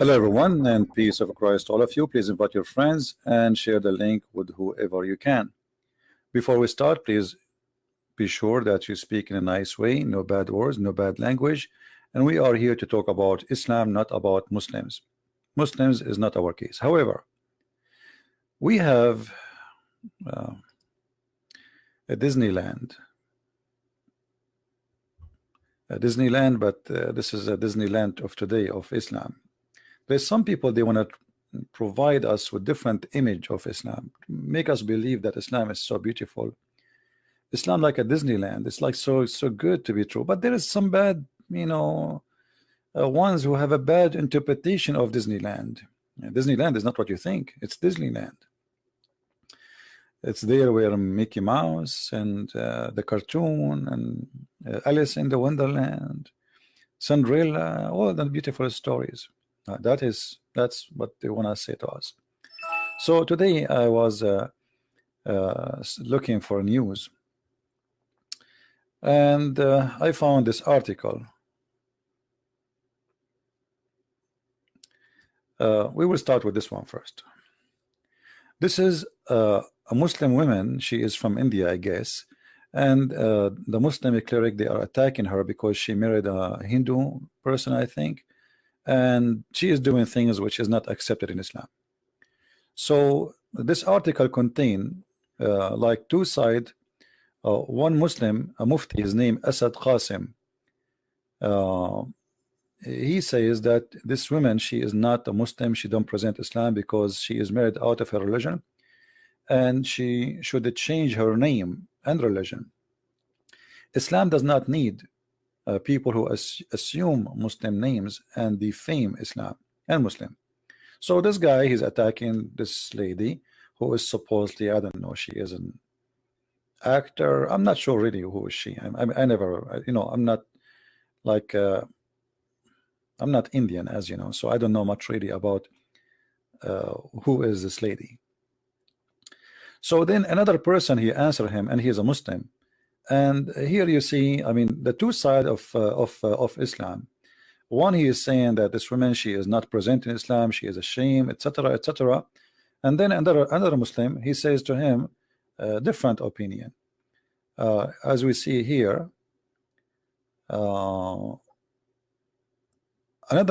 Hello everyone, and peace of Christ to all of you. Please invite your friends and share the link with whoever you can. Before we start, please be sure that you speak in a nice way, no bad words, no bad language, and we are here to talk about Islam, not about Muslims. Muslims is not our case. However, we have a Disneyland, but this is a Disneyland of today of Islam. There's some people, they want to provide us with different image of Islam, make us believe that Islam is so beautiful. Islam like a Disneyland, it's like so good to be true, but there is some bad, ones who have a bad interpretation of Disneyland. Disneyland is not what you think. It's Disneyland. It's there where Mickey Mouse and the cartoon and Alice in the Wonderland, Cinderella, all the beautiful stories. That's what they want to say to us. So today I was looking for news, and I found this article. We will start with this one first. This is a Muslim woman. She is from India, I guess, and the Muslim cleric, they are attacking her because she married a Hindu person, I think, and she is doing things which is not accepted in Islam. So this article contain like two sides. One Muslim, a mufti, his name Asad Qasim, he says that this woman, she is not a Muslim, she don't present Islam because she is married out of her religion, and she should change her name and religion. Islam does not need people who assume Muslim names and defame Islam and Muslim. So this guy, he's attacking this lady who is supposedly, I don't know, she is an actor. I'm not sure really who is she. I never, I'm not like I'm not Indian, as you know, so I don't know much really about who is this lady. So then another person, he answered him, and he is a Muslim. And here you see, I mean, the two sides of Islam. One, he is saying that this woman, she is not present in Islam, she is ashamed, etc., etc. And then another Muslim, he says to him a different opinion. As we see here, another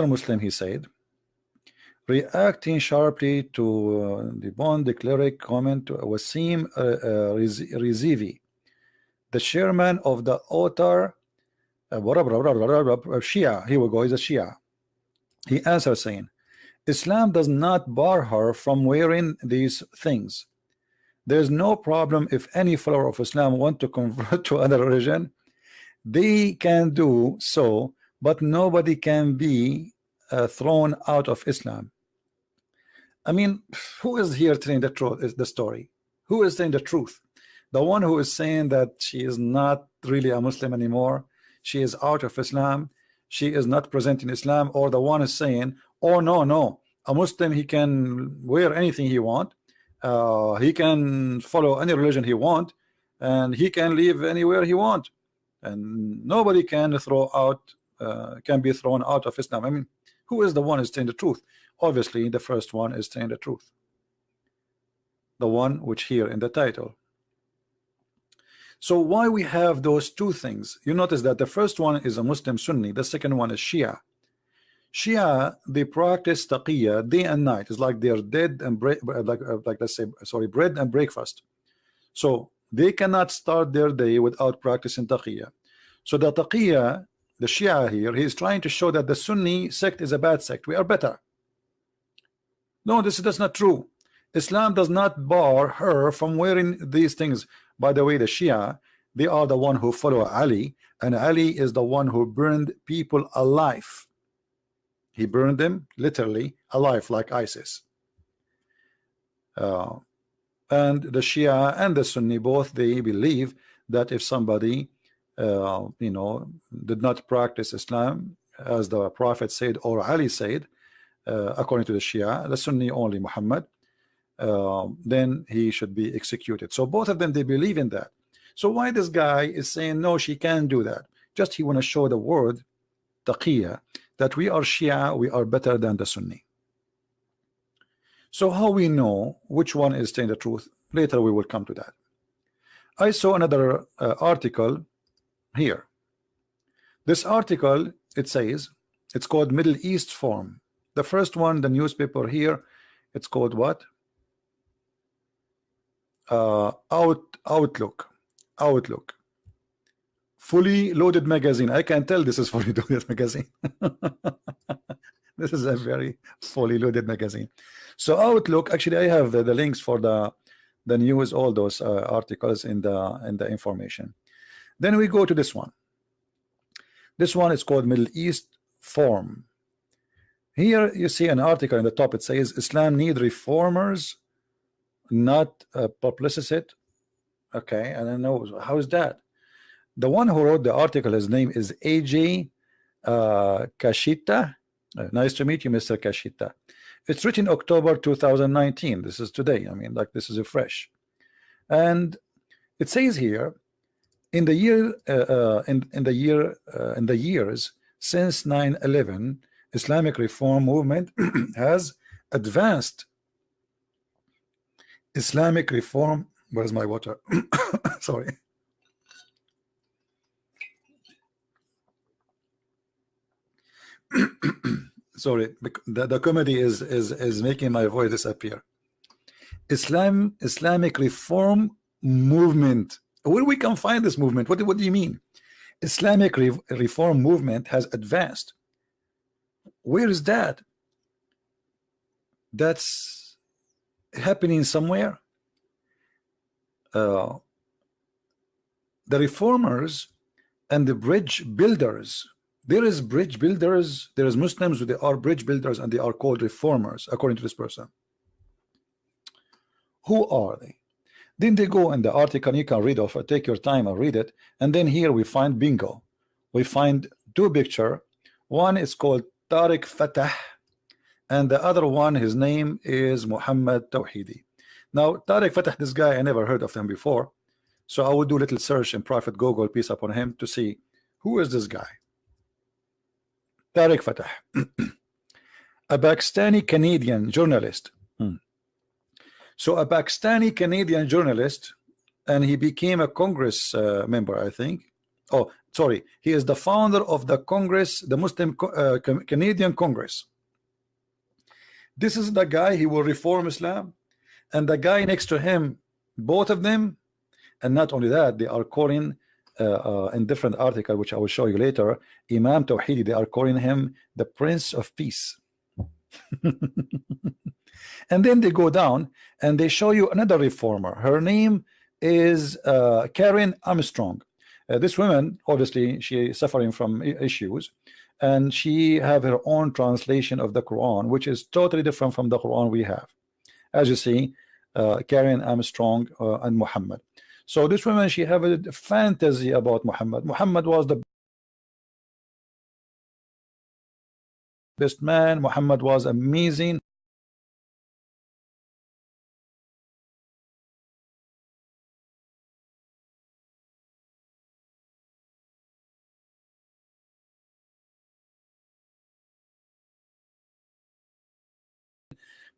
Muslim, he said, reacting sharply to the cleric comment to Wasim Rizivi, the chairman of the author Shia. Here we go, he's a Shia. He answers saying, Islam does not bar her from wearing these things. There's no problem if any follower of Islam want to convert to other religion, they can do so, but nobody can be thrown out of Islam. I mean, who is here telling the truth? Is the story? Who is saying the truth? The one who is saying that she is not really a Muslim anymore, she is out of Islam, she is not present in Islam, or the one is saying, oh no, a Muslim, he can wear anything he want, he can follow any religion he want, and he can live anywhere he want, and nobody can be thrown out of Islam. I mean, who is the one who is saying the truth? Obviously the first one is saying the truth, the one which here in the title. So why we have those two things? You notice that the first one is a Muslim Sunni, the second one is Shia. Shia, they practice taqiyya day and night. It's like they're dead and let's say, sorry, bread and breakfast. So they cannot start their day without practicing taqiyya. So the taqiyya, the Shia here, he is trying to show that the Sunni sect is a bad sect. We are better. No, that's not true. Islam does not bar her from wearing these things. By the way, the Shia, they are the one who follow Ali, and Ali is the one who burned people alive. He burned them literally alive, like ISIS. And the Shia and the Sunni, both, they believe that if somebody did not practice Islam as the Prophet said or Ali said, according to the Shia, the Sunni only Muhammad, then he should be executed. So both of them, they believe in that. So why this guy is saying no, she can't do that? Just he want to show the word taqiyya, that we are Shia, we are better than the Sunni. So how we know which one is saying the truth? Later we will come to that. I saw another article here. This article, it says, it's called Middle East Forum. The first one, the newspaper here, it's called what? Outlook. Fully loaded magazine. I can tell this is fully loaded magazine. This is a very fully loaded magazine. So Outlook, actually I have the links for the news, all those articles in the information. Then we go to this one. This one is called Middle East Forum. Here you see an article in the top. It says Islam need reformers, not publicists. Okay, and I know how is that. The one who wrote the article, his name is AJ Kashita. Nice to meet you, Mr. Kashita. It's written October 2019. This is today. I mean, like, this is a fresh. And it says here, in the years since 9/11, Islamic reform movement has advanced. Islamic reform. Where's my water? Sorry. Sorry, the comedy is making my voice disappear. Islamic reform movement. Where we can find this movement? What do you mean? Islamic reform movement has advanced. Where is that? That's happening somewhere. The reformers and the bridge builders. There is bridge builders. There is Muslims who they are bridge builders, and they are called reformers, according to this person. Who are they? Then they go in the article. You can read off. Take your time and read it. And then here we find bingo. We find two pictures. One is called Tariq Fatah, and the other one, his name is Muhammad Tawhidi. Now Tariq Fatah, this guy, I never heard of him before, so I will do a little search in private Google, peace upon him, to see who is this guy. Tariq Fatah, a Pakistani Canadian journalist. So a Pakistani Canadian journalist, and he became a Congress member, I think. Oh, sorry, he is the founder of the Congress, the Muslim Canadian Congress. This is the guy. He will reform Islam, and the guy next to him, both of them, and not only that, they are calling in different article, which I will show you later, Imam Tawhidi, they are calling him the Prince of Peace. And then they go down and they show you another reformer. Her name is Karen Armstrong. This woman, obviously, she is suffering from issues, and she have her own translation of the Quran, which is totally different from the Quran we have. As you see, Karen Armstrong and Muhammad. So this woman, she have a fantasy about Muhammad. Muhammad was the best man. Muhammad was amazing.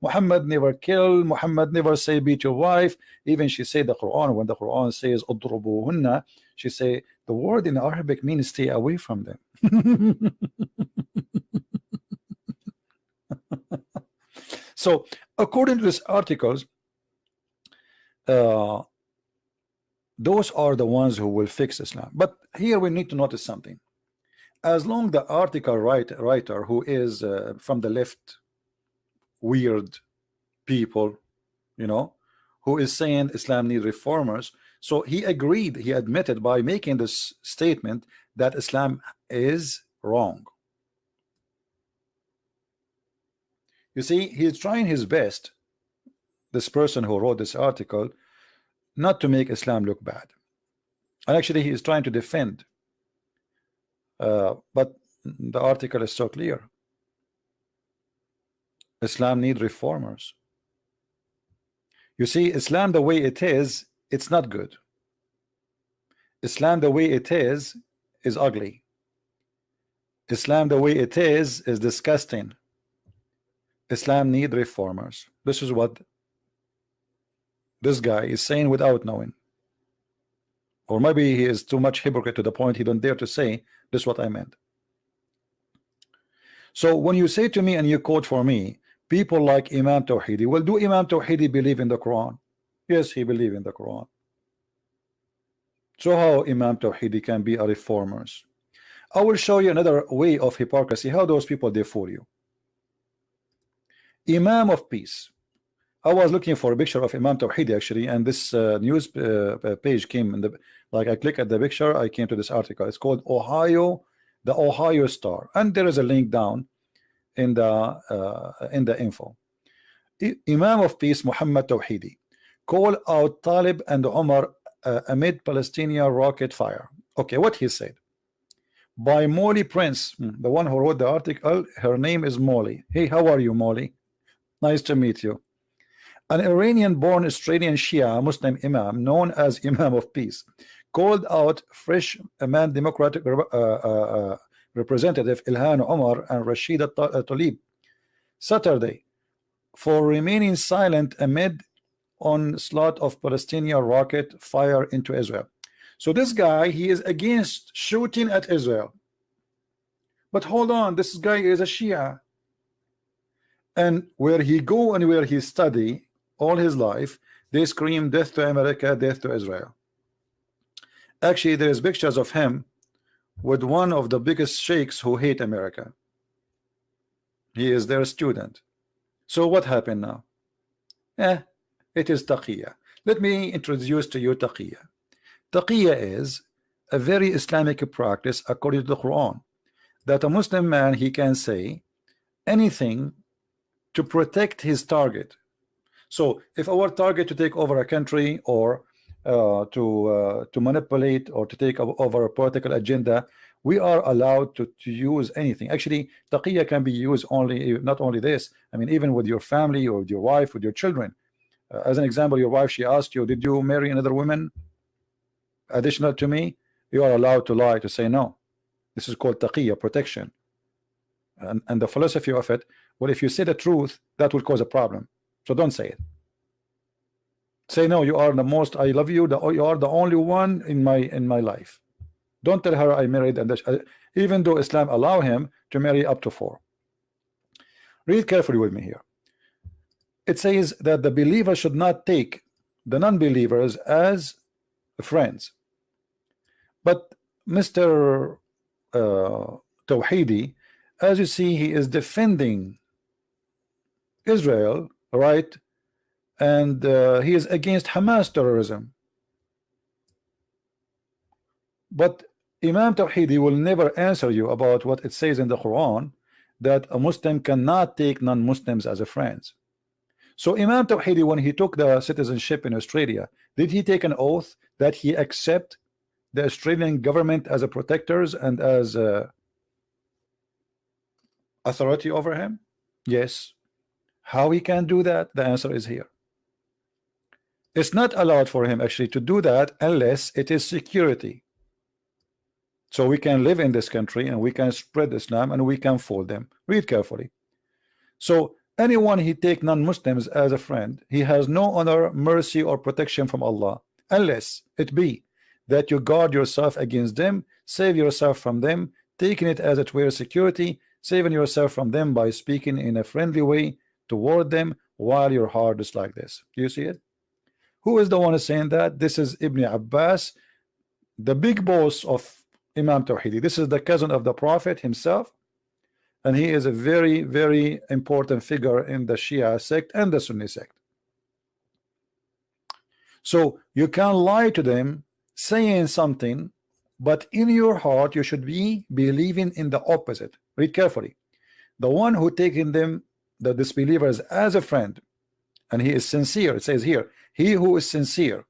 Muhammad never kill. Muhammad never say beat your wife. Even she say the Quran, when the Quran says udrubuhunna, she say the word in Arabic means stay away from them. So according to this articles, those are the ones who will fix Islam. But here we need to notice something. As long the article writer who is from the left, weird people, you know, who is saying Islam need reformers, so he agreed, he admitted by making this statement that Islam is wrong. You see, he's trying his best, this person who wrote this article, not to make Islam look bad, and actually he is trying to defend, but the article is so clear. Islam need reformers. You see, Islam the way it is, it's not good. Islam the way it is ugly. Islam the way it is disgusting. Islam need reformers. This is what this guy is saying without knowing. Or maybe he is too much hypocrite to the point he don't dare to say this is what I meant. So when you say to me and you quote for me people like Imam Tawhidi, well, do Imam Tawhidi believe in the Quran? Yes, he believe in the Quran. So how Imam Tawhidi can be a reformers? I will show you another way of hypocrisy, how those people they fool you. Imam of peace. I was looking for a picture of Imam Tawhidi actually, and this news page came in the, like I click at the picture, I came to this article. It's called Ohio, the Ohio Star, and there is a link down in the info. Imam of peace Muhammad Tawhidi call out Talib and Umar amid Palestinian rocket fire. Okay, what he said by Molly Prince, the one who wrote the article. Her name is Molly. Hey, how are you, Molly? Nice to meet you. An Iranian-born Australian Shia Muslim Imam known as Imam of Peace called out fresh man Democratic Representative Ilhan Omar and Rashida Tlaib Saturday for remaining silent amid onslaught of Palestinian rocket fire into Israel. So this guy, he is against shooting at Israel. But hold on, this guy is a Shia. And where he go and where he study all his life, they scream death to America, death to Israel. Actually, there's pictures of him with one of the biggest sheikhs who hate America. He is their student. So what happened now? It is taqiyya. Let me introduce to you taqiyya. Taqiyya is a very Islamic practice according to the Quran, that a Muslim man, he can say anything to protect his target. So if our target to take over a country or to manipulate or to take over a political agenda, we are allowed to use anything. Actually, taqiyya can be used only, not only this, I mean even with your family or with your wife, with your children. As an example, your wife, she asked you, did you marry another woman additional to me? You are allowed to lie, to say no. This is called taqiyya, protection. And the philosophy of it, well, if you say the truth, that will cause a problem. So don't say it. Say no, you are the most, I love you, you are the only one in my life. Don't tell her I married, and even though Islam allow him to marry up to 4. Read carefully with me here. It says that the believer should not take the non-believers as friends. But Mr. Tawhidi, as you see, he is defending Israel, right? And he is against Hamas terrorism. But Imam Tawhidi will never answer you about what it says in the Quran, that a Muslim cannot take non-Muslims as a friends. So Imam Tawhidi, when he took the citizenship in Australia, did he take an oath that he accept the Australian government as a protectors and as authority over him? Yes. How he can do that? The answer is here. It's not allowed for him actually to do that unless it is security. So we can live in this country and we can spread Islam and we can fool them. Read carefully. So anyone he take non-Muslims as a friend, he has no honor, mercy, or protection from Allah, unless it be that you guard yourself against them, save yourself from them, taking it as it were security, saving yourself from them by speaking in a friendly way toward them while your heart is like this. Do you see it? Who is the one saying that? This is Ibn Abbas, the big boss of Imam Tawhidi. This is the cousin of the Prophet himself, and he is a very, very important figure in the Shia sect and the Sunni sect. So you can lie to them saying something, but in your heart you should be believing in the opposite. Read carefully. The one who taking them, the disbelievers, as a friend, and he is sincere, it says here, he who is sincere,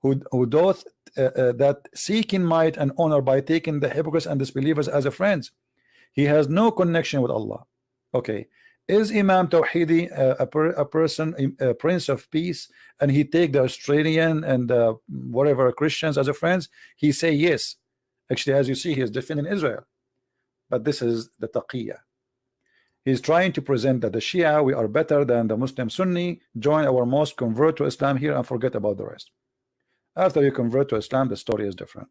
who doth that seeking might and honor by taking the hypocrites and disbelievers as a friends, he has no connection with Allah. Okay, is Imam Tawhidi a person, a prince of peace, and he take the Australian and whatever Christians as a friends? He say yes. Actually, as you see, he is defending Israel. but this is the taqiyya. He's trying to present that the Shia, we are better than the Muslim Sunni. Join our mosque, convert to Islam here, and forget about the rest. After you convert to Islam, the story is different.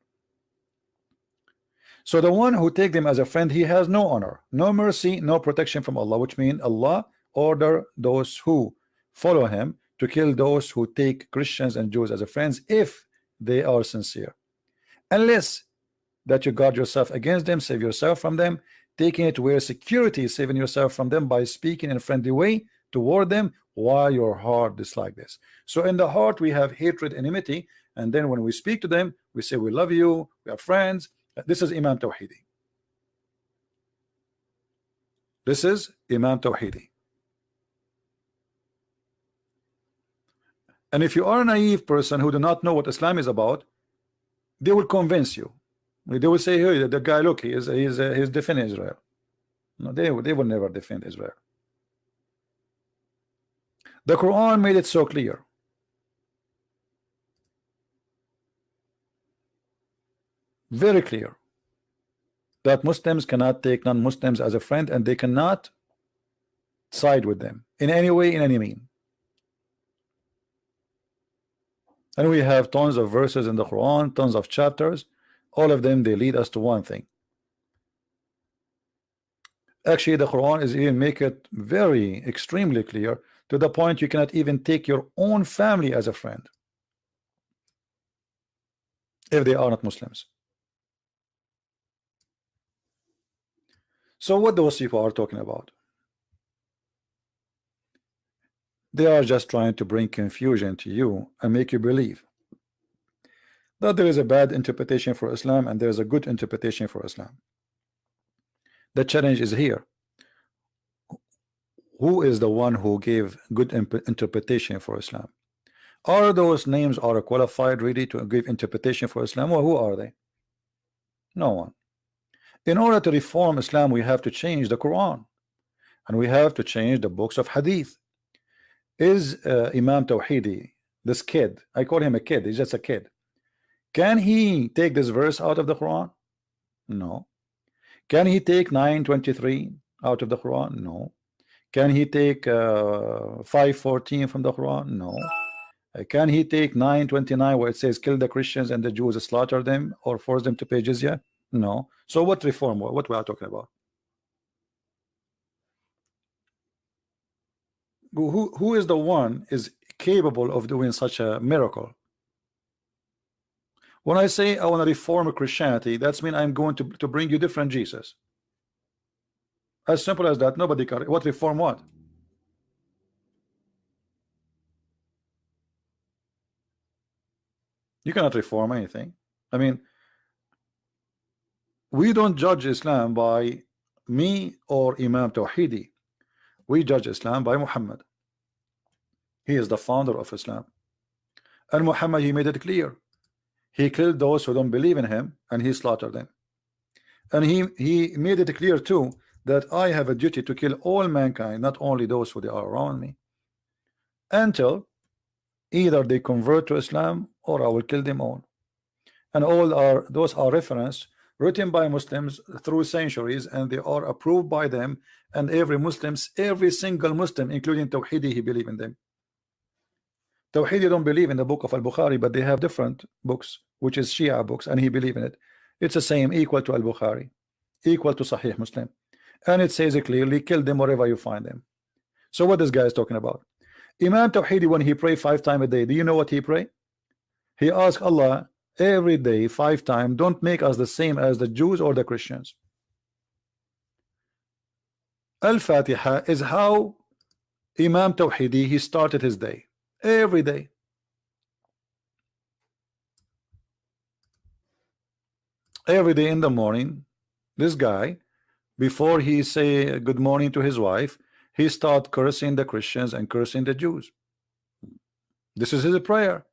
So the one who take them as a friend, he has no honor, no mercy, no protection from Allah, which means Allah order those who follow him to kill those who take Christians and Jews as a friends if they are sincere. Unless that you guard yourself against them, save yourself from them, taking it where security is saving yourself from them by speaking in a friendly way toward them while your heart dislike this. So in the heart we have hatred, enmity, and then when we speak to them we say we love you, we are friends. This is Imam Tawhidi. This is Imam Tawhidi. And if you are a naive person who do not know what Islam is about, they will convince you. They will say, hey, the guy, look, he's defending Israel. No, they will never defend Israel. The Quran made it so clear. Very clear. That Muslims cannot take non-Muslims as a friend, and they cannot side with them in any way, in any mean. And we have tons of verses in the Quran, tons of chapters. All of them, they lead us to one thing. Actually, the Quran is even make it very extremely clear to the point you cannot even take your own family as a friend if they are not Muslims. So what those people are talking about? They are just trying to bring confusion to you and make you believe that there is a bad interpretation for Islam and there is a good interpretation for Islam. The challenge is here. Who is the one who gave good interpretation for Islam? Are those names are qualified really to give interpretation for Islam, or who are they? No one. In order to reform Islam, we have to change the Quran, and we have to change the books of Hadith. Is Imam Tawhidi, this kid, I call him a kid, he's just a kid, can he take this verse out of the Quran? No. Can he take 9:23 out of the Quran? No. Can he take 5:14 from the Quran? No. Can he take 9:29 where it says kill the Christians and the Jews, slaughter them, or force them to pay jizya? No. So what reform? What we are talking about? Who is the one is capable of doing such a miracle? When I say I want to reform Christianity, that's mean I'm going to bring you different Jesus. As simple as that. Nobody can. What reform? What? You cannot reform anything. I mean, we don't judge Islam by me or Imam Tawhidi. We judge Islam by Muhammad. He is the founder of Islam, and Muhammad, he made it clear. He killed those who don't believe in him, and he slaughtered them. And he made it clear too that I have a duty to kill all mankind, not only those who they are around me, until either they convert to Islam or I will kill them all. And those are reference written by Muslims through centuries, and they are approved by them, and every single Muslim, including Tawhidi, he believe in them. Tawhidi don't believe in the book of Al-Bukhari, but they have different books, which is Shia books, and he believe in it. It's the same, equal to Al-Bukhari, equal to Sahih Muslim, and it says it clearly, kill them wherever you find them. So what this guy is talking about? Imam Tawhidi, when he pray 5 times a day, do you know what he pray? He asks Allah every day 5 times, don't make us the same as the Jews or the Christians. Al-Fatiha is how Imam Tawhidi he started his day. Every day. Every day in the morning, this guy, before he say good morning to his wife, he start cursing the Christians and cursing the Jews. This is his prayer.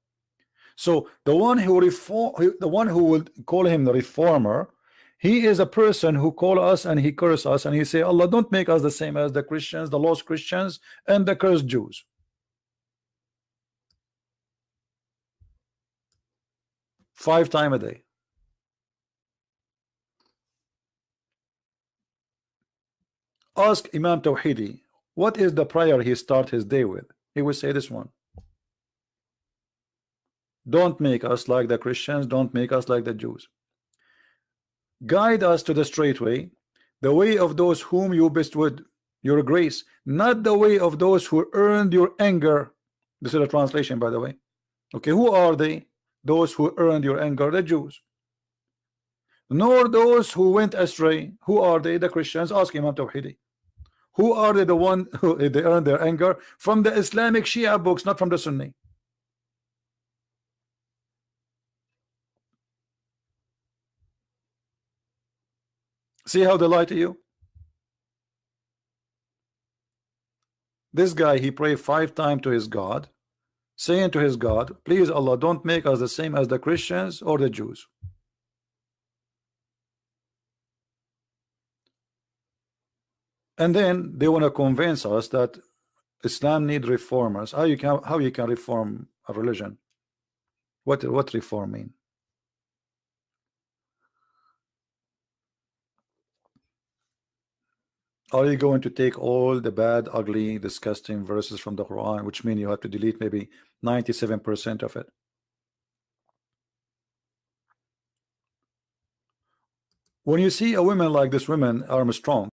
So the one who will call him the reformer, he is a person who call us and he curse us and he say, Allah, don't make us the same as the Christians, the lost Christians, and the cursed Jews. 5 times a day. Ask Imam Tawhidi, what is the prayer he start his day with? He will say this one. Don't make us like the Christians, don't make us like the Jews. Guide us to the straight way, the way of those whom you bestowed your grace, not the way of those who earned your anger. This is a translation, by the way. Okay, who are they? Those who earned your anger, the Jews. Nor those who went astray. Who are they? The Christians. Ask Imam Tawhidi. Who are they? The one who they earned their anger from the Islamic Shia books, not from the Sunni. See how they lie to you? This guy, he prayed 5 times to his God, saying to his God, please Allah, don't make us the same as the Christians or the Jews. And then they want to convince us that Islam need reformers. How you can reform a religion? What reform mean? Are you going to take all the bad, ugly, disgusting verses from the Quran, which mean you have to delete maybe 97% of it? When you see a woman like this woman, Armstrong,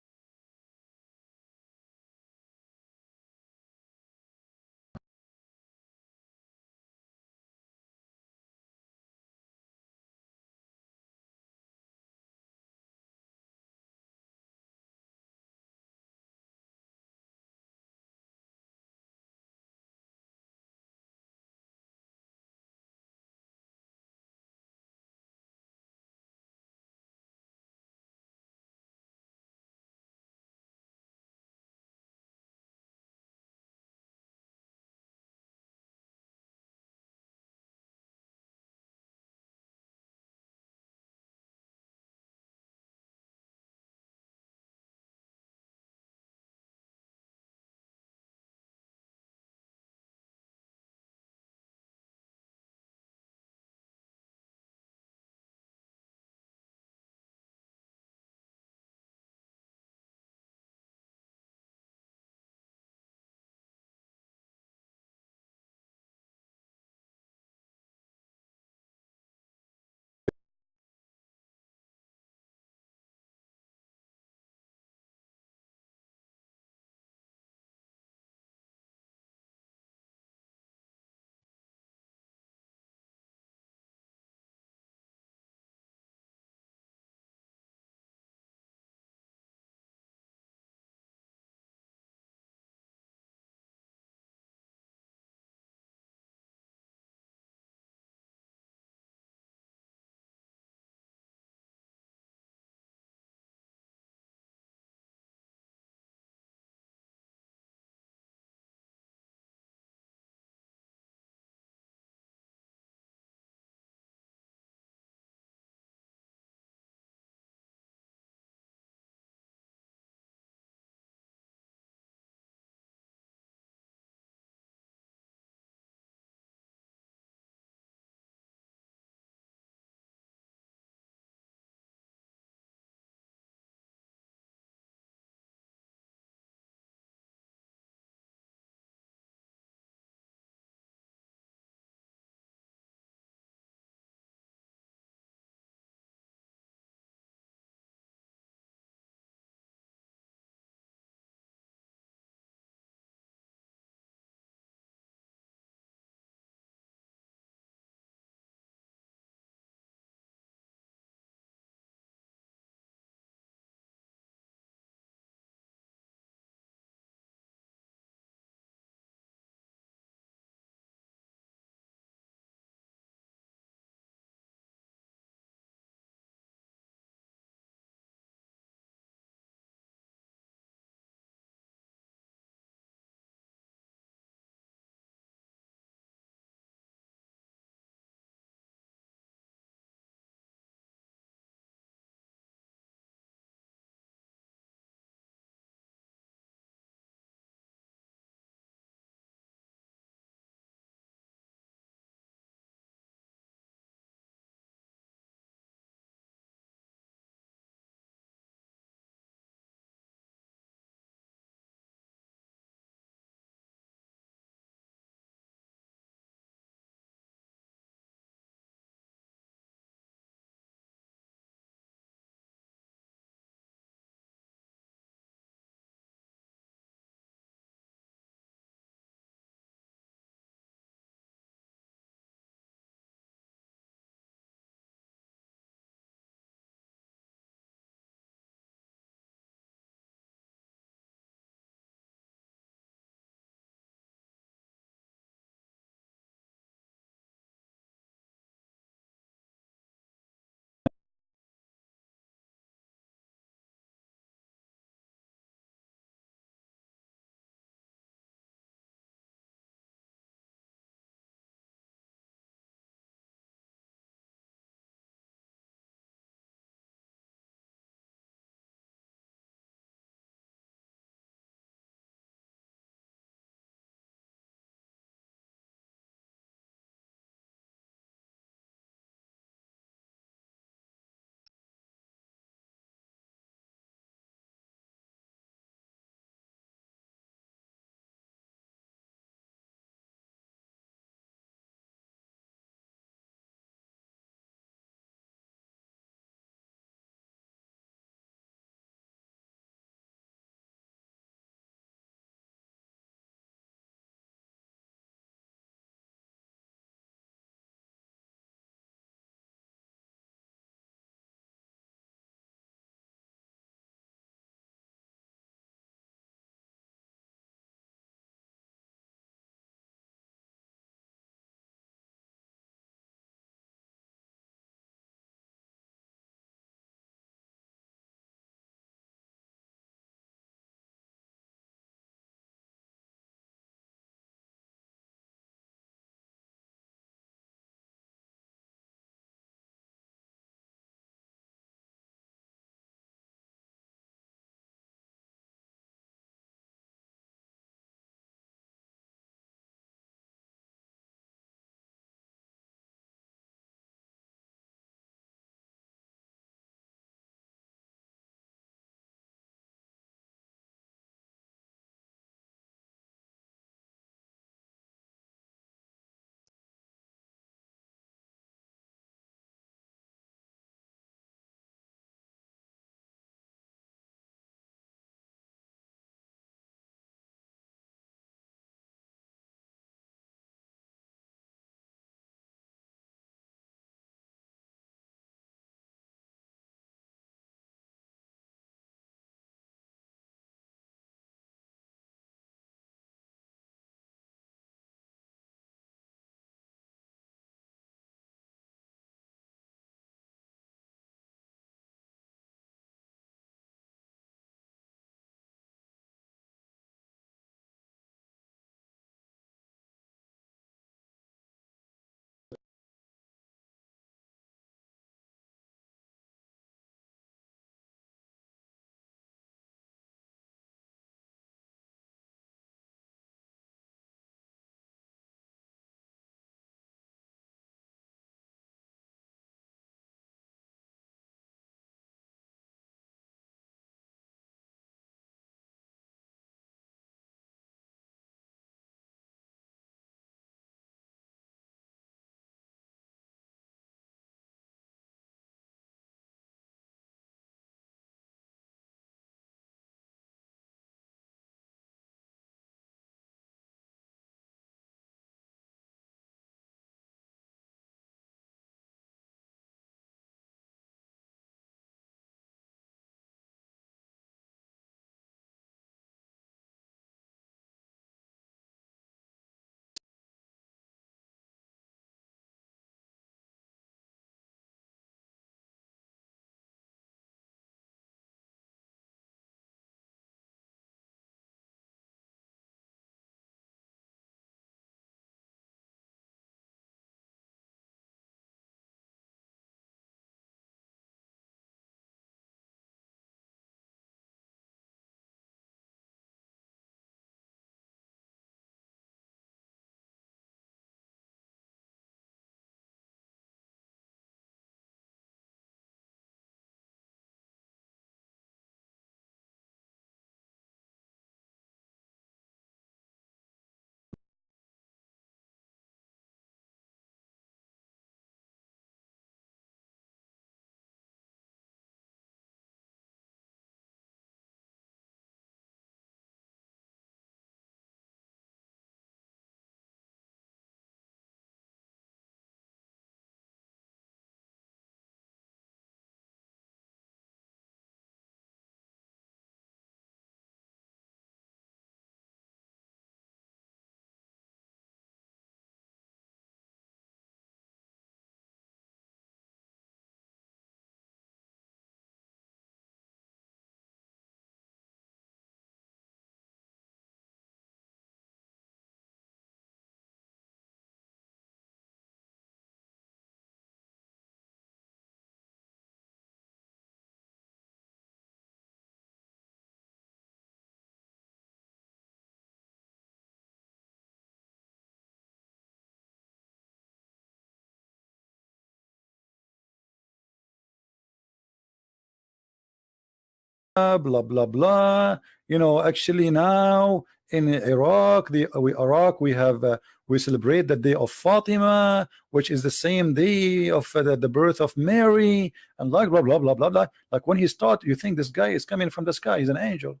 blah blah blah. You know, actually now in Iraq, we have we celebrate the day of Fatima, which is the same day of the birth of Mary, and like blah blah blah blah blah. Like when he start, you think this guy is coming from the sky. He's an angel.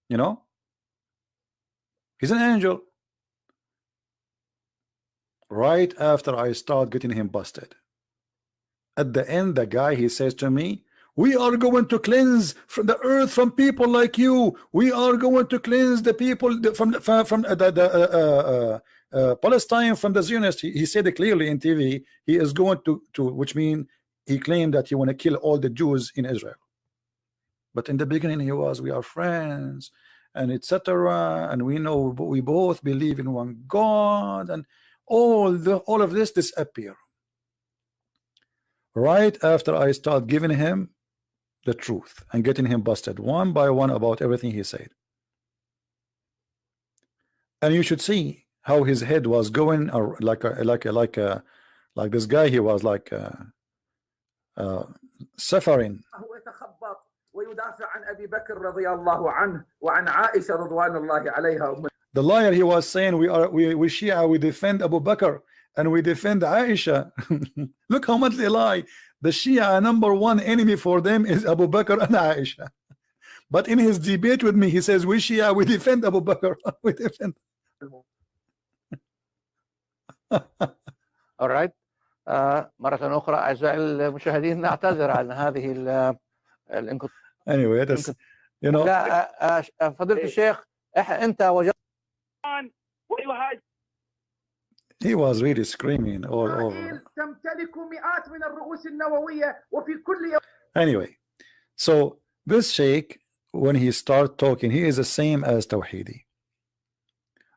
You know, he's an angel. Right after I start getting him busted, at the end, the guy, he says to me, we are going to cleanse from the earth from people like you. We are going to cleanse the people from Palestine from the Zionists. He said it clearly in TV. He is going to which means he claimed that he want to kill all the Jews in Israel. But in the beginning, he was, we are friends, and etc. And we know we both believe in one God, and all of this disappear. Right after I start giving him the truth and getting him busted one by one about everything he said. And you should see how his head was going, like this guy, he was like suffering. The liar, he was saying, we Shia, we defend Abu Bakr and we defend Aisha. Look how much they lie. The Shia #1 enemy for them is Abu Bakr and Aisha. But in his debate with me, he says, we Shia, we defend Abu Bakr. We defend. All right. مرة أخرى أعزائي المشاهدين نعتذر عن هذه anyway, that's, you know. لا فضيلة الشيخ أنت وجدت He was really screaming all over. Anyway, so this sheikh, when he start talking, he is the same as Tawhidi.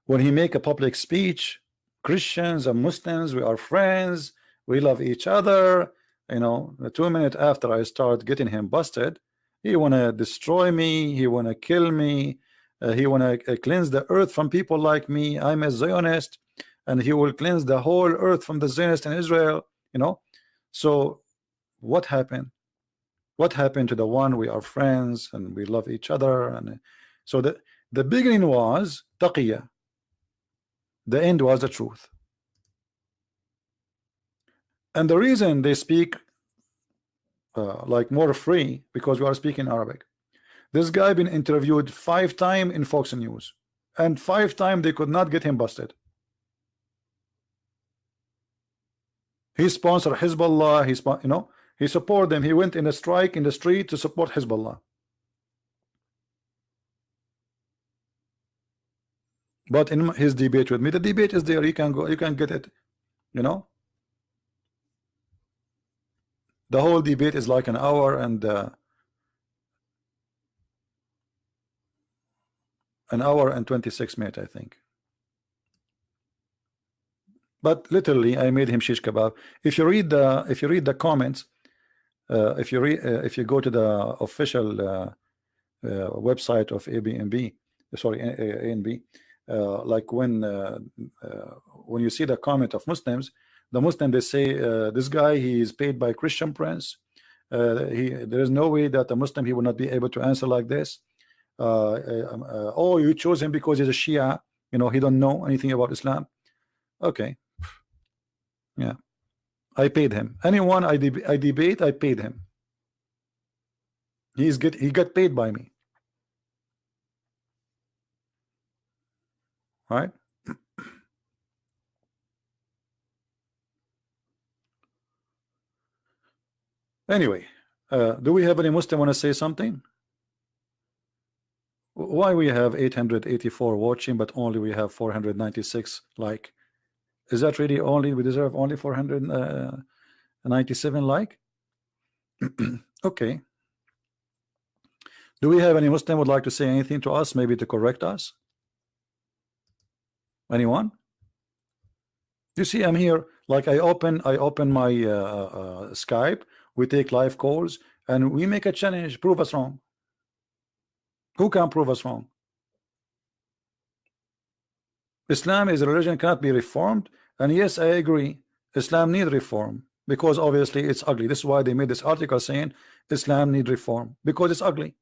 When he make a public speech, Christians and Muslims, we are friends, we love each other. You know, 2 minutes after I start getting him busted, he wanna destroy me, he wanna kill me, he wanna cleanse the earth from people like me. I'm a Zionist, and he will cleanse the whole earth from the Zionists in Israel. You know, so what happened? What happened to the one we are friends and we love each other? And so the beginning was taqiyya, the end was the truth. And the reason they speak like more free, because we are speaking Arabic. This guy been interviewed 5 times in Fox News, and 5 times they could not get him busted. He sponsored Hezbollah. He support them. He went in a strike in the street to support Hezbollah. But in his debate with me, the debate is there. You can go. You can get it. You know. The whole debate is like an hour and an hour and 26 minutes, I think. But literally, I made him shish kebab. If you read the comments, if you go to the official website of ANB, like when you see the comment of Muslims, the Muslim, they say this guy, he is paid by Christian prince. There is no way that a Muslim, he will not be able to answer like this. Oh, you chose him because he's a Shia. You know, he don't know anything about Islam. Okay. Yeah, I paid him. Anyone I debate, I paid him. He got paid by me. Right? Anyway, do we have any Muslim want to say something? Why we have 884 watching, but only we have 496 like? Is that really only we deserve only 497 like? Okay. Do we have any Muslim would like to say anything to us, maybe to correct us? Anyone? You see, I'm here. Like I open my Skype. We take live calls and we make a challenge. Prove us wrong. Who can prove us wrong? Islam is a religion, cannot be reformed, and yes, I agree. Islam needs reform. because obviously it's ugly. This is why they made this article saying Islam need reform, because it's ugly.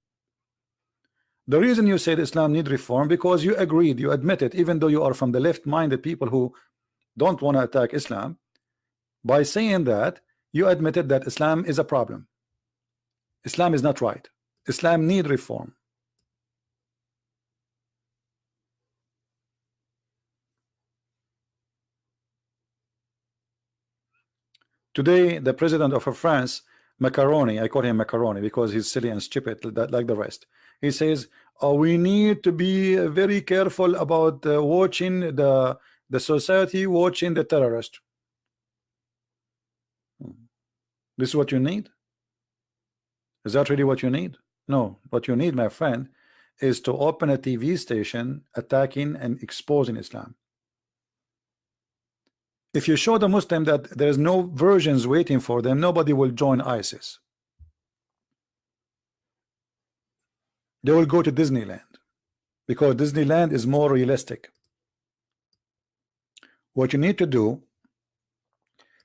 The reason you said Islam need reform, because you agreed, you admit it, even though you are from the left-minded people who don't want to attack Islam. By saying that, you admitted that Islam is a problem. Islam is not right. Islam need reform. Today, the president of France, Macaroni, I call him Macaroni because he's silly and stupid like the rest. He says, oh, we need to be very careful about watching the society watching the terrorist. This is what you need? Is that really what you need? No, what you need, my friend, is to open a TV station attacking and exposing Islam. If you show the Muslim that there's no versions waiting for them, nobody will join ISIS. They will go to Disneyland because Disneyland is more realistic. What you need to do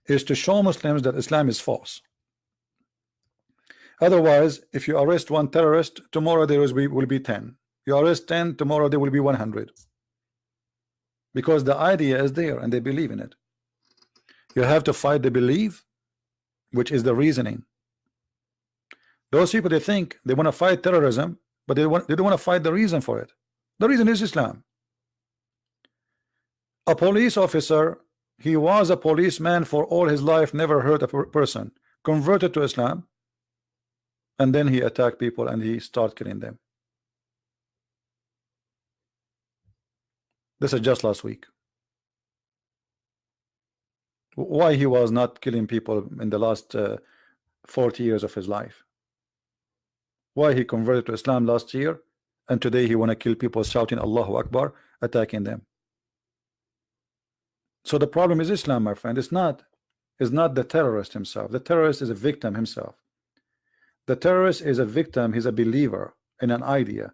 is to show Muslims that Islam is false. Otherwise, if you arrest one terrorist, tomorrow there will be 10. You arrest 10, tomorrow there will be 100. Because the idea is there and they believe in it. You have to fight the belief, which is the reasoning. Those people, they think they want to fight terrorism, but they don't want to fight the reason for it. The reason is Islam. A police officer, he was a policeman for all his life, never hurt a person, converted to Islam, and then he attacked people and he started killing them. This is just last week. Why he was not killing people in the last 40 years of his life? Why he converted to Islam last year and today he want to kill people shouting Allahu Akbar, attacking them? So the problem is Islam, my friend. It's not the terrorist himself. The terrorist is a victim himself. The terrorist is a victim. He's a believer in an idea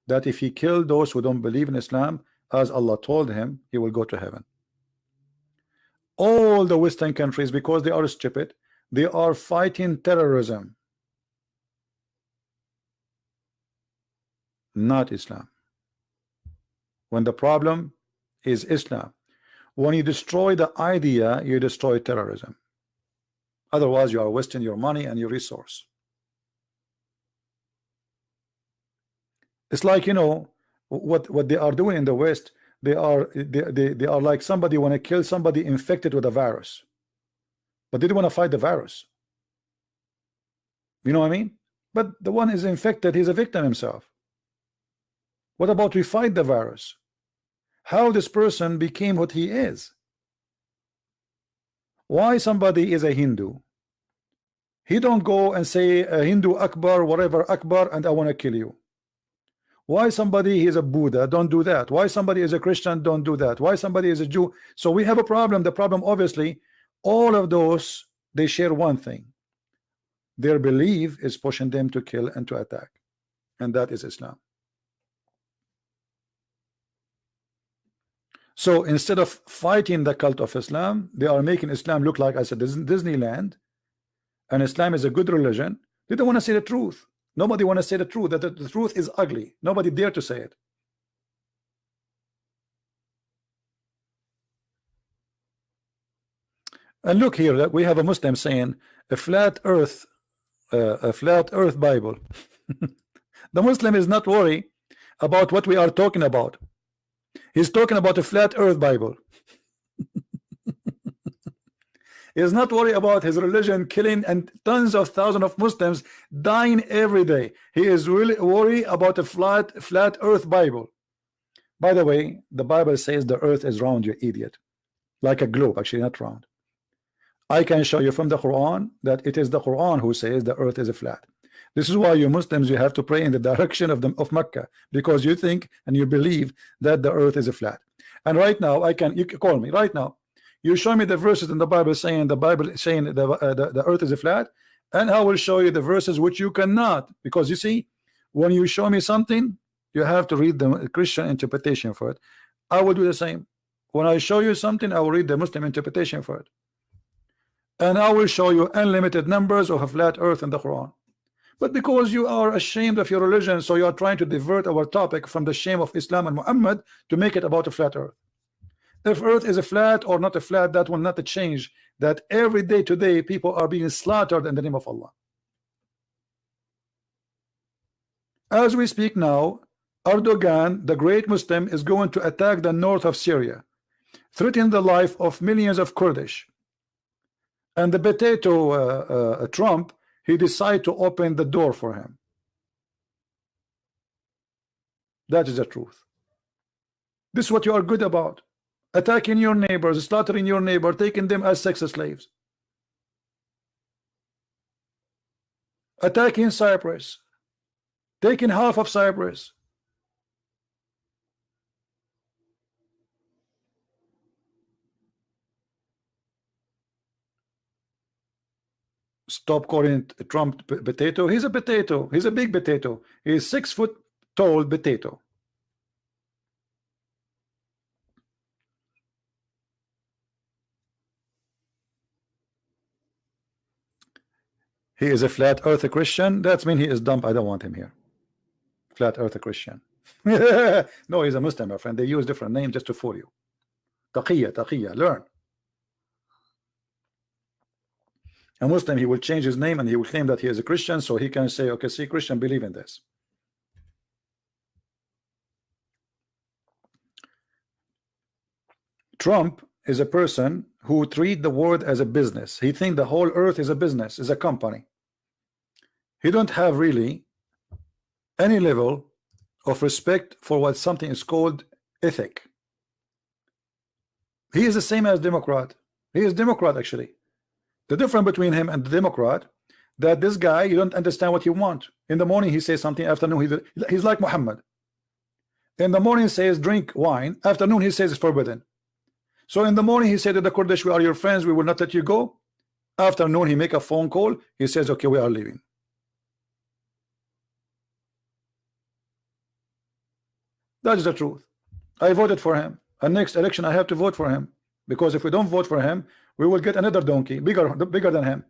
that if he killed those who don't believe in Islam, as Allah told him, he will go to heaven. All the Western countries, because they are stupid, they are fighting terrorism, not Islam. When the problem is Islam, when you destroy the idea, you destroy terrorism. Otherwise, you are wasting your money and your resource. It's like, you know, what they are doing in the West. They are like somebody want to kill somebody infected with a virus, but they don't want to fight the virus. You know what I mean? But the one is infected, he's a victim himself. What about we fight the virus? How this person became what he is? Why somebody is a Hindu? He don't go and say a Hindu Akbar, whatever Akbar, and I want to kill you. Why somebody is a Buddha? Don't do that. Why somebody is a Christian? Don't do that. Why somebody is a Jew? So we have a problem. The problem, obviously, all of those, they share one thing. Their belief is pushing them to kill and to attack, and that is Islam. So instead of fighting the cult of Islam, they are making Islam look like, I said, Disneyland, and Islam is a good religion. They don't want to say the truth. Nobody want to say the truth, that the truth is ugly. Nobody dare to say it. And look here, that we have a Muslim saying a flat earth Bible. The Muslim is not worried about what we are talking about. He's talking about a flat earth Bible. He is not worried about his religion killing and tons of thousands of Muslims dying every day. He is really worried about a flat earth Bible. By the way, the Bible says the earth is round, you idiot. Like a globe, actually not round. I can show you from the Quran that it is the Quran who says the earth is flat. This is why you Muslims, you have to pray in the direction of Mecca, because you think and you believe that the earth is flat. And right now, you can call me right now. You show me the verses in the Bible saying the earth is flat, and I will show you the verses which you cannot, because you see, when you show me something, you have to read the Christian interpretation for it. I will do the same. When I show you something, I will read the Muslim interpretation for it. and I will show you unlimited numbers of a flat earth in the Quran. But because you are ashamed of your religion, so you are trying to divert our topic from the shame of Islam and Muhammad to make it about a flat earth. If earth is a flat or not a flat, that will not change that every day today people are being slaughtered in the name of Allah. As we speak now, Erdogan, the great Muslim, is going to attack the north of Syria, threatening the life of millions of Kurdish. And the potato Trump, he decided to open the door for him. That is the truth. This is what you are good about. Attacking your neighbors, slaughtering your neighbor, taking them as sex slaves. Attacking Cyprus, taking half of Cyprus. Stop calling Trump potato. He's a potato. He's a big potato. He's 6 foot tall potato. He is a flat earth Christian. That means he is dumb. I don't want him here. Flat earth Christian. No, he's a Muslim, my friend. They use different names just to fool you. Taqiyya, taqiyya. Learn. A Muslim, he will change his name and he will claim that he is a Christian, so he can say, okay, see, Christian, believe in this. Trump is a person who treat the world as a business. He think the whole earth is a business, is a company. He don't have really any level of respect for what something is called ethic. He is the same as Democrat. He is Democrat actually. The difference between him and the Democrat, that this guy, you don't understand what he wants. In the morning he says something, afternoon he's like Muhammad. In the morning he says drink wine, afternoon he says it's forbidden. So in the morning he said to the Kurdish, we are your friends, we will not let you go. Afternoon he make a phone call, he says okay, we are leaving. That is the truth. I voted for him, and next election I have to vote for him, because if we don't vote for him, we will get another donkey bigger than him.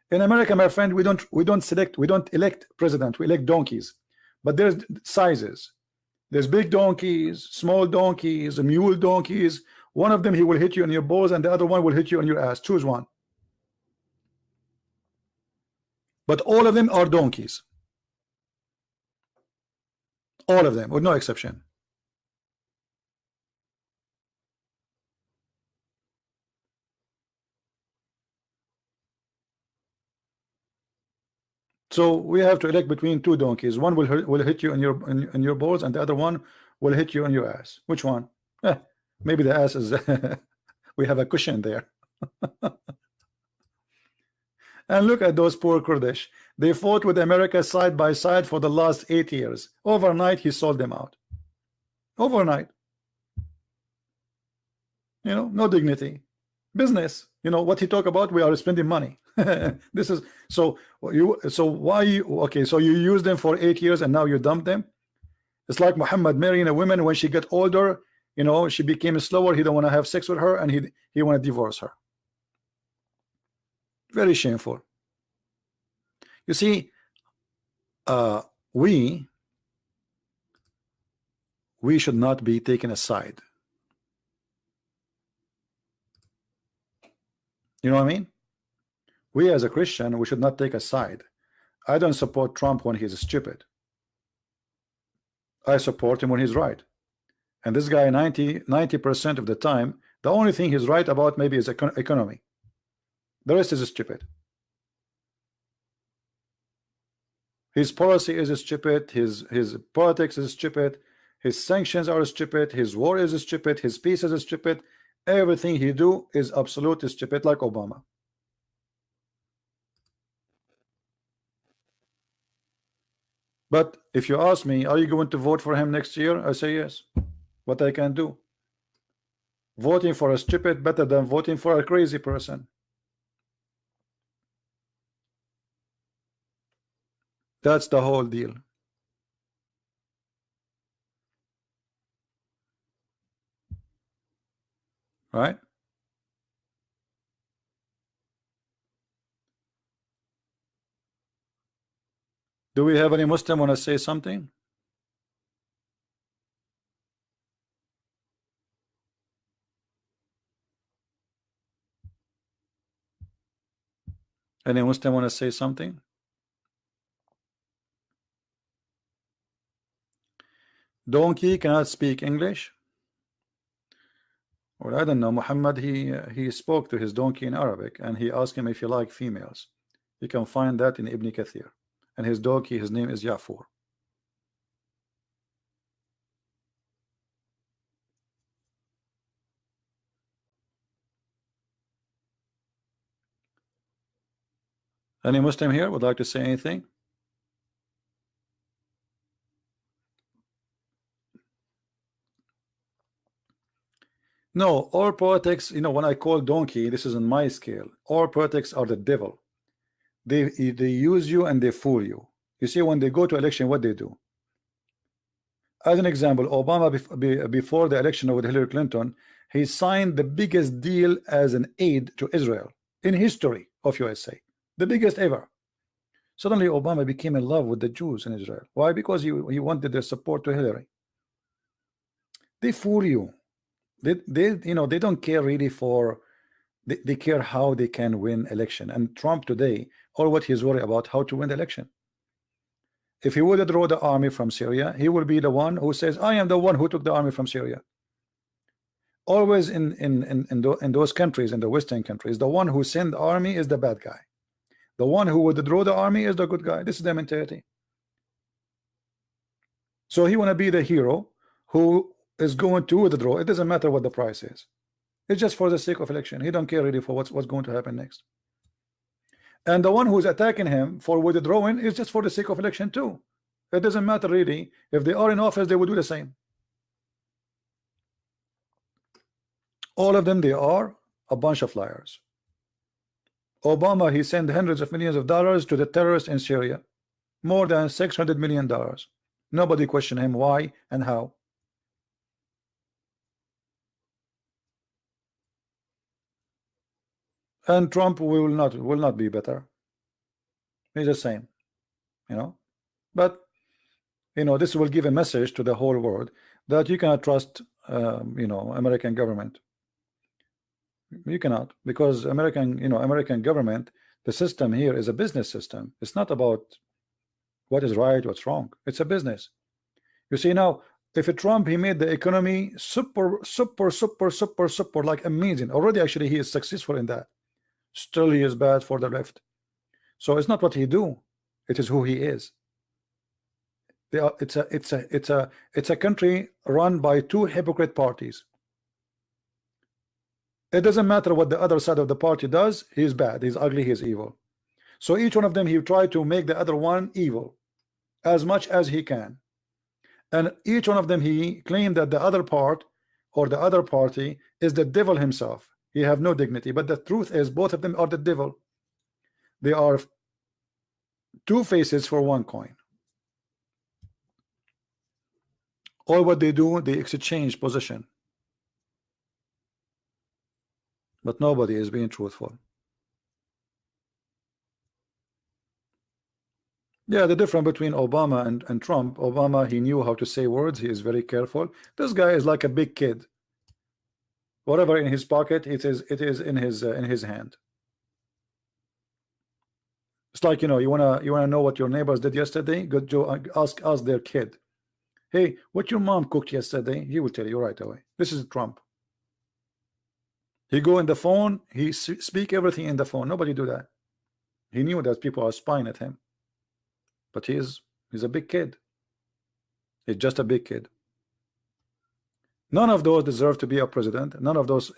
In America, my friend, we don't elect president, we elect donkeys. But there's sizes. There's big donkeys, small donkeys, mule donkeys. One of them he will hit you on your balls, and the other one will hit you on your ass. Choose one. But all of them are donkeys. All of them, with no exception. So we have to elect between two donkeys. One will hit you on your balls, and the other one will hit you on your ass. Which one? Maybe the ass is we have a cushion there. And look at those poor Kurdish. They fought with America side by side for the last 8 years. Overnight he sold them out. Overnight. You know, no dignity. Business. You know what he talk about? We are spending money. This is so why you okay, so you use them for 8 years and now you dump them. It's like Muhammad marrying a woman. When she get older, you know, she became slower, he don't want to have sex with her, and he want to divorce her. Very shameful. You see, we should not be taken aside. You know what I mean? We as a Christian, we should not take a side. I don't support Trump when he's stupid. I support him when he's right. And this guy 90% of the time, the only thing he's right about maybe is economy. The rest is stupid. His policy is stupid, his politics is stupid, his sanctions are stupid, his war is stupid, his peace is stupid. Everything he do is absolutely stupid, like Obama. But if you ask me, are you going to vote for him next year? I say yes. What I can do? Voting for a stupid better than voting for a crazy person. That's the whole deal. Right? Do we have any Muslim want to say something? Any Muslim want to say something? Donkey cannot speak English. Well, I don't know. Muhammad, he spoke to his donkey in Arabic, and he asked him if he liked females. You can find that in Ibn Kathir. And his donkey, his name is Ya'fur. Any Muslim here would like to say anything? No, all politics, when I call donkey, this is on my scale. All politics are the devil. They use you and they fool you. You see, when they go to election, what they do? As an example, Obama before the election with Hillary Clinton, he signed the biggest deal as an aid to Israel in history of USA, the biggest ever. Suddenly Obama became in love with the Jews in Israel. Why? Because he wanted their support to Hillary. They fool you. They don't care really for, they care how they can win election. And Trump today, all what he's worried about, how to win the election. If he would withdraw the army from Syria, he will be the one who says, I am the one who took the army from Syria. Always in those countries, in the Western countries, the one who sent the army is the bad guy. The one who would withdraw the army is the good guy. This is the mentality. So he want to be the hero who is going to withdraw. It doesn't matter what the price is. It's just for the sake of election. He don't care really for what's going to happen next. And the one who's attacking him for withdrawing is just for the sake of election too. It doesn't matter really. If they are in office, they will do the same. All of them, they are a bunch of liars. Obama, he sent hundreds of millions of dollars to the terrorists in Syria. More than $600 million. Nobody questioned him why and how. And Trump will not be better. He's the same, But this will give a message to the whole world that you cannot trust, American government. You cannot, because American government, the system here is a business system. It's not about what is right, what's wrong. It's a business. You see now, if a Trump, he made the economy super like amazing. Already, actually, he is successful in that. Still, he is bad for the left. So it's not what he do; it is who he is. It's a country run by two hypocrite parties. It doesn't matter what the other side of the party does. He's bad. He's ugly. He's evil. So each one of them, he tried to make the other one evil as much as he can. And each one of them, he claimed that the other part or the other party is the devil himself. He have no dignity. But the truth is, both of them are the devil. They are two faces for one coin. All what they do, they exchange position. But nobody is being truthful. Yeah, the difference between Obama and Trump, Obama, he knew how to say words. He is very careful. This guy is like a big kid. Whatever in his pocket, it is in his hand. It's like, you wanna know what your neighbors did yesterday? Go ask their kid. Hey, what your mom cooked yesterday? He will tell you right away. This is Trump. He go in the phone, he speak everything in the phone. Nobody do that. He knew that people are spying at him. But he's a big kid. He's just a big kid. None of those deserve to be a president. None of those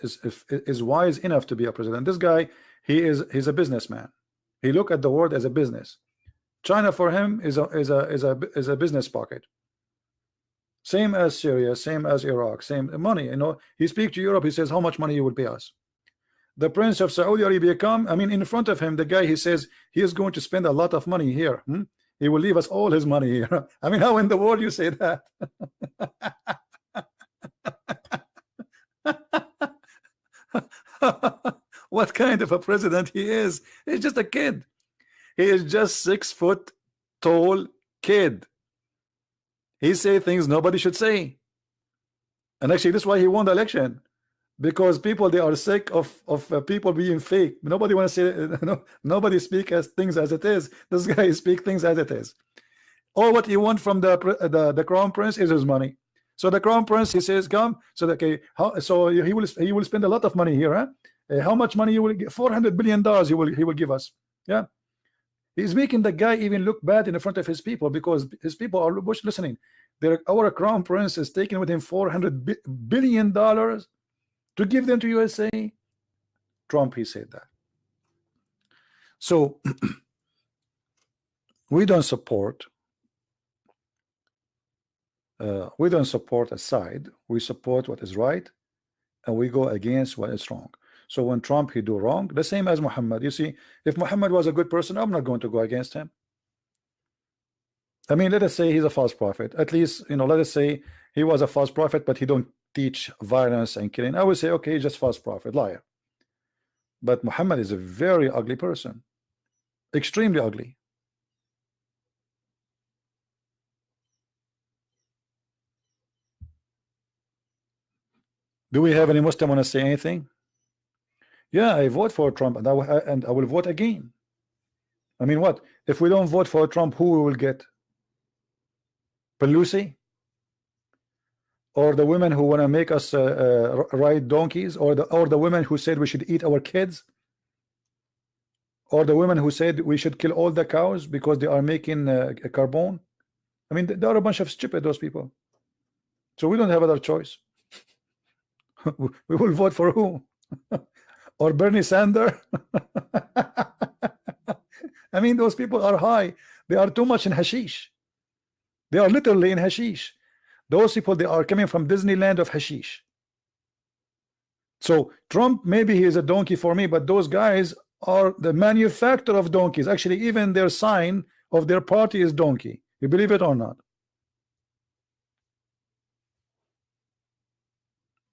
is wise enough to be a president. This guy, he's a businessman. He look at the world as a business. China for him is a business pocket. Same as Syria, same as Iraq, same money. He speaks to Europe. He says, how much money you will pay us? The Prince of Saudi Arabia in front of him, the guy, he says he is going to spend a lot of money here. He will leave us all his money here. How in the world you say that? What kind of a president he is? He's just a kid. He is just 6'2", tall kid. He say things nobody should say. And actually, this is why he won the election. Because people, they are sick of people being fake. Nobody want to say, nobody speak as things as it is. This guy speak things as it is. All what he want from the crown prince is his money. So the crown prince, he says, come. So okay, so he will spend a lot of money here. Huh? How much money you will get? $400 billion he will give us. Yeah, he's making the guy even look bad in front of his people, because his people are listening. Our crown prince is taking with him $400 billion to give them to USA. Trump, he said that. So we don't support a side. We support what is right, and we go against what is wrong. So when Trump, he do wrong, the same as Muhammad. You see, if Muhammad was a good person, I'm not going to go against him. I mean, let us say he's a false prophet. At least, let us say he was a false prophet, but he don't teach violence and killing. I would say, okay, just false prophet, liar. But Muhammad is a very ugly person, extremely ugly. Do we have any Muslim want to say anything? Yeah, I vote for Trump, and I will vote again. I mean, what if we don't vote for Trump? Who we will get? Pelosi, or the women who want to make us ride donkeys, or the women who said we should eat our kids, or the women who said we should kill all the cows because they are making carbon. I mean, they are a bunch of stupid, those people. So we don't have other choice. We will vote for who? Or Bernie Sanders? I mean, those people are high. They are too much in hashish. They are literally in hashish. Those people, they are coming from Disneyland of hashish. So Trump, maybe he is a donkey for me, but those guys are the manufacturer of donkeys. Actually, even their sign of their party is donkey. You believe it or not?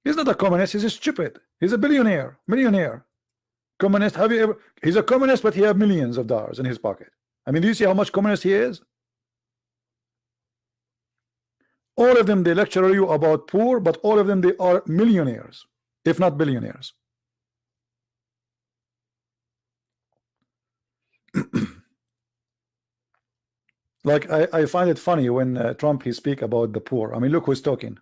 He's not a communist, he's a stupid. He's a millionaire. Communist, have you ever? He's a communist, but he has millions of dollars in his pocket. I mean, do you see how much communist he is? All of them, they lecture you about poor, but all of them, they are millionaires, if not billionaires. Like, I find it funny when Trump, he speak about the poor. I mean, look who's talking.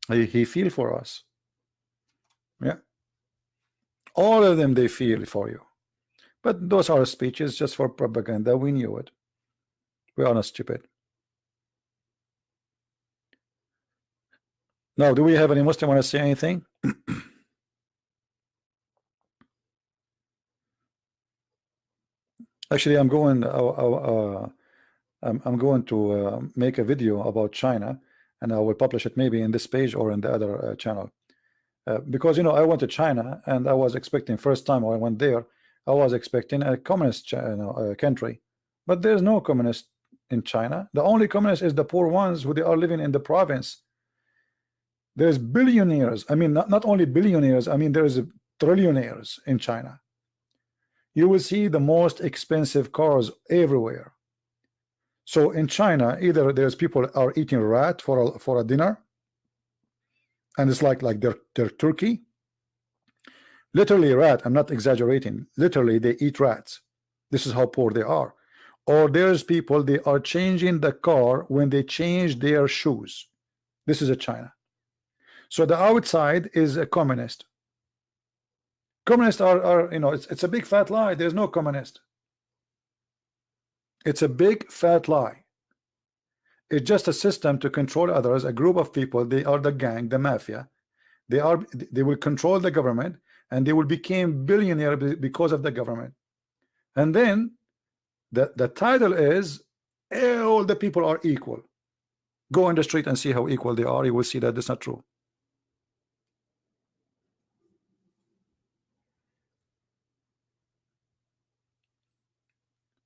He feel for us. Yeah, all of them, they feel for you, but those are speeches just for propaganda. We knew it. We are not stupid. Now, do we have any Muslim want to say anything? Actually, I'm going to make a video about China, and I will publish it maybe in this page or in the other channel, because I went to China, and I was expecting, first time I went there, I was expecting a communist country, but there's no communist in China. The only communist is the poor ones who they are living in the province. There's billionaires. I mean, not only billionaires, I mean, there's trillionaires in China. You will see the most expensive cars everywhere. So in China, either there's people are eating rat for a dinner, and it's like their turkey, literally rat. I'm not exaggerating. Literally, they eat rats. This is how poor they are. Or there's people, they are changing the car when they change their shoes. This is a China. So the outside is a communist. Communists are it's a big fat lie. There's no communist. It's a big fat lie. It's just a system to control others, a group of people. They are the gang, the mafia. They will control the government, and they will become billionaire because of the government. And then the title is all the people are equal. Go on the street and see how equal they are. You will see that that's not true.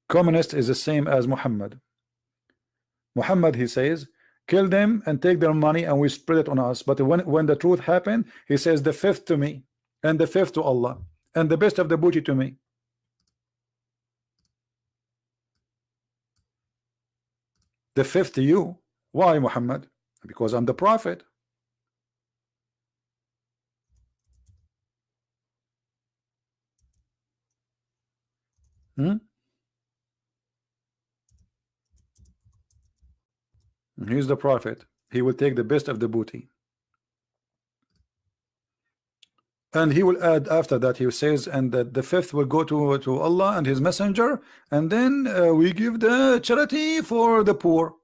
Communist is the same as Muhammad. Muhammad, he says, kill them and take their money and we spread it on us. But when the truth happened, he says the fifth to me and the fifth to Allah and the best of the booty to me. The fifth to you. Why, Muhammad? Because I'm the prophet. He's the prophet. He will take the best of the booty. And he will add after that, he says, and that the fifth will go to Allah and his messenger, and then we give the charity for the poor.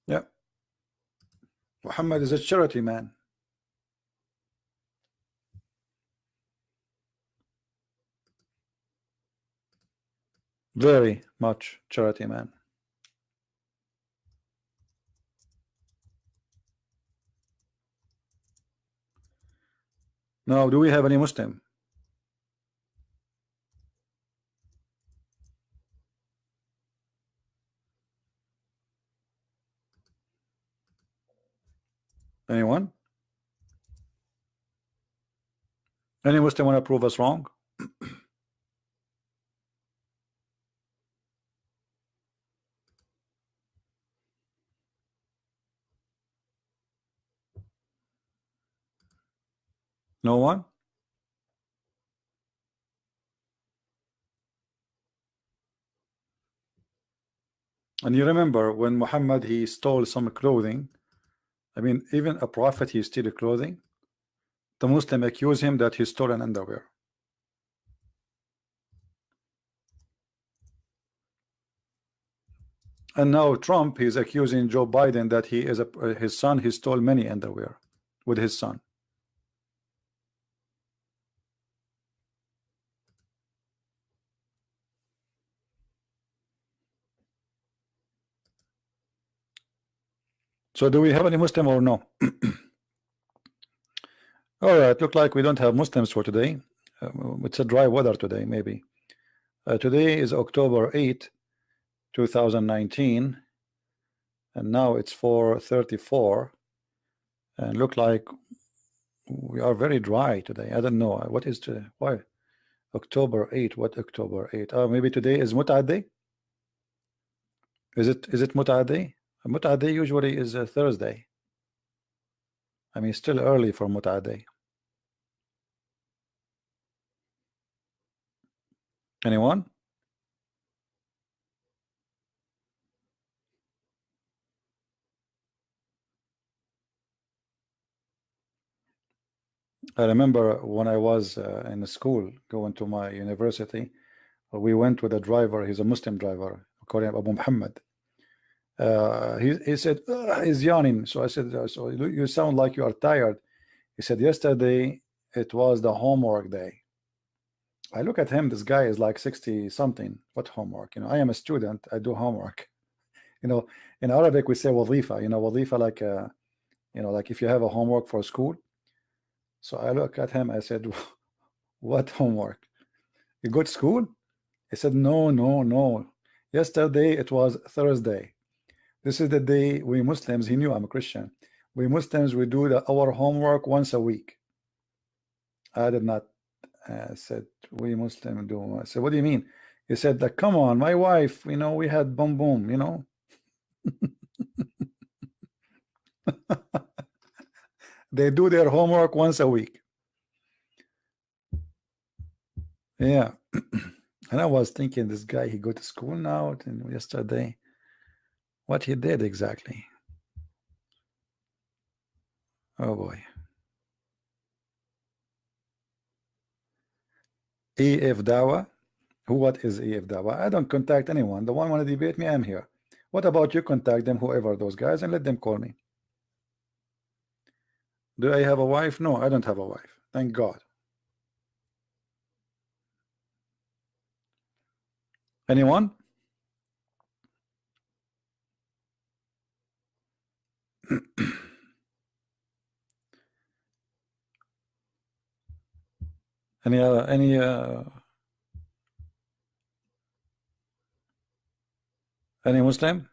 Yeah. Muhammad is a charity man. Very much charity man. Now, do we have any Muslim? Anyone? Any Muslim want to prove us wrong? No one? And you remember when Muhammad, he stole some clothing. I mean, even a prophet, he steal clothing. The Muslim accuse him that he stole an underwear. And now Trump, he's accusing Joe Biden that he is his son, he stole many underwear with his son. So do we have any Muslim or no? All right, look like we don't have Muslims for today. It's a dry weather today, maybe. Today is October 8, 2019, and now it's 4:34, and look like we are very dry today. I don't know what is today. Why October 8? What October 8? Oh, maybe today is Mut'ah Day. Is it Mut'ah Day? Mut'ah Day usually is a Thursday. I mean, still early for Mut'ah Day. Anyone? I remember when I was in school going to my university, we went with a driver. He's a Muslim driver, according to Abu Muhammad. He said he's yawning. So I said, so you sound like you are tired. He said, yesterday it was the homework day. I look at him, this guy is like 60 something. What homework? You know, I am a student, I do homework. You know, in Arabic we say wazifa, you know, wazifa, like you know, like if you have a homework for school. So I look at him, I said, what homework? You go to school? He said, no. Yesterday it was Thursday. This is the day we Muslims, he knew I'm a Christian. We Muslims, we do our homework once a week. I did not. I said, we Muslim do. I said, what do you mean? He said, that come on, my wife, you know, we had boom, you know. They do their homework once a week. Yeah. And I was thinking, this guy, he go to school now, and yesterday, what he did exactly. Oh boy. EF Dawa. What is EF Dawa? I don't contact anyone. The one want to debate me, I'm here. What about you? Contact them, whoever those guys, and let them call me. Do I have a wife? No, I don't have a wife. Thank God. Anyone? Any Muslim?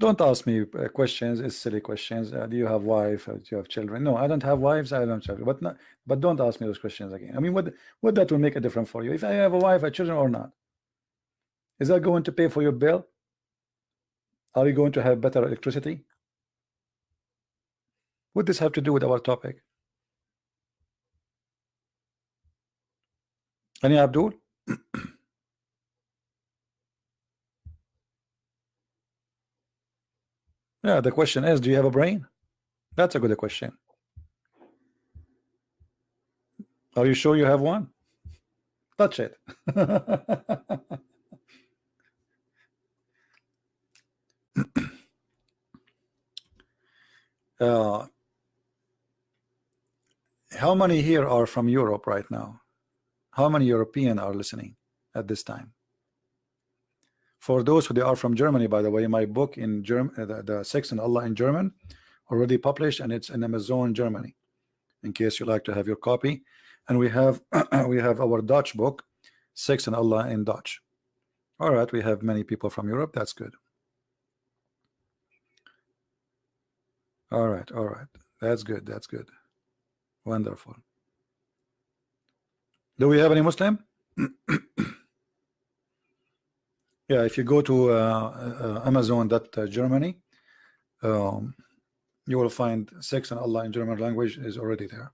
Don't ask me questions. It's silly questions. Do you have wife? Do you have children? No, I don't have wives. I don't have children. But not, but don't ask me those questions again. I mean, what that will make a difference for you if I have a wife, a children, or not? Is that going to pay for your bill? Are you going to have better electricity? What does this have to do with our topic? Any Abdul? Yeah, the question is, do you have a brain? That's a good question. Are you sure you have one? Touch it. How many here are from Europe right now? How many European are listening at this time? For those who are from Germany, by the way, my book in German, the Sex and Allah in German, already published, and it's in Amazon Germany, in case you like to have your copy. And we have we have our Dutch book, Sex and Allah in Dutch. All right, we have many people from Europe. That's good. All right, that's good. That's good. Wonderful. Do we have any Muslim? Yeah, if you go to Amazon.Germany, you will find Sex and Allah in German language is already there.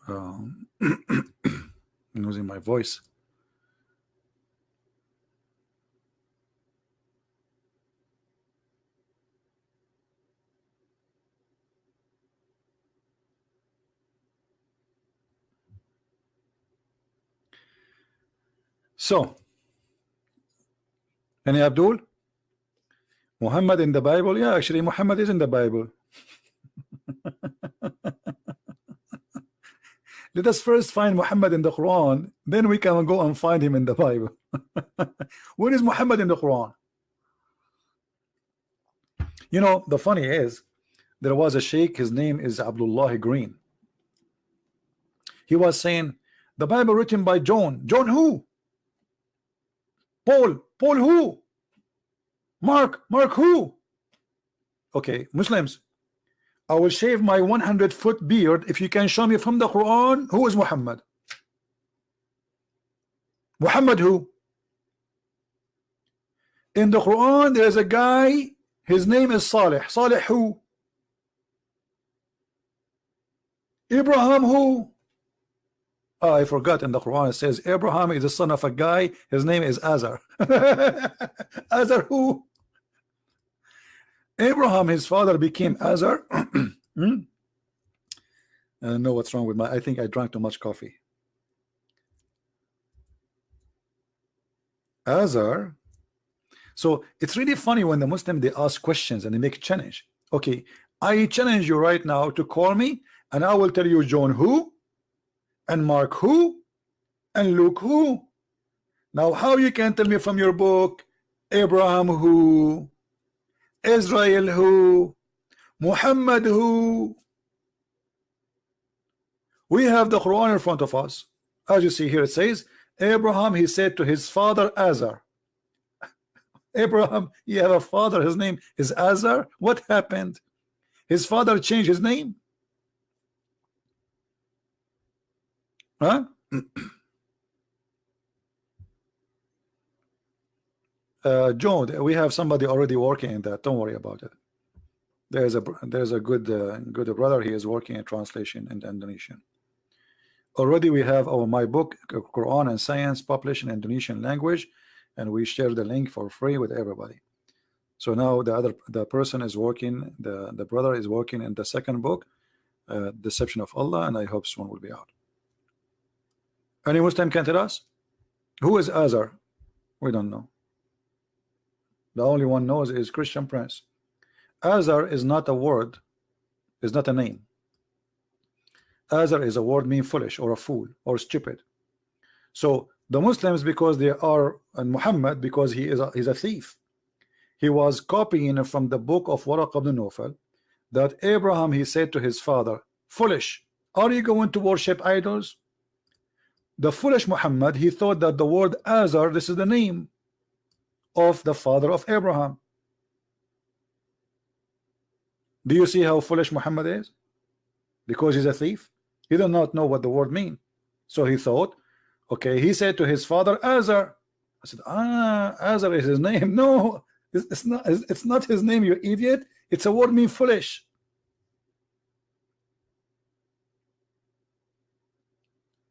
I'm losing my voice. So, any Abdul? Muhammad in the Bible? Yeah, actually, Muhammad is in the Bible. Let us first find Muhammad in the Quran, then we can go and find him in the Bible. Where is Muhammad in the Quran? You know, the funny is, there was a sheikh, his name is Abdullah Green. He was saying, the Bible written by John. John who? Paul who? Mark who? Okay, Muslims, I will shave my 100-foot beard if you can show me from the Quran who is Muhammad. Muhammad who? In the Quran there is a guy, his name is Salih. Salih who? Abraham who? Oh, I forgot, in the Quran it says Abraham is the son of a guy, his name is Azar. Azar who? Abraham, his father became Azar. I don't know what's wrong with my, I think I drank too much coffee. Azar. So it's really funny when the Muslim, they ask questions and they make a challenge. Okay, I challenge you right now to call me and I will tell you John who, and Mark who, and Luke who. Now how you can tell me from your book Abraham who, Israel who, Muhammad who? We have the Quran in front of us. As you see here, it says Abraham, he said to his father Azar. Abraham, you have a father, his name is Azar. What happened? His father changed his name? Huh? Joe, we have somebody already working in that. Don't worry about it. There's a good brother. He is working in translation in Indonesian. Already we have my book Quran and Science published in Indonesian language, and we share the link for free with everybody. So now the person is working, the brother is working in the second book, Deception of Allah, and I hope soon will be out. Any Muslim can tell us who is Azar? We don't know. The only one knows is Christian Prince. Azar is not a word, is not a name. Azar is a word mean foolish or a fool or stupid. So the Muslims, because they are, and Muhammad, because he's a thief. He was copying from the book of Waraq ibn Nawfal that Abraham, he said to his father, foolish, are you going to worship idols? The foolish Muhammad, he thought that the word Azar, this is the name of the father of Abraham. Do you see how foolish Muhammad is? Because he's a thief. He does not know what the word means. So he thought, okay, he said to his father Azar. I said, Azar is his name. No, it's not his name, you idiot. It's a word mean foolish.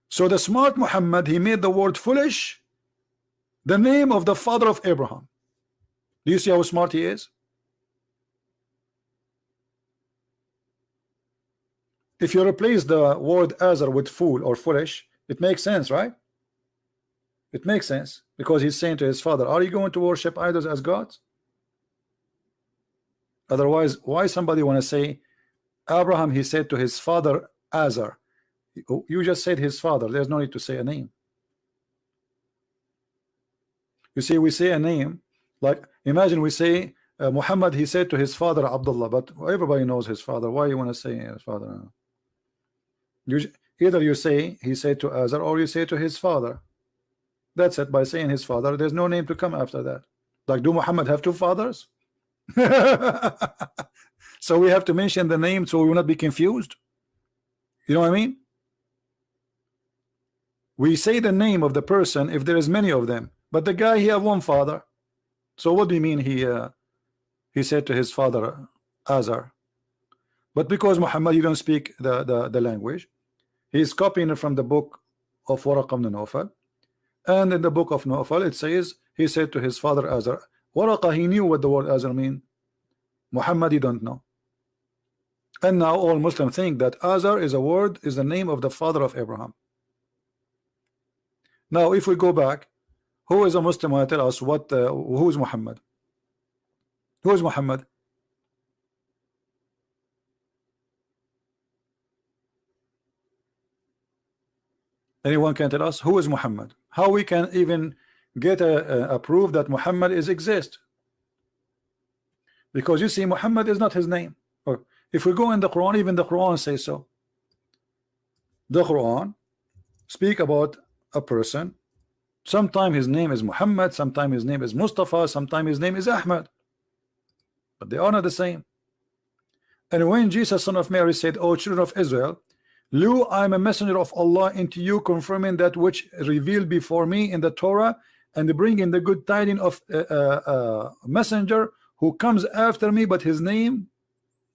So the smart Muhammad, he made the word foolish the name of the father of Abraham. Do you see how smart he is? If you replace the word Azar with fool or foolish, it makes sense, right? It makes sense, because he's saying to his father, are you going to worship idols as gods? Otherwise, why somebody want to say Abraham, he said to his father Azar? You just said his father. There's no need to say a name. You see, we say a name, like imagine we say Muhammad, he said to his father Abdullah, but everybody knows his father. Why you want to say his father? Either you say he said to Azar, or you say to his father. That's it. By saying his father, there's no name to come after that. Like, do Muhammad have two fathers? So we have to mention the name so we will not be confused. You know what I mean? We say the name of the person if there is many of them, but the guy, he have one father. So what do you mean he said to his father Azar? But because Muhammad, you don't speak the language, he is copying it from the book of Waraq ibn Nawfal, and in the book of Nawfal it says he said to his father Azar. Waraq, he knew what the word Azar mean. Muhammad, he don't know. And now all Muslims think that Azar is the name of the father of Abraham. Now, if we go back, who is a Muslim who tell us who is Muhammad? Who is Muhammad? Anyone can tell us who is Muhammad? How we can even get a proof that Muhammad exist? Because you see, Muhammad is not his name. Or if we go in the Quran, even the Quran says so. The Quran speak about a person. Sometimes his name is Muhammad, sometimes his name is Mustafa, sometimes his name is Ahmad, but they are not the same. And when Jesus, son of Mary, said, O children of Israel, lo, I am a messenger of Allah into you, confirming that which revealed before me in the Torah, and bringing the good tidings of a messenger who comes after me, but his name,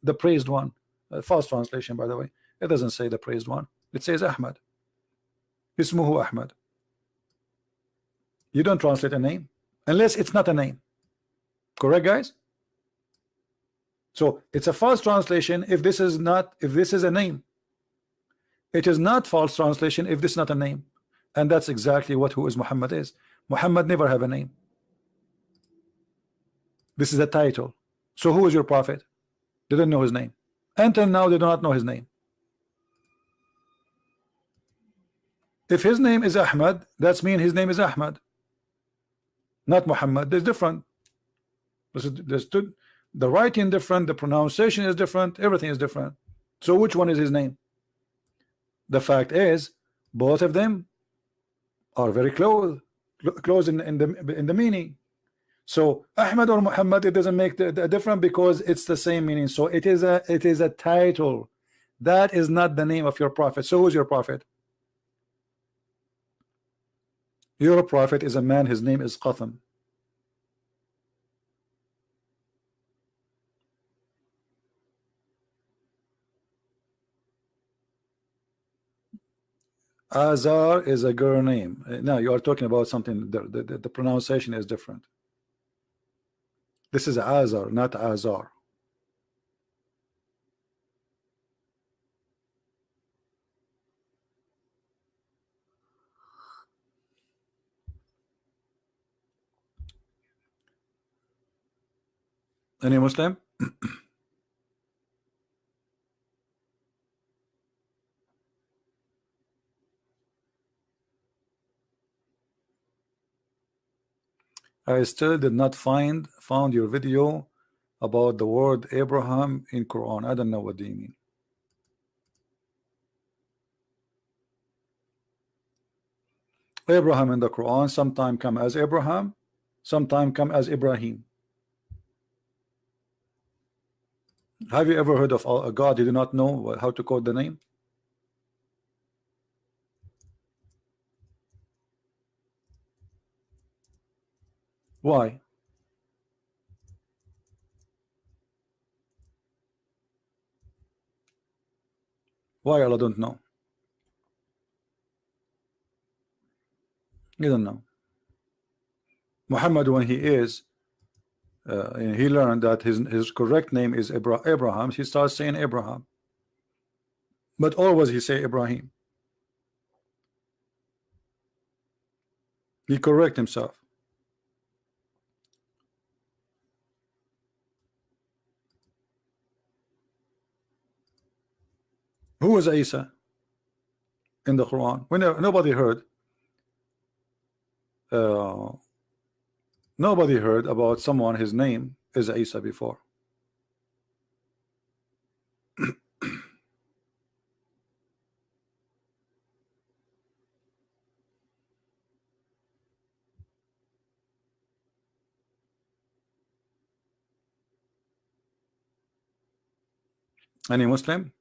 the praised one. False translation, by the way. It doesn't say the praised one. It says Ahmad. Ismuhu Ahmad. You don't translate a name unless it's not a name. Correct, guys? So it's a false translation if this is a name. It is not false translation if this is not a name. And that's exactly what who is Muhammad is. Muhammad never have a name. This is a title. So who is your prophet? They don't know his name. Until now, they do not know his name. If his name is Ahmad, that's mean his name is Ahmad, not Muhammad. There's different. The writing different, the pronunciation is different, everything is different. So which one is his name? The fact is, both of them are very close in the meaning. So Ahmad or Muhammad, it doesn't make the difference because it's the same meaning. So it is a title. That is not the name of your prophet. So who's your prophet? Your prophet is a man, his name is Qatham. Azar is a girl name. Now you are talking about something, the pronunciation is different. This is Azar, not Azar. Any Muslim? I still did not found your video about the word Abraham in Quran. I don't know what do you mean. Abraham in the Quran sometimes come as Abraham, sometimes come as Ibrahim. Have you ever heard of a God you do not know how to code the name? Why? Why Allah don't know? You don't know. Muhammad, when he learned that his correct name is Abraham, he starts saying Abraham, but always he say Ibrahim. He correct himself. Who was Isa in the Quran? When nobody heard. Nobody heard about someone his name is Isa before. Any Muslim?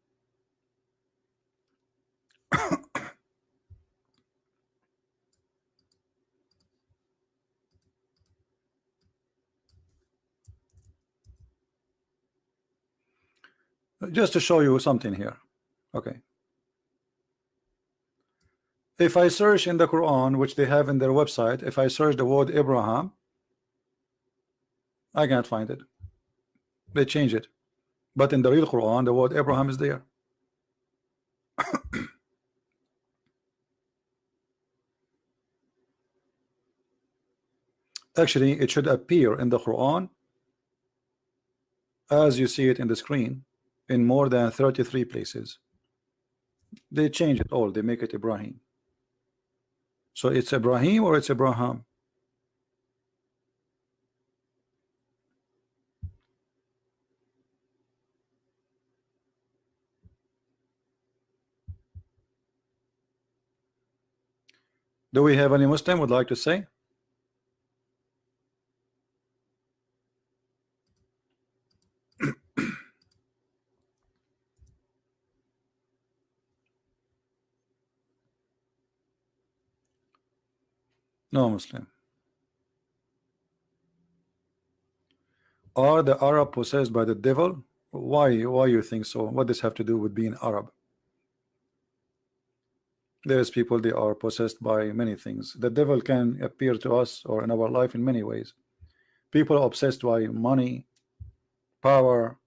Just to show you something here. Okay. If I search in the Quran, which they have in their website, if I search the word Abraham, I can't find it. They change it. But in the real Quran, the word Abraham is there. Actually, it should appear in the Quran as you see it in the screen in more than 33 places. They change it all. They make it Ibrahim. So it's Ibrahim or it's Abraham. Do we have any Muslim would like to say? No Muslim. Are the Arab possessed by the devil? Why you think so? What does have to do with being Arab? There's people, they are possessed by many things. The devil can appear to us or in our life in many ways. People are obsessed by money, power,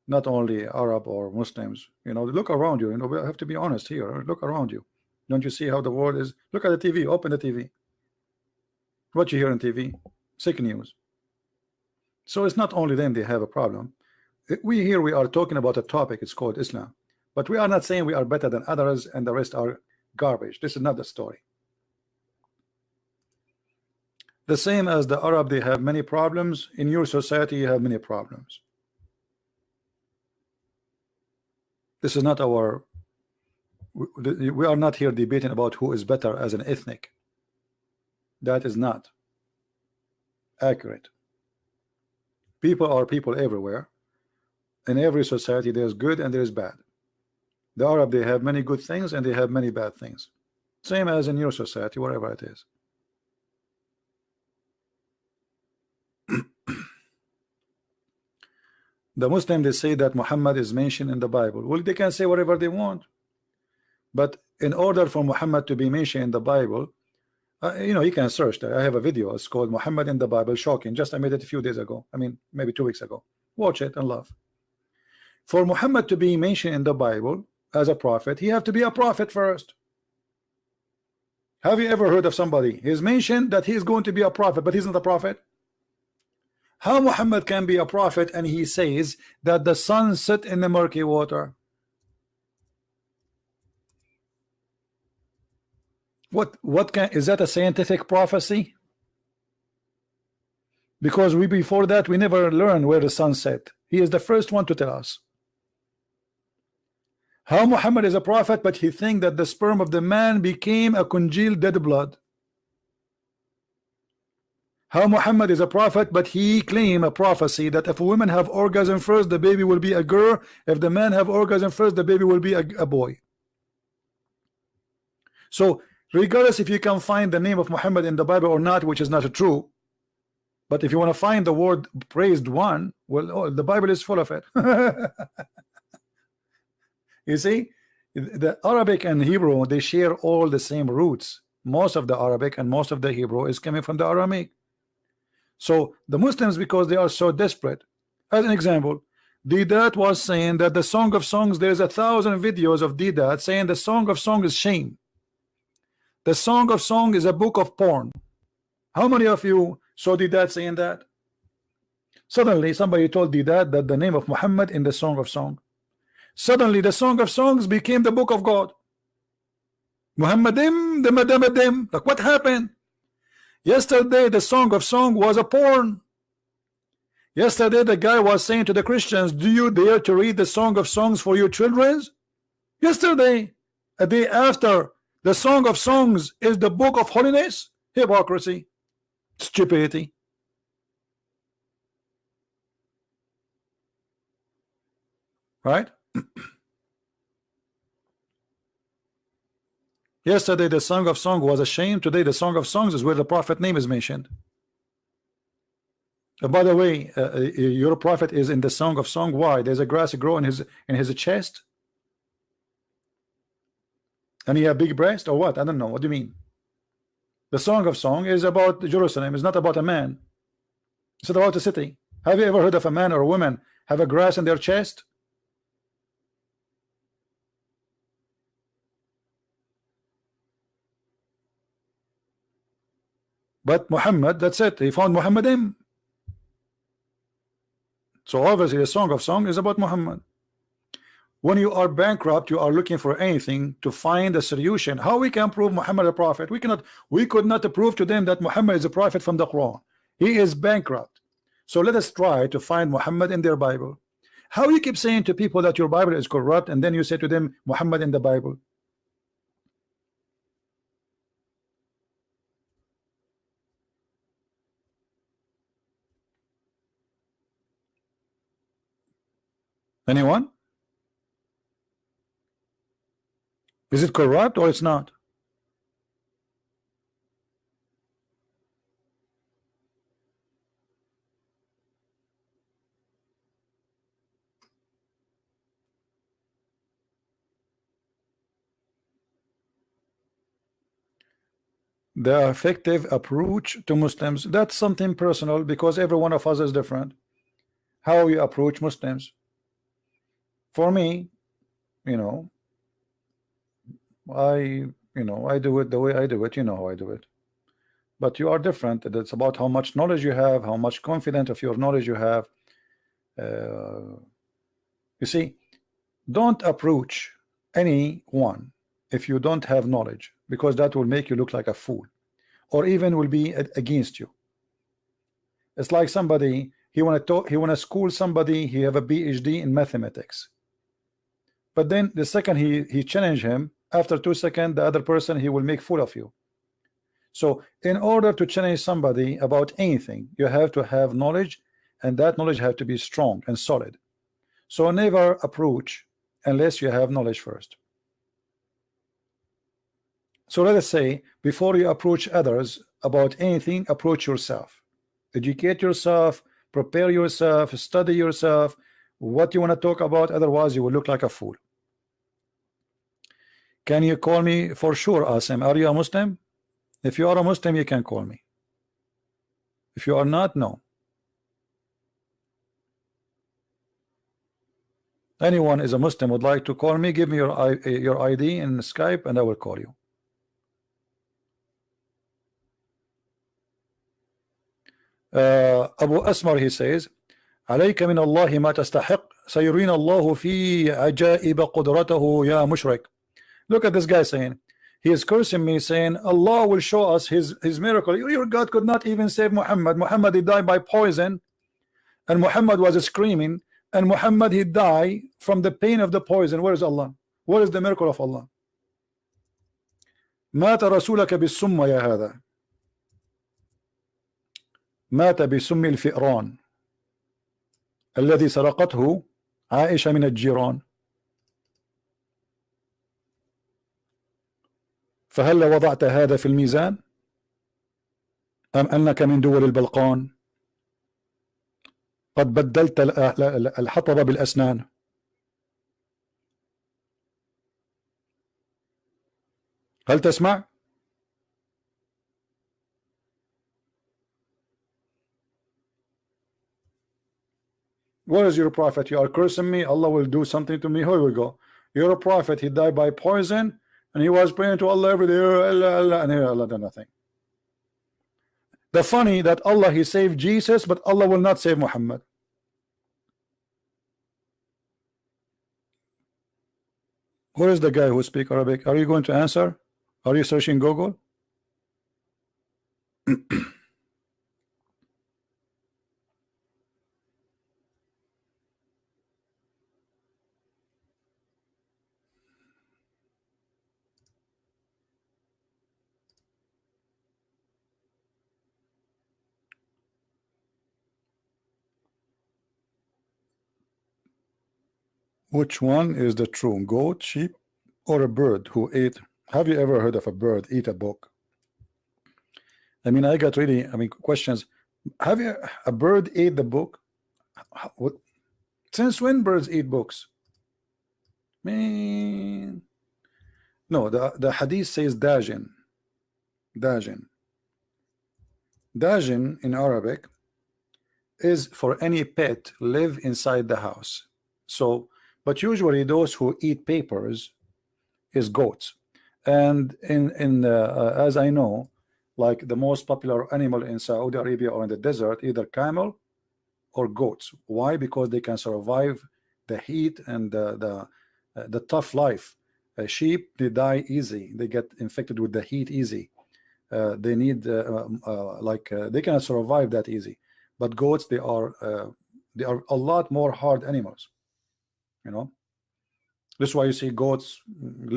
not only Arab or Muslims. You know, look around you. You know, we have to be honest here. Look around you. Don't you see how the world is? Look at the TV. Open the TV. What you hear on TV? Sick news. So it's not only them they have a problem. We are talking about a topic. It's called Islam, but we are not saying we are better than others and the rest are garbage. This is not the story. The same as the Arab, they have many problems. In your society, you have many problems. This is not our. We are not here debating about who is better as an ethnic. That is not accurate. People are people everywhere. In every society, there's good and there's bad. The Arab, they have many good things and they have many bad things. Same as in your society, wherever it is. The Muslim, they say that Muhammad is mentioned in the Bible. Well, they can say whatever they want, but in order for Muhammad to be mentioned in the Bible, you know, you can search that. I have a video. It's called Muhammad in the Bible. Shocking. Just I made it a few days ago. I mean, maybe 2 weeks ago. Watch it and laugh. For Muhammad to be mentioned in the Bible as a prophet, he have to be a prophet first. Have you ever heard of somebody? He's mentioned that he is going to be a prophet, but he's not a prophet. How Muhammad can be a prophet and he says that the sun set in the murky water? What is that a scientific prophecy? Because before that we never learned where the sun set. He is the first one to tell us. How Muhammad is a prophet, but he thinks that the sperm of the man became a congealed dead blood. How Muhammad is a prophet, but he claimed a prophecy that if women have orgasm first, the baby will be a girl. If the man have orgasm first, the baby will be a boy. So regardless if you can find the name of Muhammad in the Bible or not, which is not true, but if you want to find the word praised one, well, the Bible is full of it. You see, the Arabic and Hebrew, they share all the same roots. Most of the Arabic and most of the Hebrew is coming from the Aramaic. So the Muslims, because they are so desperate, as an example, Djupet was saying that the Song of Songs, there's 1,000 videos of Djupet saying the Song of Songs is shame. The Song of Song is a book of porn. How many of you saw Djupet saying that? Suddenly somebody told Djupet that the name of Muhammad in the Song of Song. Suddenly the Song of Songs became the book of God. Muhammadim, the Madamadim. Like, what happened? Yesterday the Song of Song was a porn. Yesterday the guy was saying to the Christians, do you dare to read the Song of Songs for your children? Yesterday, a day after, the Song of Songs is the book of holiness. Hypocrisy, stupidity. Right? Yesterday the Song of Song was a shame. Today the Song of Songs is where the prophet name is mentioned. By the way, your prophet is in the Song of Song. Why? There's a grass grow in his chest, and he have big breast or what? I don't know. What do you mean? The Song of Song is about Jerusalem. It's not about a man. It's not about a city. Have you ever heard of a man or a woman have a grass in their chest? But Muhammad, that's it. He found Muhammadim. So obviously the Song of Song is about Muhammad. When you are bankrupt, you are looking for anything to find a solution. How we can prove Muhammad a prophet? We could not prove to them that Muhammad is a prophet from the Quran. He is bankrupt. So let us try to find Muhammad in their Bible. How you keep saying to people that your Bible is corrupt, and then you say to them Muhammad in the Bible? Anyone? Is it corrupt or it's not? The effective approach to Muslims, that's something personal, because every one of us is different. How you approach Muslims. For me, I do it the way I do it. You know how I do it. But you are different. It's about how much knowledge you have, how much confident of your knowledge you have. You see, don't approach anyone if you don't have knowledge, because that will make you look like a fool, or even will be against you. It's like somebody, he want to school somebody, he have a PhD in mathematics, but then the second he challenge him, after 2 seconds the other person, he will make fool of you. So in order to challenge somebody about anything, you have to have knowledge, and that knowledge have to be strong and solid. So never approach unless you have knowledge first. So let us say, before you approach others about anything, approach yourself. Educate yourself, prepare yourself, study yourself, what you want to talk about, otherwise you will look like a fool. Can you call me? For sure, Asim. Are you a Muslim? If you are a Muslim, you can call me. If you are not, no. Anyone is a Muslim would like to call me, give me your ID in Skype and I will call you. Abu Asmar, he says, عليك من الله ما تستحق سيرين الله في عجائب قدرته يا مشرك. Look at this guy saying, he is cursing me, saying Allah will show us his miracle. Your God could not even save Muhammad. Muhammad, he died by poison, and Muhammad was screaming, and Muhammad, he died from the pain of the poison. Where is Allah? What is the miracle of Allah? مات رسولك بالسم يا هذا. مات بسم الفئران الذي سرقته عائشة من الجيران، فهل وضعت هذا في الميزان أم أنك من دول البلقان قد بدلت الحطب بالأسنان؟ هل تسمع؟ Where is your prophet? You are cursing me. Allah will do something to me. Here we go. You're a prophet. He died by poison, and he was praying to Allah every day. Allah, Allah, and here Allah did nothing. The funny that Allah he saved Jesus, but Allah will not save Muhammad. Who is the guy who speaks Arabic? Are you going to answer? Are you searching Google? Which one is the true goat, sheep, or a bird who ate? Have you ever heard of a bird eat a book? I mean, I got really, questions. Have you a bird ate the book? What? Since when birds eat books? Man, no. The hadith says dajin. Dajin. Dajin in Arabic is for any pet live inside the house. So, but usually those who eat papers is goats. And as I know, like the most popular animal in Saudi Arabia or in the desert, either camel or goats. Why? Because they can survive the heat and the tough life. Sheep, they die easy. They get infected with the heat easy. They need they cannot survive that easy. But goats, they are a lot more hard animals. You know, this is why you see goats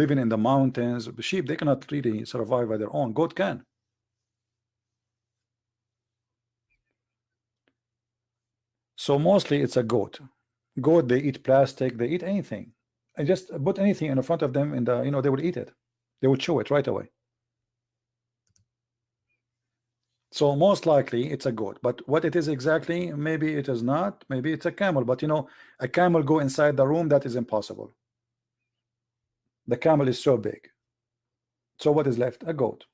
living in the mountains. The sheep, they cannot really survive by their own. Goat can. So mostly it's a goat. Goat, they eat plastic, they eat anything. And just put anything in front of them and they will eat it. They will chew it right away. So most likely it's a goat, but what it is exactly, maybe it is not, maybe it's a camel. But a camel go inside the room, that is impossible. The camel is so big. So what is left? A goat.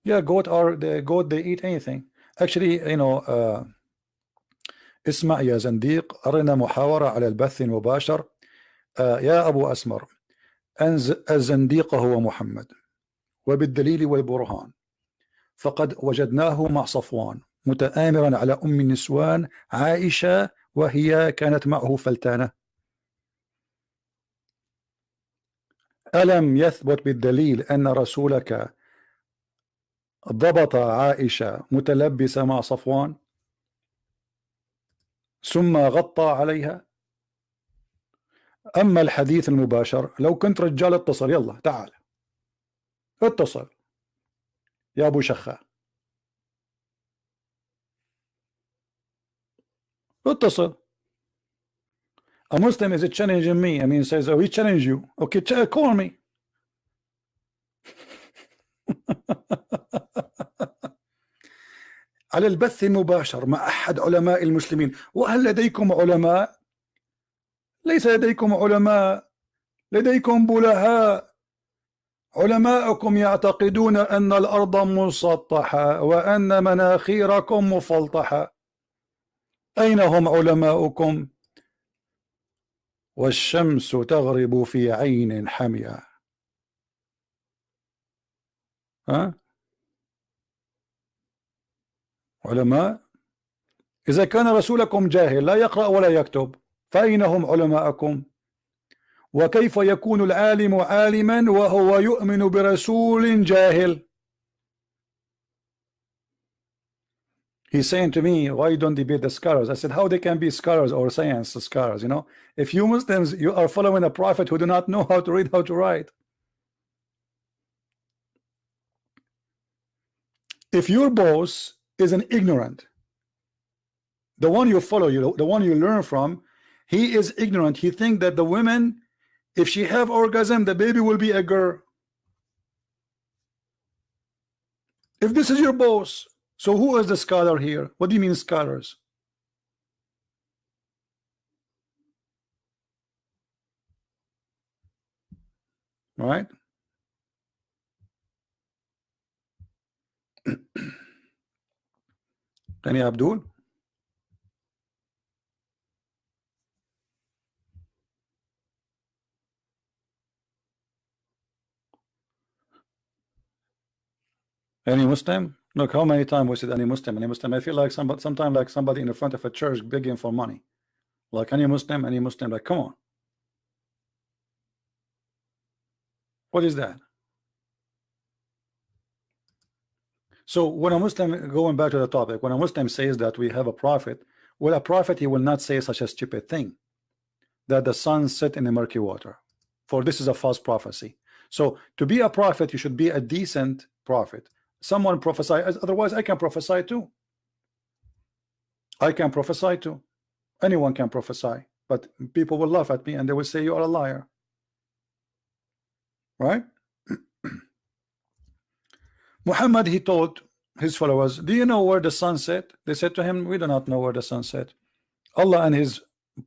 Yeah, goat they eat anything. Actually, اسمع يا زنديق، أرنا محاورة على البث المباشر. يا أبو أسمر، الزنديق هو محمد، وبالدليل والبرهان، فقد وجدناه مع صفوان متآمرا على أم النسوان عائشة، وهي كانت معه فلتانة. ألم يثبت بالدليل أن رسولك ضبط عائشة متلبسة مع صفوان ثم غطى عليها؟ أما الحديث المباشر، لو كنت رجال اتصل، يلا تعال اتصل يا أبو شخة، اتصل. A Muslim is challenging me. Says, oh, we challenge you. Okay, call me. على البث المباشر مع أحد علماء المسلمين. وهل لديكم علماء؟ ليس لديكم علماء، لديكم بلهاء. علماءكم يعتقدون أن الأرض مسطحة وأن مناخيركم مفلطحة. أين هم علماؤكم؟ والشمس تغرب في عين حمية. ها؟ علماء؟ إذا كان رسولكم جاهل لا يقرأ ولا يكتب، فأين هم علماءكم؟ وكيف يكون العالم عالما وهو يؤمن برسول جاهل؟ He's saying to me, why don't they be the scholars? I said, how they can be scholars or science scholars? If you Muslims, you are following a prophet who do not know how to read, how to write. If your boss is an ignorant, the one you follow, the one you learn from, he is ignorant. He think that the women, if she have orgasm, the baby will be a girl. If this is your boss, so who is the scholar here? What do you mean scholars? Right? Any Abdul? Any Muslim? Look, how many times we said any Muslim, any Muslim. I feel like sometimes like somebody in the front of a church begging for money. Like any Muslim, like come on. What is that? So when a Muslim, going back to the topic, when a Muslim says that we have a prophet, well, a prophet, he will not say such a stupid thing, that the sun set in the murky water, for this is a false prophecy. So to be a prophet, you should be a decent prophet. Someone prophesy, otherwise I can prophesy too. I can prophesy too. Anyone can prophesy, but people will laugh at me and they will say you are a liar. Right? Muhammad, he told his followers, do you know where the sun set? They said to him, we do not know where the sun set. Allah and his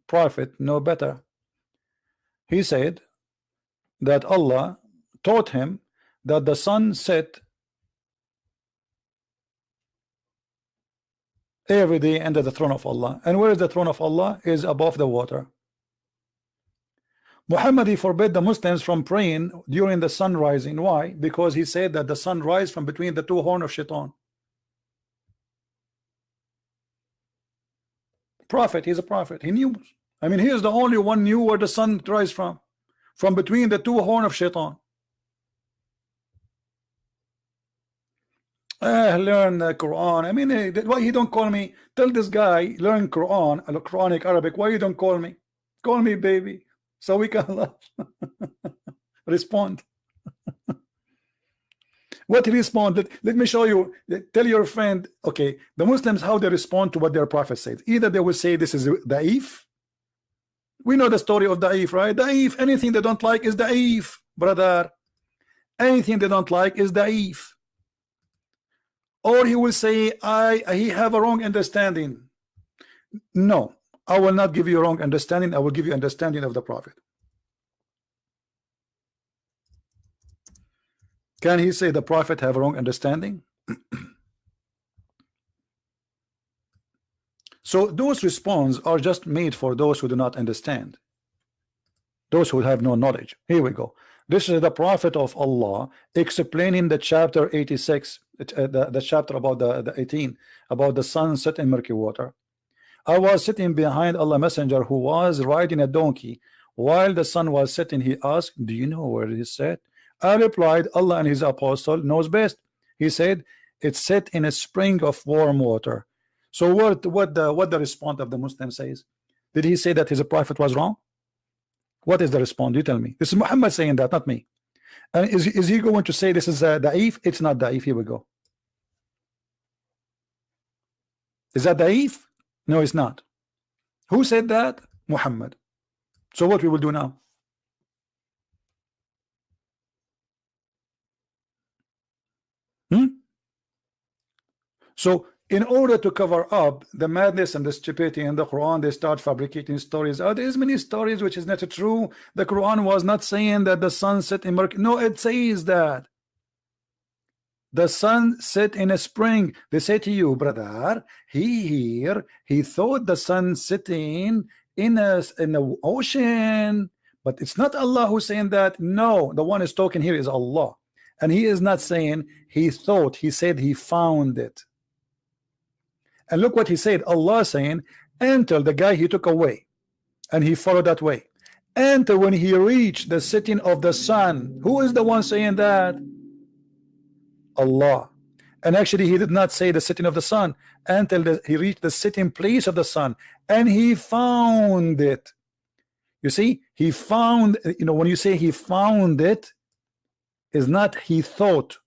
prophet know better. He said that Allah taught him that the sun set every day under the throne of Allah. And where is the throne of Allah? Is above the water. Muhammad, he forbid the Muslims from praying during the sun rising. Why? Because he said that the sun rises from between the two horns of Shaitan. Prophet, he's a prophet. He knew. I mean, he is the only one knew where the sun rises from between the two horns of Shaitan. Learn the Quran. I mean, why he don't call me? Tell this guy, learn Quran, Quranic Arabic. Why you don't call me? Call me, baby, so we can respond. What he responded? Let me show you. Tell your friend. Okay, the Muslims, how they respond to what their prophet says. Either they will say this is da'if. We know the story of da'if, right? Da'if. Anything they don't like is da'if, brother. Anything they don't like is da'if. Or he will say, he have a wrong understanding. No, I will not give you a wrong understanding. I will give you understanding of the prophet. Can he say the prophet have a wrong understanding? So those responses are just made for those who do not understand, those who have no knowledge. Here we go. This is the prophet of Allah explaining the chapter 86, the chapter about the 18, about the sun set in murky water. I was sitting behind Allah messenger who was riding a donkey while the sun was setting. He asked, do you know where it is set? I replied, Allah and his apostle knows best. He said, it's set in a spring of warm water. So what the response of the Muslim says? Did he say that his prophet was wrong? What is the response? You tell me. This is Muhammad saying that, not me. And is he going to say this is da'if? It's not da'if. Here we go. Is that da'if? No, it's not. Who said that? Muhammad. So what we will do now? So in order to cover up the madness and the stupidity in the Quran, they start fabricating stories. Oh, there's many stories which is not true. The Quran was not saying that the sun set in murky. No, it says that the sun set in a spring. They say to you, brother, he thought the sun sitting in the ocean, but it's not Allah who's saying that. No, the one is talking here is Allah, and he is not saying he thought. He said he found it. And look what he said. Allah saying, until the guy he took away and he followed that way, until when he reached the setting of the sun. Who is the one saying that? Allah. And actually he did not say the setting of the sun until he reached the sitting place of the sun, and he found it. You see, he found, you know, when you say he found it, is not he thought.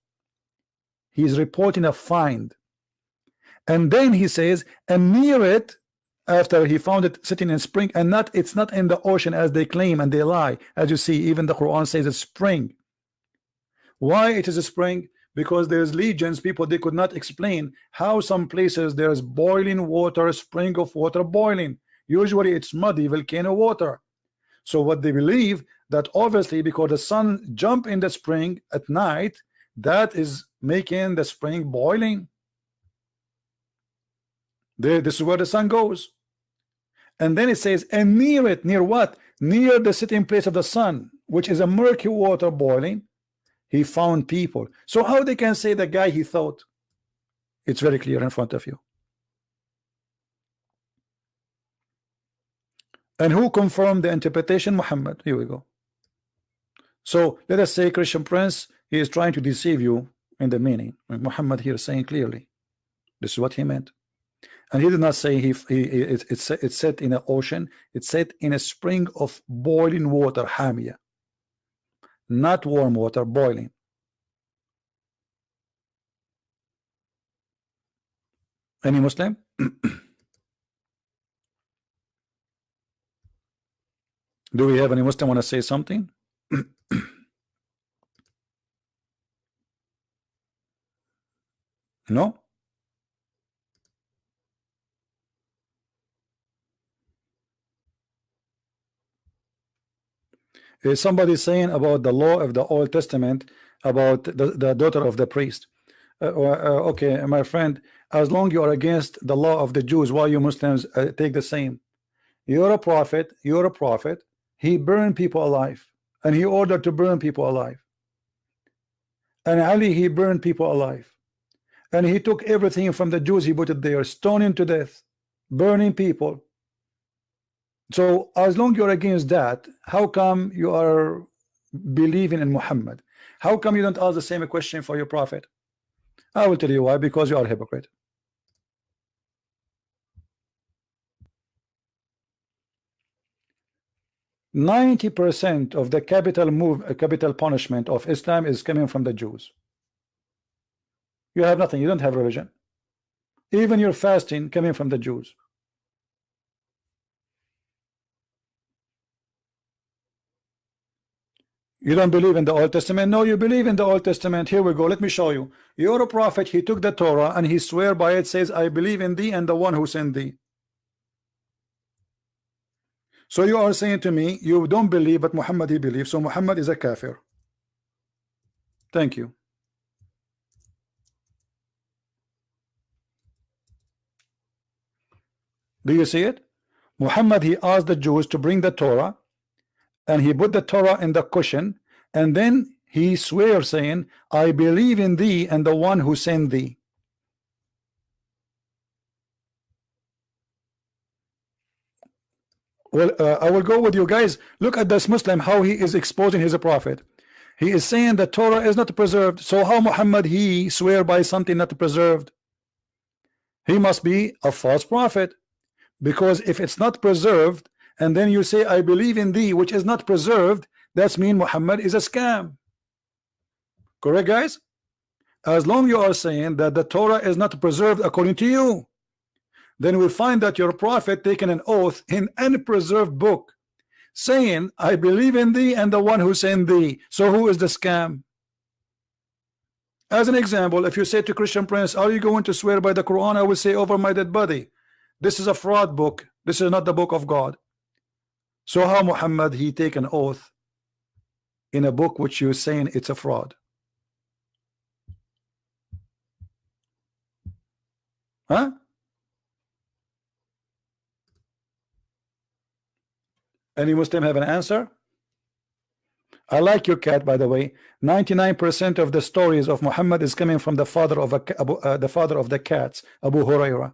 He is reporting a find. And then he says, and near it, after he found it sitting in spring, and it's not in the ocean as they claim and they lie. As you see, even the Quran says a spring. Why it is a spring? Because there's legions, people, they could not explain how some places there's boiling water, spring of water boiling. Usually it's muddy volcano water. So what they believe, that obviously because the sun jump in the spring at night, that is making the spring boiling. This is where the sun goes. And then it says, and near it, near what? Near the sitting place of the sun, which is a murky water boiling, he found people. So how they can say the guy he thought? It's very clear in front of you. And who confirmed the interpretation? Muhammad. Here we go. So let us say Christian Prince, he is trying to deceive you in the meaning. Muhammad here is saying clearly this is what he meant. And he did not say it's set in an ocean, it's set in a spring of boiling water, hamia. Not warm water, boiling. Any Muslim? Do we have any Muslim want to say something? No? Is somebody saying about the law of the Old Testament about the daughter of the priest? Okay, my friend, as long you are against the law of the Jews, why you Muslims take the same? You're a prophet, he burned people alive, and he ordered to burn people alive. And Ali, he burned people alive, and he took everything from the Jews, he put it there, stoning to death, burning people. So as long you're against that, how come you are believing in Muhammad? How come you don't ask the same question for your prophet? I will tell you why. Because you are a hypocrite. %90 of the capital punishment of Islam is coming from the Jews. You have nothing, you don't have religion. Even your fasting coming from the Jews. You don't believe in the Old Testament? No, you believe in the Old Testament. Here we go. Let me show you. You're a prophet. He took the Torah and he swear by it, says, I believe in thee and the one who sent thee. So you are saying to me, you don't believe, but Muhammad he believes. So Muhammad is a kafir. Thank you. Do you see it? Muhammad, he asked the Jews to bring the Torah, and he put the Torah in the cushion, and then he swears saying, I believe in thee and the one who sent thee. Well, I will go with you guys. Look at this Muslim, how he is exposing his prophet. He is saying the Torah is not preserved. So how Muhammad he swear by something not preserved? He must be a false prophet, because if it's not preserved, and then you say I believe in thee, which is not preserved, that's mean Muhammad is a scam. Correct, guys? As long you are saying that the Torah is not preserved according to you, then we find that your prophet taken an oath in unpreserved book saying I believe in thee and the one who sent thee. So who is the scam? As an example, if you say to Christian Prince, are you going to swear by the Quran? I will say, over my dead body, this is a fraud book, this is not the book of God. So how Muhammad he take an oath in a book which you're saying it's a fraud? Huh? Any Muslim have an answer? I like your cat, by the way. 99% of the stories of Muhammad is coming from the father of the cats, Abu Huraira.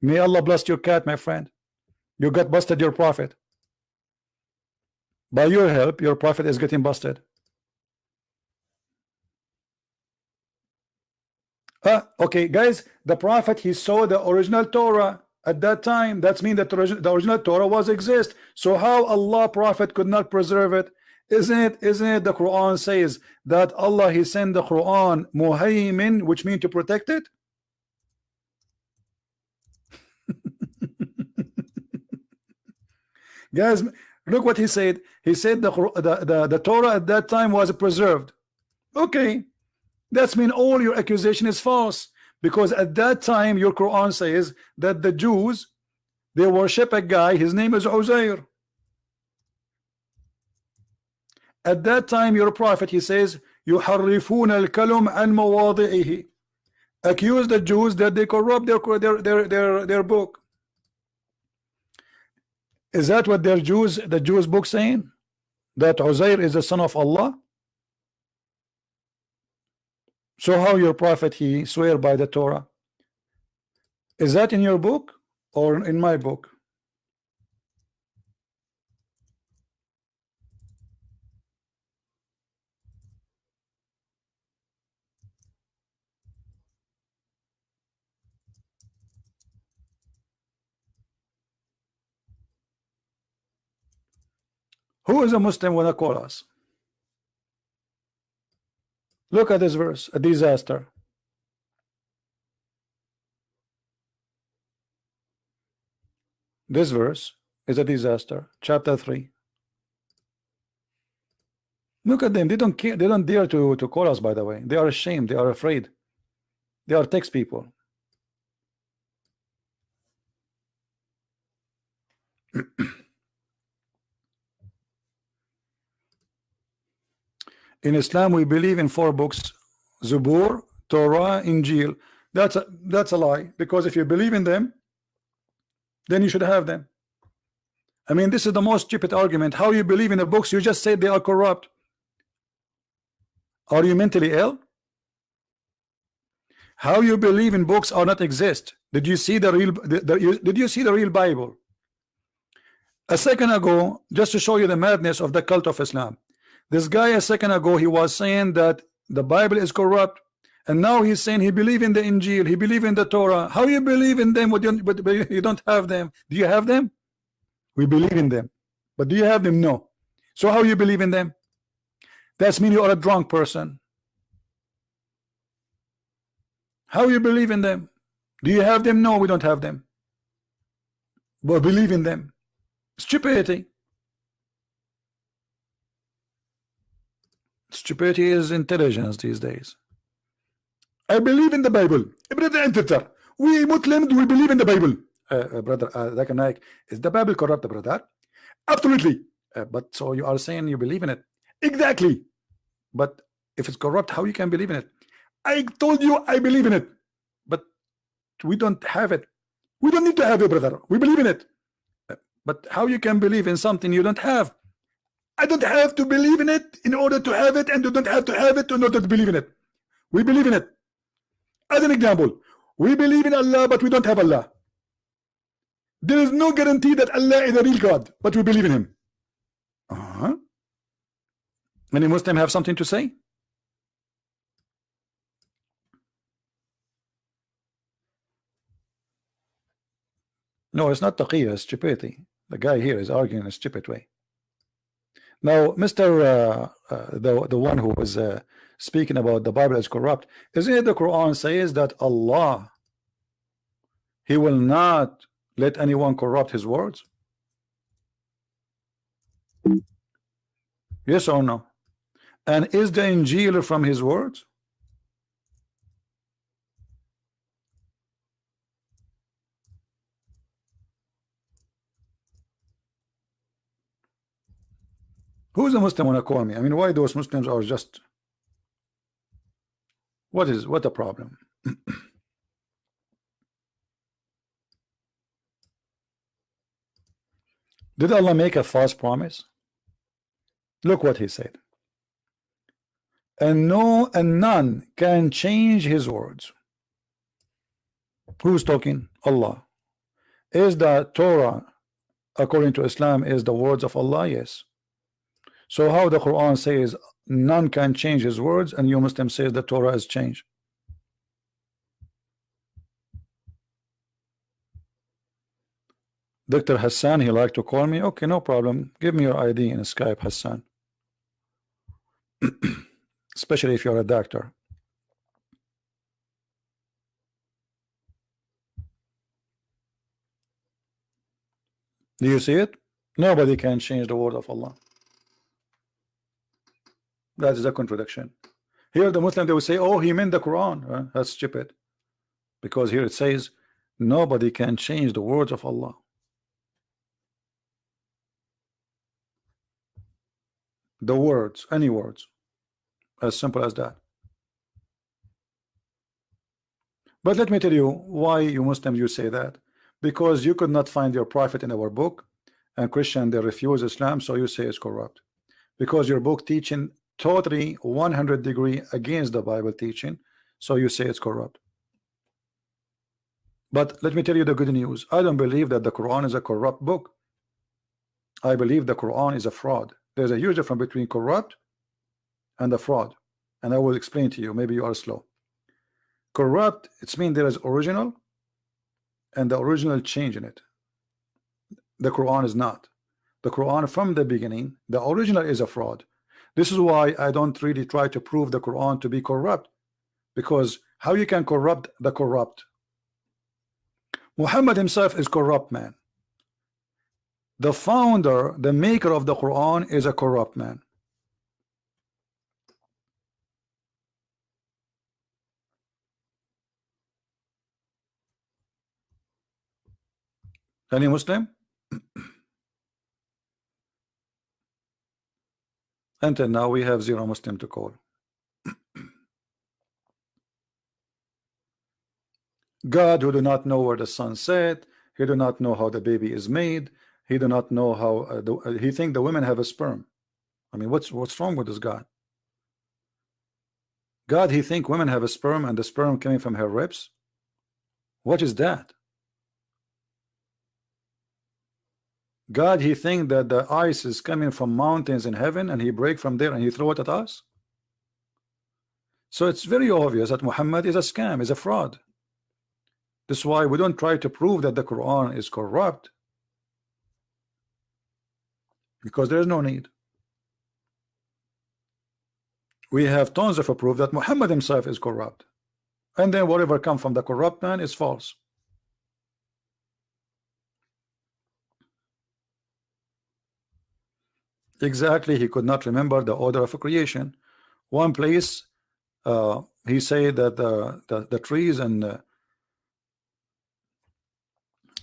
May Allah bless your cat, my friend. You got busted your prophet. By your help, your prophet is getting busted. Okay, guys, the prophet he saw the original Torah at that time. That's mean that the original Torah was exist. So how Allah prophet could not preserve it? Isn't it the Quran says that Allah he sent the Quran muhaymin, which means to protect it? Guys, look what he said. He said the Torah at that time was preserved. Okay, that's mean all your accusation is false, because at that time your Quran says that the Jews, they worship a guy, his name is Uzair. At that time your prophet, he says يحرفون الكلم عن مواضعه, accuse the Jews that they corrupt their book. Is that what the Jews book saying, that Uzair is the son of Allah? So how your prophet he swear by the Torah? Is that in your book or in my book? Who is a Muslim when I call us? Look at this verse, a disaster. This verse is a disaster. Chapter 3. Look at them. They don't care. They don't dare to call us, by the way. They are ashamed. They are afraid. They are text people. In Islam, we believe in 4 books: Zubur, Torah, Injil. That's a lie, because if you believe in them, then you should have them. I mean, this is the most stupid argument. How you believe in the books? You just say they are corrupt. Are you mentally ill? How you believe in books are not exist? Did you see the real? Did you see the real Bible? A second ago, just to show you the madness of the cult of Islam, this guy a second ago, he was saying that the Bible is corrupt, and now he's saying he believe in the Injil, he believe in the Torah. How you believe in them but you don't have them? Do you have them? We believe in them, but do you have them? No. So how you believe in them? That's mean you are a drunk person. How you believe in them? Do you have them? No, we don't have them, but believe in them. Stupidity. Stupidity is intelligence these days. I believe in the Bible. Brother, we Muslims, we believe in the Bible. Brother Zakir Naik, is the Bible corrupt, brother? Absolutely. But so you are saying you believe in it? Exactly. But if it's corrupt, how you can believe in it? I told you I believe in it, but we don't have it. We don't need to have it, brother. We believe in it. But how you can believe in something you don't have? I don't have to believe in it in order to have it, and you don't have to have it in order to believe in it. We believe in it. As an example, we believe in Allah, but we don't have Allah. There is no guarantee that Allah is a real God, but we believe in him. Many Muslims have something to say? No, it's not taqiyya, it's stupidity. The guy here is arguing in a stupid way. Now, Mr. The one who was speaking about the Bible is corrupt, isn't it the Quran says that Allah, he will not let anyone corrupt his words? Yes or no? And is the Injil from his words? Who's a Muslim want to call me? I mean, why those Muslims are just, what the problem? Did Allah make a false promise? Look what he said. And none can change his words. Who's talking? Allah. Is the Torah, according to Islam, is the words of Allah? Yes. So how the Quran says none can change his words, and you Muslim says the Torah has changed? Dr. Hassan, he like to call me. Okay, no problem. Give me your ID in Skype, Hassan. especially if you're a doctor. Do you see it? Nobody can change the word of Allah. That is a contradiction. Here the Muslim, they will say, oh, he meant the Quran. That's stupid, because here it says nobody can change the words of Allah. The words, any words, as simple as that. But let me tell you why you Muslims you say that. Because you could not find your prophet in our book, and Christian they refuse Islam, so you say it's corrupt. Because your book teaching totally 100-degree against the Bible teaching, so you say it's corrupt. But let me tell you the good news. I don't believe that the Quran is a corrupt book. I believe the Quran is a fraud. There's a huge difference between corrupt and a fraud, and I will explain to you. Maybe you are slow. Corrupt, it means there is original and the original change in it. The Quran is not. The Quran from the beginning, the original is a fraud. This is why I don't really try to prove the Quran to be corrupt, because how you can corrupt the corrupt? Muhammad himself is corrupt man. The founder, the maker of the Quran is a corrupt man. Any Muslim? Until now we have 0 Muslim to call. God who do not know where the sun set, he do not know how the baby is made, he do not know how he think the women have a sperm. I mean, what's wrong with this God? God, he think women have a sperm and the sperm coming from her ribs? What is that? God, he think that the ice is coming from mountains in heaven and he break from there and he throw it at us? So it's very obvious that Muhammad is a scam, is a fraud. This is why we don't try to prove that the Quran is corrupt, because there is no need. We have tons of proof that Muhammad himself is corrupt, and then whatever comes from the corrupt man is false. Exactly, he could not remember the order of creation. One place he said that the trees and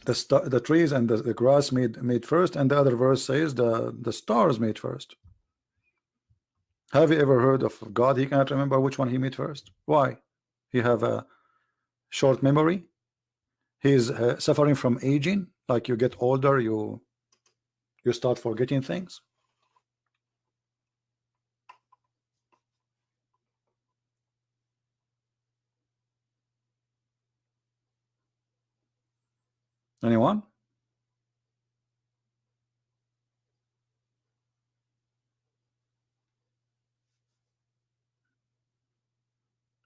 the trees and the grass made first, and the other verse says the stars made first. Have you ever heard of God? He cannot remember which one he made first. Why? He have a short memory. He's suffering from aging. Like you get older, you start forgetting things. Anyone?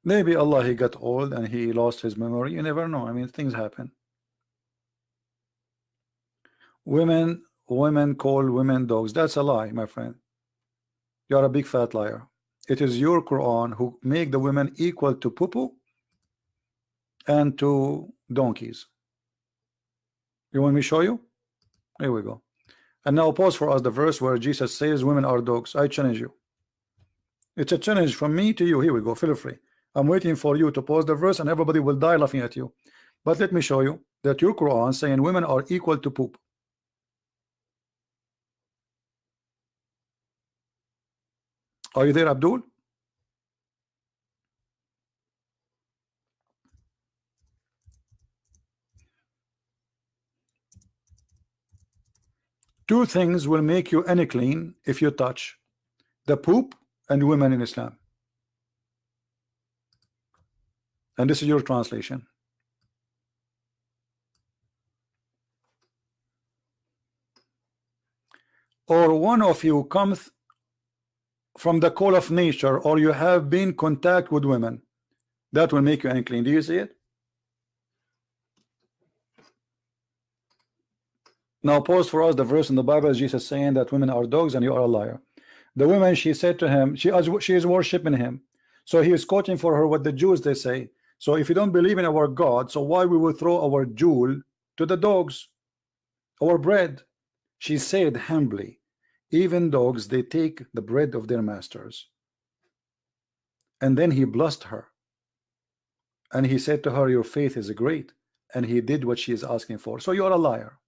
Maybe Allah, he got old and he lost his memory. You never know. I mean, things happen. Women call women dogs. That's a lie, my friend. You are a big fat liar. It is your Quran who make the women equal to poo-poo and to donkeys. You want me to show you? Here we go. And now pause for us the verse where Jesus says women are dogs. I challenge you. It's a challenge from me to you. Here we go. Feel free. I'm waiting for you to pause the verse and everybody will die laughing at you. But let me show you that your Quran saying women are equal to poop. Are you there, Abdul? Two things will make you unclean if you touch: the poop and women in Islam. And this is your translation. Or one of you comes from the call of nature, or you have been in contact with women, that will make you unclean. Do you see it? Now pause for us the verse in the Bible, Jesus saying that women are dogs and you are a liar. The woman, she said to him, she is worshiping him. So he is quoting for her what the Jews they say. So if you don't believe in our God, so why we will throw our jewel to the dogs, our bread? She said humbly, even dogs, they take the bread of their masters. And then he blessed her. And he said to her, your faith is great. And he did what she is asking for. So you are a liar.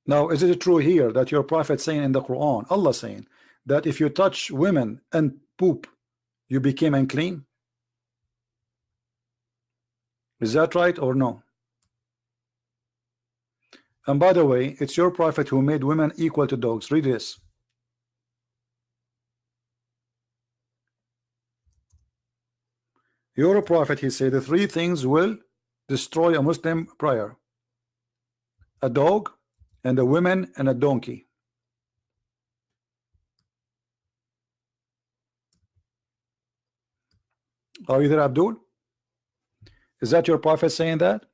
Now, is it true here that your prophet saying in the Quran, Allah saying that if you touch women and poop, you became unclean? Is that right or no? And by the way, it's your prophet who made women equal to dogs. Read this. Your prophet, he said, the three things will destroy a Muslim prayer: a dog, and a woman, and a donkey. Are you there, Abdul? Is that your prophet saying that?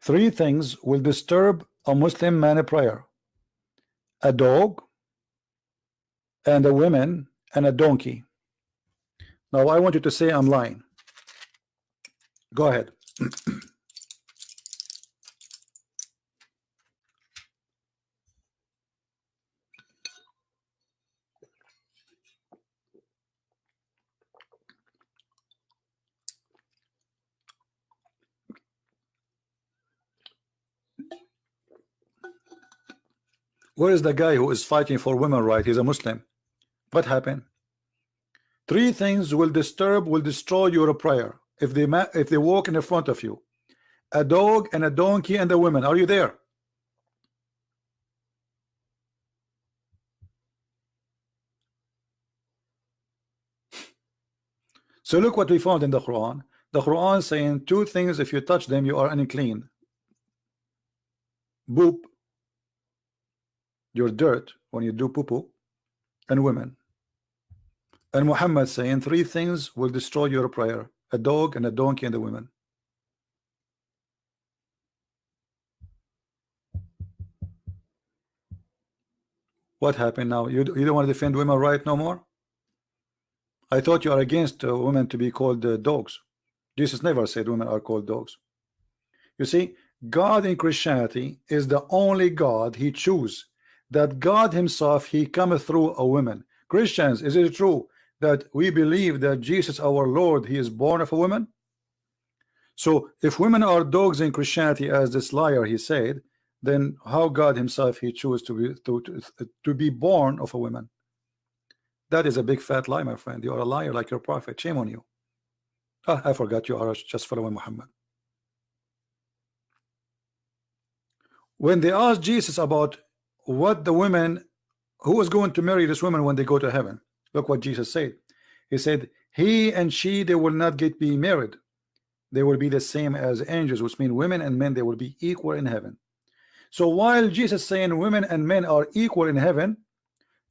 Three things will disturb a Muslim man prayer: a dog, and a woman, and a donkey. Now I want you to say I'm lying. Go ahead. Where is the guy who is fighting for women rights? He's a Muslim. What happened? Three things will destroy your prayer if they walk in the front of you: a dog, and a donkey, and a woman. Are you there? So look what we found in the Quran. The Quran saying two things: if you touch them, you are unclean. Boop, your dirt when you do poo-poo, and women. And Muhammad saying three things will destroy your prayer: a dog, and a donkey, and a woman. What happened now? You don't want to defend women right no more? I thought you are against women to be called dogs. Jesus never said women are called dogs. You see, God in Christianity is the only God he chooses. That God himself, he cometh through a woman. Christians, is it true that we believe that Jesus our Lord, he is born of a woman? So if women are dogs in Christianity, as this liar he said, then how God himself he chose to be born of a woman? That is a big fat lie, my friend. You are a liar like your prophet. Shame on you. Ah, I forgot you are just following Muhammad. When they asked Jesus about what the women, who was going to marry this woman when they go to heaven, look what Jesus said. He said, he and she, they will not be married. They will be the same as angels, which means women and men, they will be equal in heaven. So while Jesus saying women and men are equal in heaven,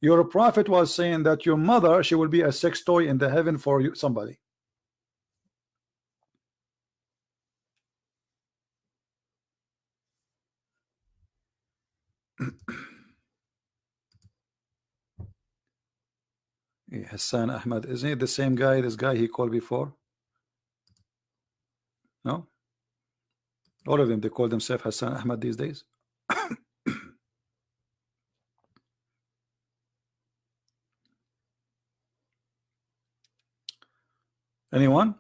your prophet was saying that your mother, she will be a sex toy in the heaven for you, somebody. Hassan Ahmad, isn't it the same guy, this guy he called before? No? All of them, they call themselves Hassan Ahmad these days. Anyone?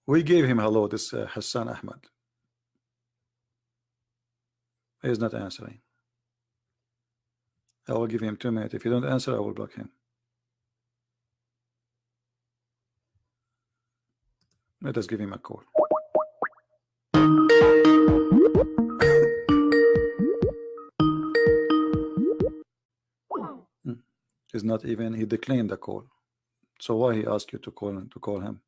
We gave him hello, this Hassan Ahmad. He is not answering. I will give him 2 minutes. If you don't answer, I will block him. Let us give him a call. He's not even, he declined the call. So why he asked you to call him?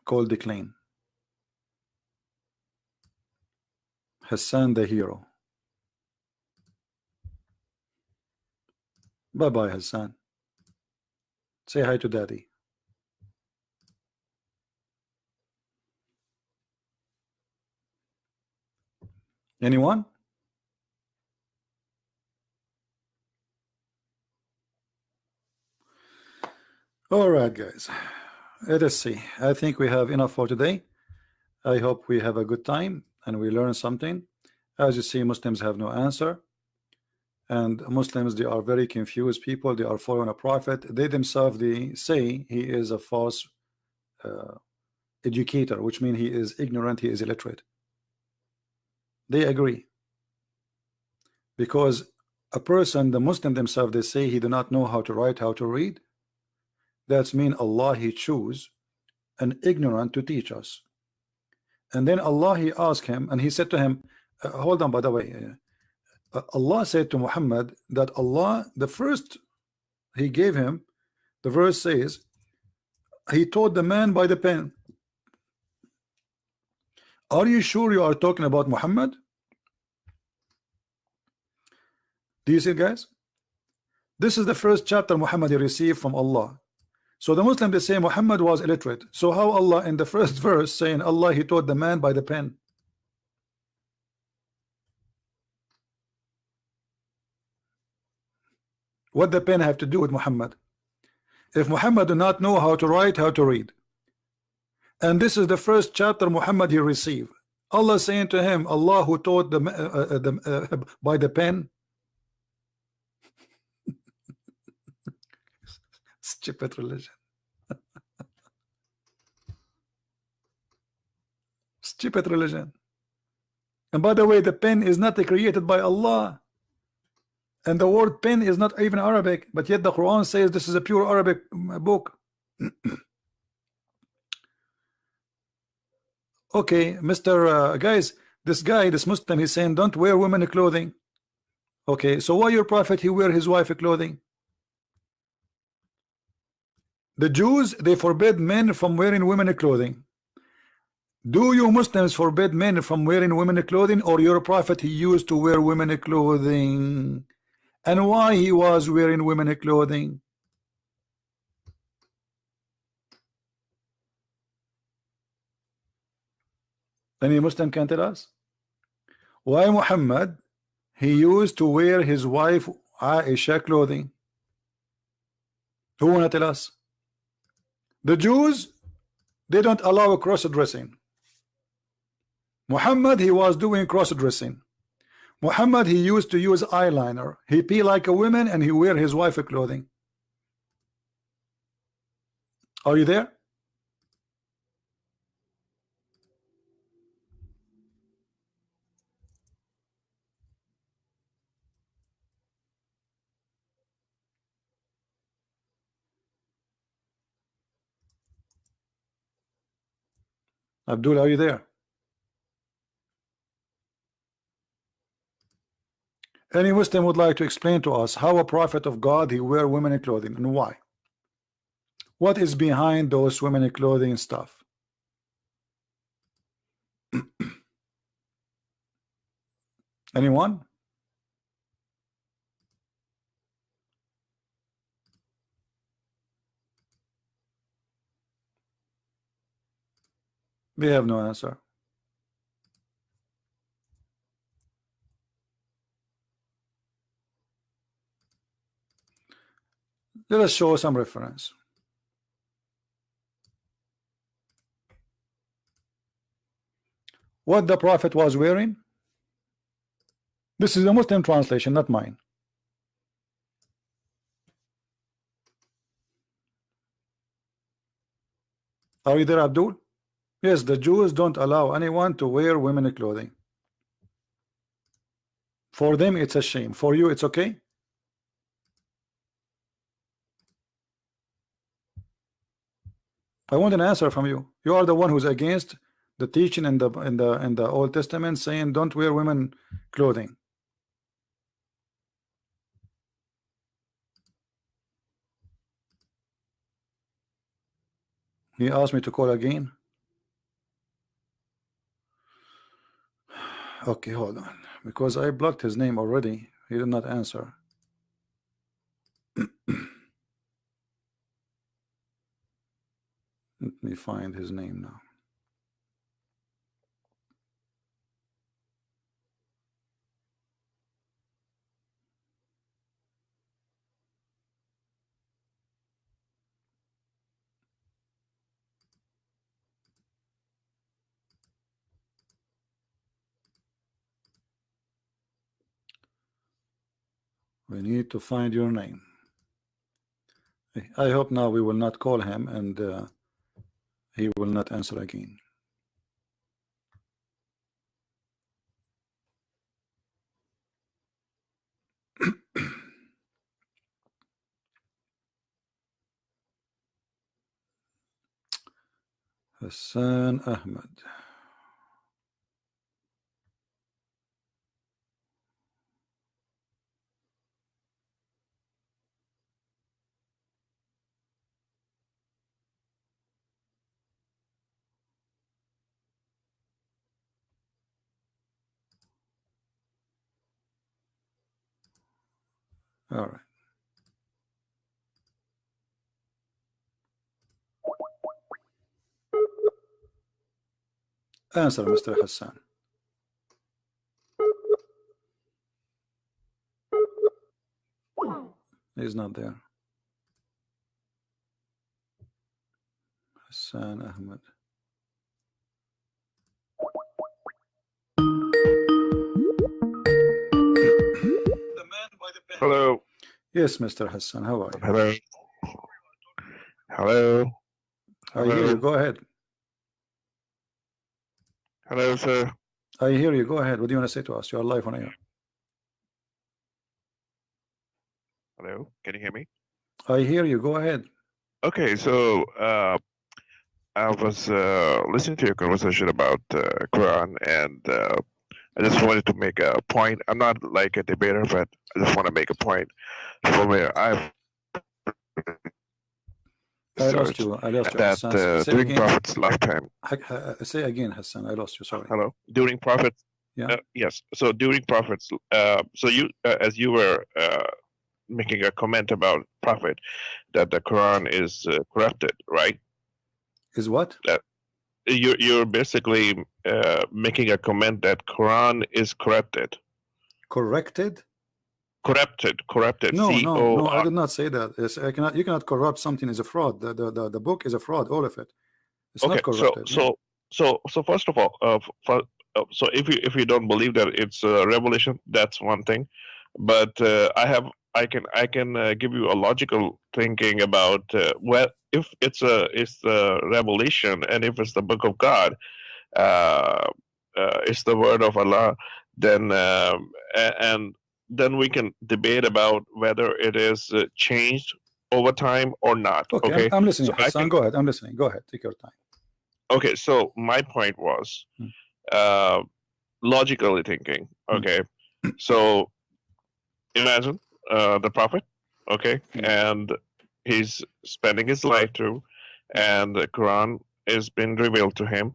Call decline. Hassan the hero. Bye bye, Hassan. Say hi to daddy. Anyone? All right, guys. Let us see. I think we have enough for today. I hope we have a good time and we learn something. As you see, Muslims have no answer. And Muslims, they are very confused people. They are following a prophet. They themselves, they say he is a false educator, which means he is ignorant, he is illiterate. They agree. Because a person, the Muslim themselves, they say he do not know how to write, how to read. That's mean Allah, he choose an ignorant to teach us. And then Allah, he asked him, and he said to him, hold on, by the way, Allah said to Muhammad that Allah, the first he gave him, the verse says, he taught the man by the pen. Are you sure you are talking about Muhammad? Do you see, guys? This is the first chapter Muhammad received from Allah. So the Muslim, they say Muhammad was illiterate. So how Allah in the first verse saying Allah, he taught the man by the pen? What the pen have to do with Muhammad? If Muhammad do not know how to write, how to read, and this is the first chapter Muhammad he received, Allah saying to him, Allah who taught by the pen. Stupid religion. Stupid religion. And by the way, the pen is not created by Allah, and the word pen is not even Arabic, but yet the Quran says this is a pure Arabic book. Okay, Mr. Guys, this guy, this Muslim, he's saying don't wear women clothing. Okay, so why your prophet he wear his wife clothing? The Jews, they forbid men from wearing women clothing. Do you Muslims forbid men from wearing women clothing, or your prophet he used to wear women clothing? And why he was wearing women clothing? Any Muslim can tell us why Muhammad he used to wear his wife Aisha clothing? Who wanna tell us? The Jews, they don't allow cross-dressing. Muhammad he was doing cross-dressing. Muhammad he used to use eyeliner. He pee like a woman and he wear his wife clothing. Are you there? Abdul, are you there? Any Muslim would like to explain to us how a prophet of God he wear women clothing and why? What is behind those women clothing stuff? Anyone? We have no answer. Let us show some reference. What the prophet was wearing? This is a Muslim translation, not mine. Are you there, Abdul? Yes, the Jews don't allow anyone to wear women clothing. For them it's a shame. For you it's okay? I want an answer from you. You are the one who's against the teaching in the Old Testament saying don't wear women clothing. He asked me to call again. Okay, hold on, because I blocked his name already. He did not answer. Let me find his name now. We need to find your name. I hope now we will not call him and he will not answer again. Hassan Ahmed. All right. Answer, Mr. Hassan. He's not there. Hassan Ahmed. Hello. Yes, Mr. Hassan. How are you? Hello. Hello. I hear you. Go ahead. Hello, sir. I hear you. Go ahead. What do you want to say to us? You are live on air. Hello. Can you hear me? I hear you. Go ahead. Okay, so I was listening to your conversation about Quran, and I just wanted to make a point. I'm not like a debater, but I just want to make a point from where I've I lost you. that Hassan. Say during again. Prophet's lifetime. Say again, Hassan. I lost you. Sorry. Hello. During Prophet's. Yeah. Yes. So during Prophet's. So you, as you were making a comment about Prophet, that the Quran is corrupted, right? Is what? That you're basically making a comment that Quran is corrupted. Corrected? Corrupted. No, C-O-R. no, I did not say that. Yes, you cannot corrupt something as a fraud. The book is a fraud, all of it. It's Okay, not corrupted. so first of all, so if you don't believe that it's a revelation, that's one thing. But I can give you a logical thinking about well, if it's a revelation, and if it's the book of God, it's the word of Allah, then and then we can debate about whether it is changed over time or not. Okay, I'm listening. So Hassan, go ahead. I'm listening. Go ahead. Take your time. Okay, so my point was logically thinking. Okay, so imagine the Prophet, okay, and he's spending his life through, and the Quran is being revealed to him,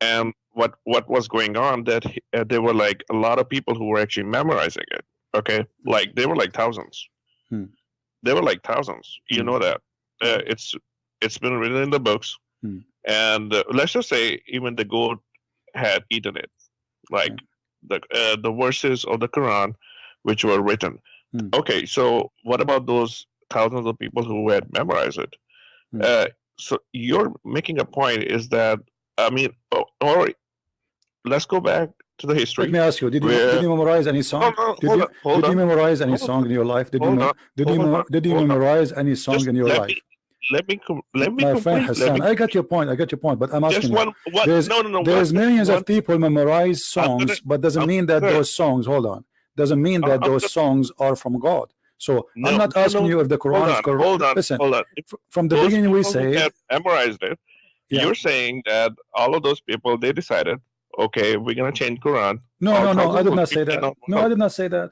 and what was going on, that there were like a lot of people who were actually memorizing it. Okay, like they were like thousands. They were like thousands. You know that it's been written in the books, and let's just say even the goat had eaten it, like the verses of the Quran which were written. Okay, so what about those thousands of people who had memorized it? So you're making a point is that, I mean, or let's go back to the history. Let me ask you: Did you memorize any song? Did you memorize any song in your life? Did you memorize any song in your life? Let me My friend Hassan, I got your point. But I'm asking you. There's millions of people memorize songs, but doesn't mean that those songs. Hold on. Doesn't mean that those songs are from God. So I'm not asking you if the Quran is correct. Listen, from the beginning we say memorized it. You're saying that all of those people, they decided, okay, we're gonna change Quran. No, I did not say that. No, I did not say that.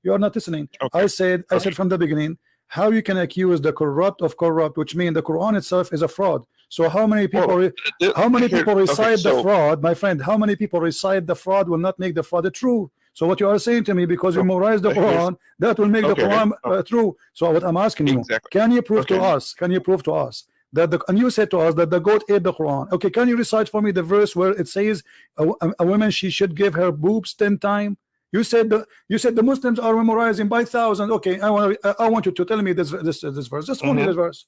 You're not listening. Okay. I said from the beginning, how you can accuse the corrupt of corrupt, which means the Quran itself is a fraud. So how many people recite the fraud, my friend? How many people recite the fraud will not make the fraud true? So what you are saying to me, because you memorize the Quran, that will make the Quran true. So what I'm asking you, can you prove to us? Can you prove to us that and you said to us that the goat ate the Quran? Okay, can you recite for me the verse where it says a woman, she should give her boobs 10 times? You said the Muslims are memorizing by thousands. Okay, I want you to tell me this verse. Just only the verse.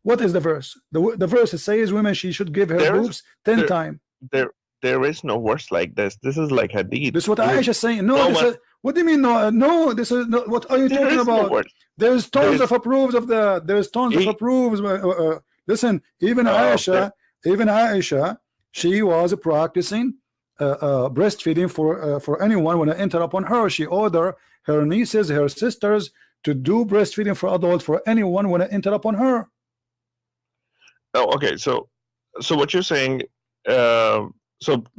What is the verse? The verse says women, she should give her boobs 10 times. There is no verse like this. This is like hadith. This is what Aisha is saying. No, What do you mean no? No, this is no. What are you There talking is no about? word. There's tons of approves of the. There's tons of approves. Listen, even Aisha, she was practicing breastfeeding for anyone when I enter upon her. She ordered her nieces, her sisters to do breastfeeding for adults for anyone when I enter upon her. Oh, okay. So what you're saying? So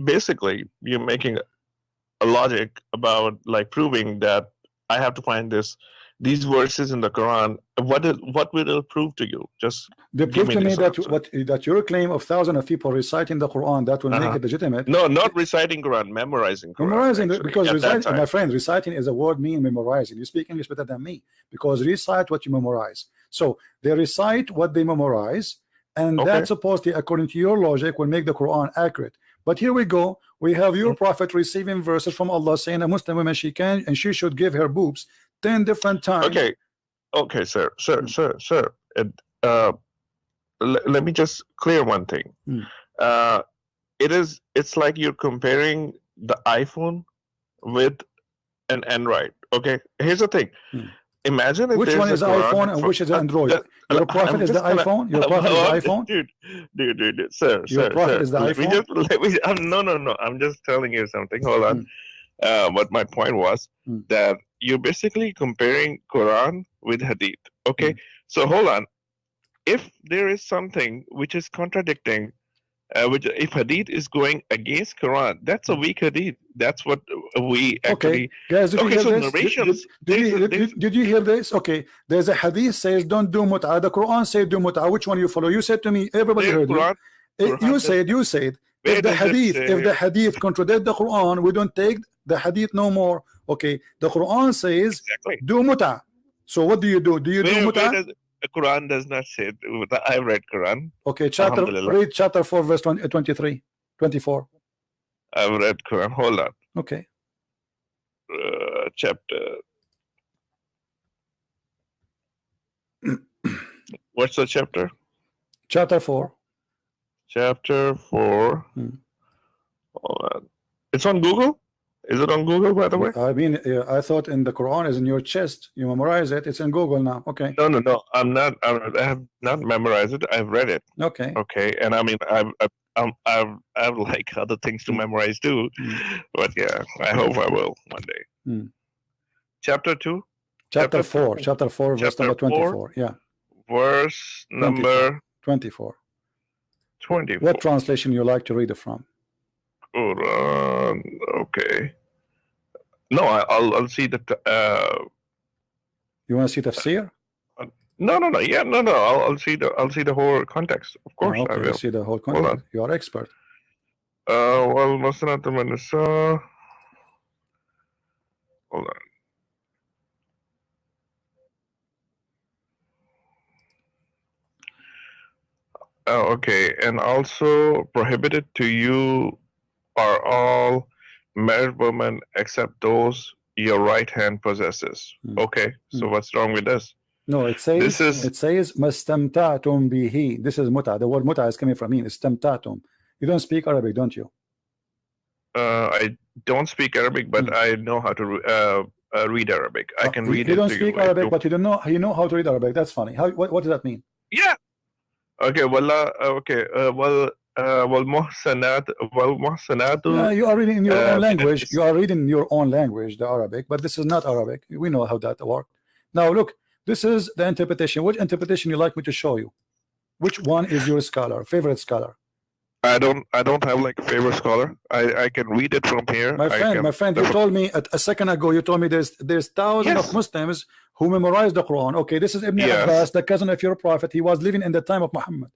basically, you're making a logic about like proving that I have to find these verses in the Quran. What will it prove to you? Just they prove to me that your claim of thousands of people reciting the Quran that will make it legitimate. No, not reciting Quran, memorizing Quran. Memorizing, actually, because reciting, my friend, reciting is a word meaning memorizing. You speak English better than me, because recite what you memorize. So they recite what they memorize, and that supposedly, according to your logic, will make the Quran accurate. But here we go. We have your prophet receiving verses from Allah saying a Muslim woman she should give her boobs 10 different times. Okay, sir. Let me just clear one thing. It's like you're comparing the iPhone with an Android. Okay, here's the thing. Imagine if which one is iPhone and which is Android. Your prophet is the iPhone. Your prophet is the iPhone. Dude, sir. Your prophet is the iPhone. No. I'm just telling you something. Hold on. But my point was that you're basically comparing Quran with Hadith. Okay, so hold on. If there is something which is contradicting, which if Hadith is going against Quran, that's a weak Hadith. That's what we actually. Guys, did you hear this? Did you hear this? Okay, there's a Hadith says don't do mut'ah. The Quran says do mut'ah. Which one you follow? You said to me, everybody heard you. You said if the Hadith contradict the Quran, we don't take the Hadith no more. Okay, the Quran says do mut'ah. So what do you do? Do you do mut'ah? The Quran does not say. I read Quran. Okay, read chapter 4, verse 23, 24. I've read Quran. Hold on. Okay. Chapter. What's the chapter? Chapter 4. Chapter 4. Hold on. It's on Google. Is it on Google, by the way? I mean, I thought in the Quran is in your chest. You memorize it. It's in Google now. Okay. No. I'm not. I have not memorized it. I've read it. Okay. Okay. And I mean, I have like other things to memorize too. But yeah, I hope I will one day. Chapter 2. Chapter 4. Chapter 4, verse number 24. Yeah. Verse number 24. 24. What translation you like to read it from? Quran. Okay. No, I'll see the. You want to see tafsir? No. Yeah, no. I'll see the whole context. Of course, okay, I will. See the whole context. You are expert. Well, Musnad al-Nisa. Hold on. Okay, and also prohibited to you are all married women except those your right hand possesses. Okay, so what's wrong with this? No, it says mastamta'tum bihi. This is mut'a. The word mut'a is coming from me. Istamta'tum. You don't speak Arabic, don't you? I don't speak Arabic, but I know how to read Arabic. I can read it. You don't speak Arabic, but you don't know. You know how to read Arabic. That's funny. What does that mean? Yeah. Okay. Well. والمحسنات you are reading in your own language. You are reading your own language, the Arabic, but this is not Arabic. We know how that works. Now look, this is the interpretation. Which interpretation you like me to show you? Which one is your favorite scholar? I don't have like a favorite scholar. I can read it from here. My friend, you told me a second ago. You told me there's thousands of Muslims who memorize the Quran. Okay, this is Ibn Abbas, the cousin of your prophet. He was living in the time of Muhammad.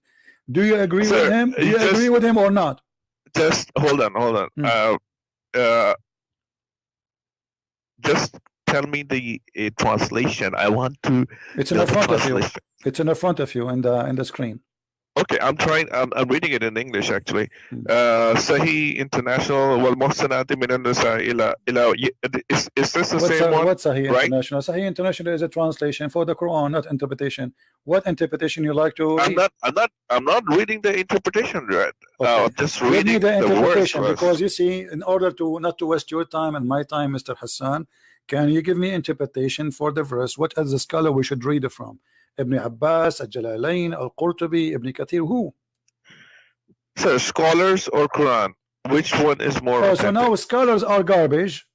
Do you agree with him? Do you agree with him or not? Just hold on. Just tell me the translation. I want to. It's in the front of you. It's in the front of you in the screen. Okay, I'm trying. I'm reading it in English actually. Sahih International. Wal muhsanati min an-nisa ila. Is this the same one? What's Sahih International? Sahih International is a translation for the Quran, not interpretation. What interpretation you like to read? I'm not reading the interpretation, right? Okay. Just reading the interpretation words because you see, in order to not to waste your time and my time, Mr. Hassan, Can you give me interpretation for the verse? What is the scholar we should read it from? Ibn Abbas, Al-Jalalain, Al-Qurtubi, Ibn Kathir, who? So scholars or Quran? Which one is more? Oh, so now scholars are garbage.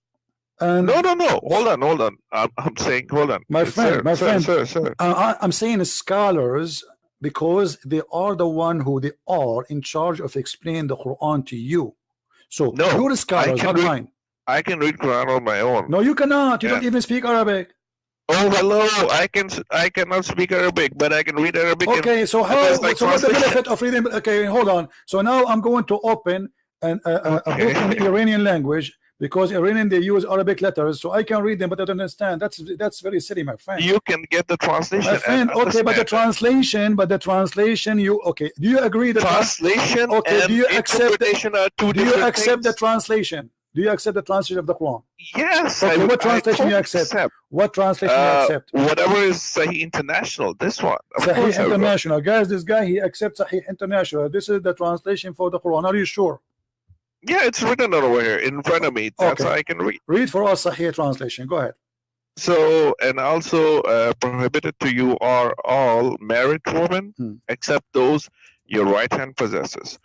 And no. Hold on. I'm saying, hold on. My friend, Sir. I'm saying scholars because they are the one who they are in charge of explaining the Quran to you. So no, you're the scholars, not mine. I can read Quran on my own. No, you cannot. You don't even speak Arabic. Oh, hello. I cannot speak Arabic, but I can read Arabic. Okay, so how? So what's the benefit of reading? Okay, hold on. So now I'm going to open a book in the Iranian language, because Iranian they use Arabic letters, so I can read them, but I don't understand. That's very silly, my friend. You can get the translation. My friend, okay, but the translation, you okay? Do you agree that translation? Okay, do you accept? Do you accept the translation? Do you accept the translation of the Quran? Yes. Okay, what translation you accept? What translation you accept? Whatever is Sahih International. This one. Sahih International, guys. This guy he accepts Sahih International. This is the translation for the Quran. Are you sure? Yeah, it's written over here in front of me. That's how I can read. Read for us Sahih translation. Go ahead. So, and also prohibited to you are all married women, except those your right hand possesses.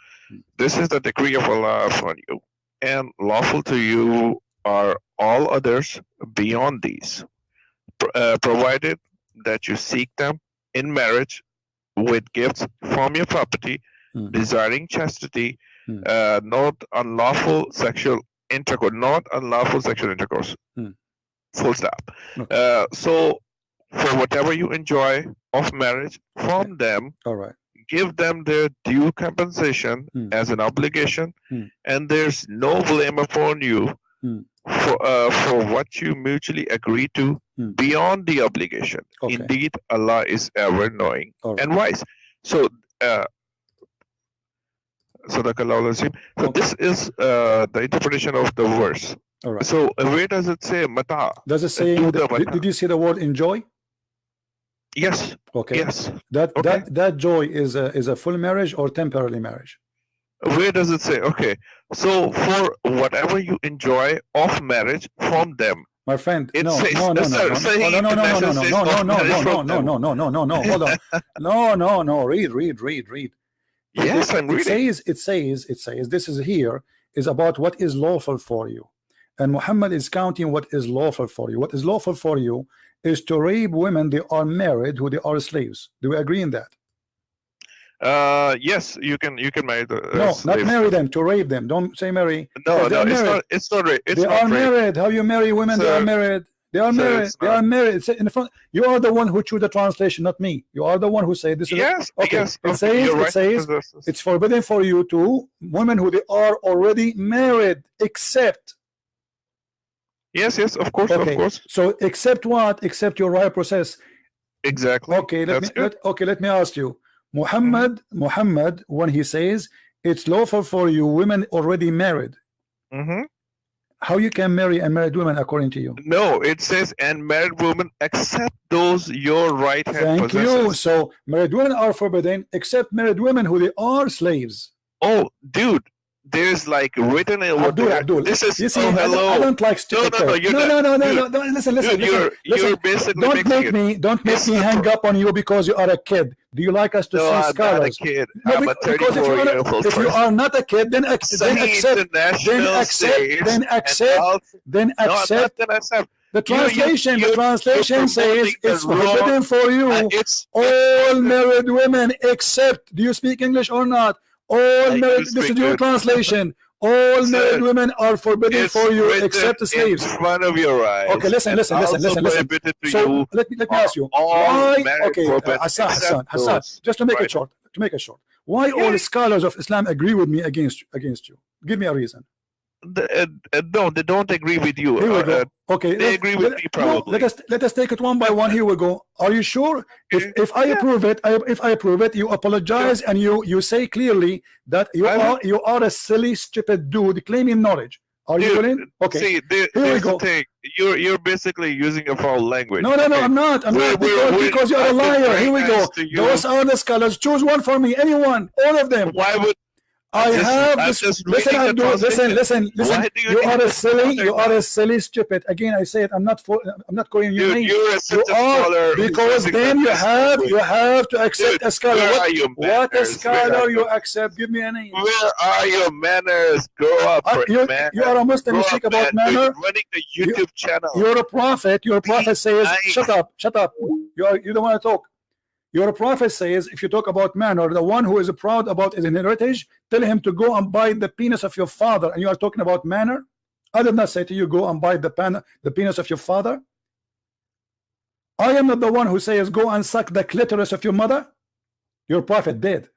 This is the decree of Allah upon you, and lawful to you are all others beyond these, provided that you seek them in marriage with gifts from your property, desiring chastity, not unlawful sexual intercourse. Full stop. Okay. So for whatever you enjoy of marriage from them, all right, give them their due compensation as an obligation, and there's no blame upon you for what you mutually agree to beyond the obligation. Okay. Indeed, Allah is ever knowing and wise. So so this is the interpretation of the verse. All right. So where does it say mata? Does it say? Did you see the word enjoy? Yes. Okay. Yes. That joy is a full marriage or temporary marriage? Where does it say? Okay. So for whatever you enjoy of marriage from them. My friend, no. Hold on. No. Read. Yes, I'm reading. It says this is here is about what is lawful for you, and Muhammad is counting what is lawful for you. What is lawful for you is to rape women they are married who they are slaves. Do we agree in that? Yes, you can marry the no, slave. not marry them, to rape them. Don't say marry. No, it's not rape. They are married. How you marry women? They are married. They are married. They are married. It's in the front. You are the one who choose the translation, not me. You are the one who say this is okay. Yes, it says it's forbidden for you to women who they are already married, except. Yes, of course. So except what? Except your right process. Exactly. Okay, let me ask you. Muhammad, when he says it's lawful for you women already married, how you can marry unmarried women according to you? No, it says and married women except those your right hand possesses. Thank you. So married women are forbidden except married women who they are slaves. Oh, dude. There's like written in Abdul. This is you see, hello. I don't like stupid. No. Listen. You're basically don't make me hang up on you because you are a kid. Do you like us to see scholars? I'm not a kid. I'm a 34-year-old person. If you are not a kid, then accept. The translation. The translation says it's forbidden for you. All married women except. Do you speak English or not? All married, this is your translation. All married women are forbidden for you except the slaves. In front of your eyes. Okay, listen. So let me ask you. Why? Okay, Hassan, just to make it short. Why all the scholars of Islam agree with me against you? Give me a reason. No, they don't agree with you. Here we go. Okay, they agree with me probably. No, let us take it one by one. Here we go. Are you sure? If I approve it, you apologize and you say clearly that you are a silly, stupid dude claiming knowledge. Are you willing? Okay. See, here's the thing. You're basically using a foul language. No, I'm not. Because you're a liar. Here we go. Those are the scholars. Choose one for me. Anyone. All of them. Why would? I have I'm this. just Listen, reading the Abdul. Listen, translation. listen. Why do You think are a it's silly. not You are enough? a silly, stupid. Again, I say it. I'm not calling you Dude, names. you're such You a are, scholar. who's because using then the best language. you have to accept Dude, a scholar. where are your What a manners? Where scholar are you your accept? Give me a name. Where are your manners? Grow up, man. You are a Muslim. Grow You speak up, about man. manner. You're running the YouTube channel. You're a prophet. Your prophet says, nice. "Shut up, shut up." You don't want to talk. Your prophet says, if you talk about manner, the one who is proud about his heritage, tell him to go and bite the penis of your father. And you are talking about manner? I did not say to you, go and bite the penis of your father. I am not the one who says, go and suck the clitoris of your mother. Your prophet did.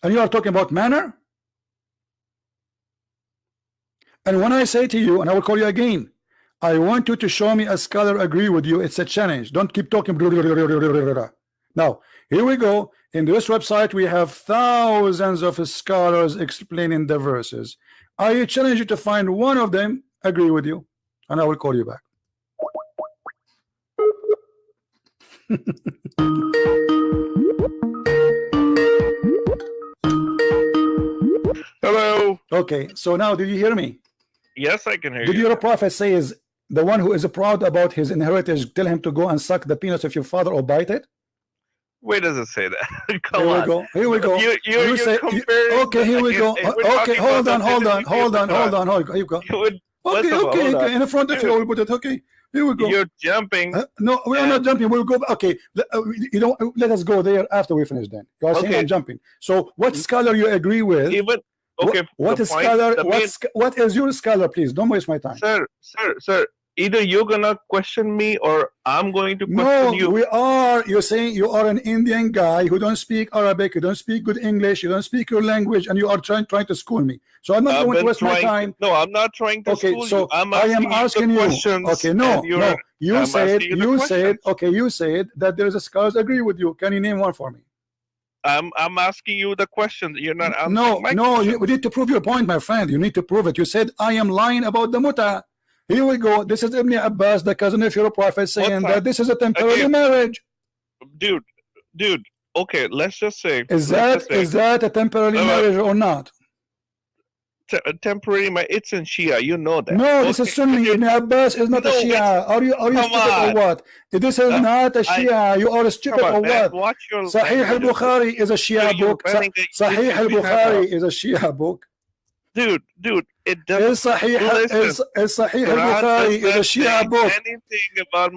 And you are talking about manner? And when I say to you, and I will call you again, I want you to show me a scholar agree with you. It's a challenge. Don't keep talking. Now, here we go. In this website, we have thousands of scholars explaining the verses. I challenge you to find one of them agree with you, and I will call you back. Hello. Okay, so now did you hear me? Yes, I can hear Did you. your prophet say is the one who is proud about his inheritance, tell him to go and suck the penis of your father or bite it? Where does it say that? Come Here we on. go. Here we go. You're say, comparing. okay, here we go. Okay, hold on. Here you go. Okay. In front of you, I will put it. Okay, here we go. You're jumping. No, we are not jumping. We'll go. Okay, you don't let us go there after we finish. Then you are saying I'm jumping. So, what scholar you agree with? Even okay. What is scholar? What is your scholar? Please don't waste my time, sir. Either you're gonna question me or I'm going to question you. No, we are. You're saying you are an Indian guy who don't speak Arabic, you don't speak good English, you don't speak your language, and you are trying to school me. So I'm not going to waste my time. No, I'm not trying to school you. I am asking you. Okay, no. You said that there is a scholars agree with you. Can you name one for me? I'm asking you the question. You're not answering my question. We need to prove your point, my friend. You need to prove it. You said I am lying about the muta. Here we go. This is Ibn Abbas, the cousin of your prophet, saying that this is a temporary marriage. Dude. Okay, let's just say. Is that a temporary marriage or not? Temporary marriage. It's in Shia. You know that. No, this is Sunni. Ibn Abbas is not a Shia. Are you stupid or what? This is not a Shia. You are stupid or what? Sahih al-Bukhari is a Shia book. Sahih al-Bukhari is a Shia book. Dude, it doesn't. Sahih al-Bukhari is a Shia book. Anything about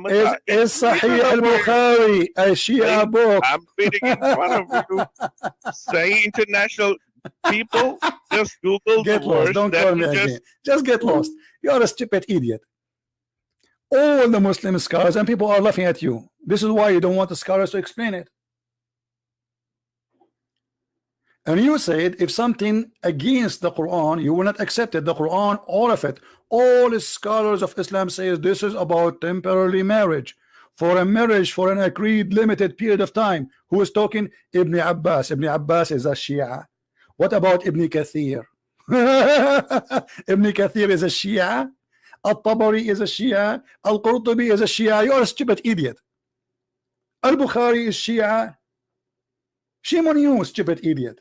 is Sahih al-Bukhari a Shia book? I'm reading in front of you. Sahih International people, just Google get the lost. words. Don't call me again. Just get lost. You are a stupid idiot. All the Muslim scholars and people are laughing at you. This is why you don't want the scholars to explain it. And you said if something against the Quran, you will not accept it. The Quran, all of it, all the scholars of Islam says this is about temporary marriage. For a marriage for an agreed limited period of time. Who is talking? Ibn Abbas. Ibn Abbas is a Shia. What about Ibn Kathir? Ibn Kathir is a Shia. Al-Tabari is a Shia. Al-Qurtubi is a Shia. You are a stupid idiot. Al-Bukhari is Shia. Shame on you, stupid idiot.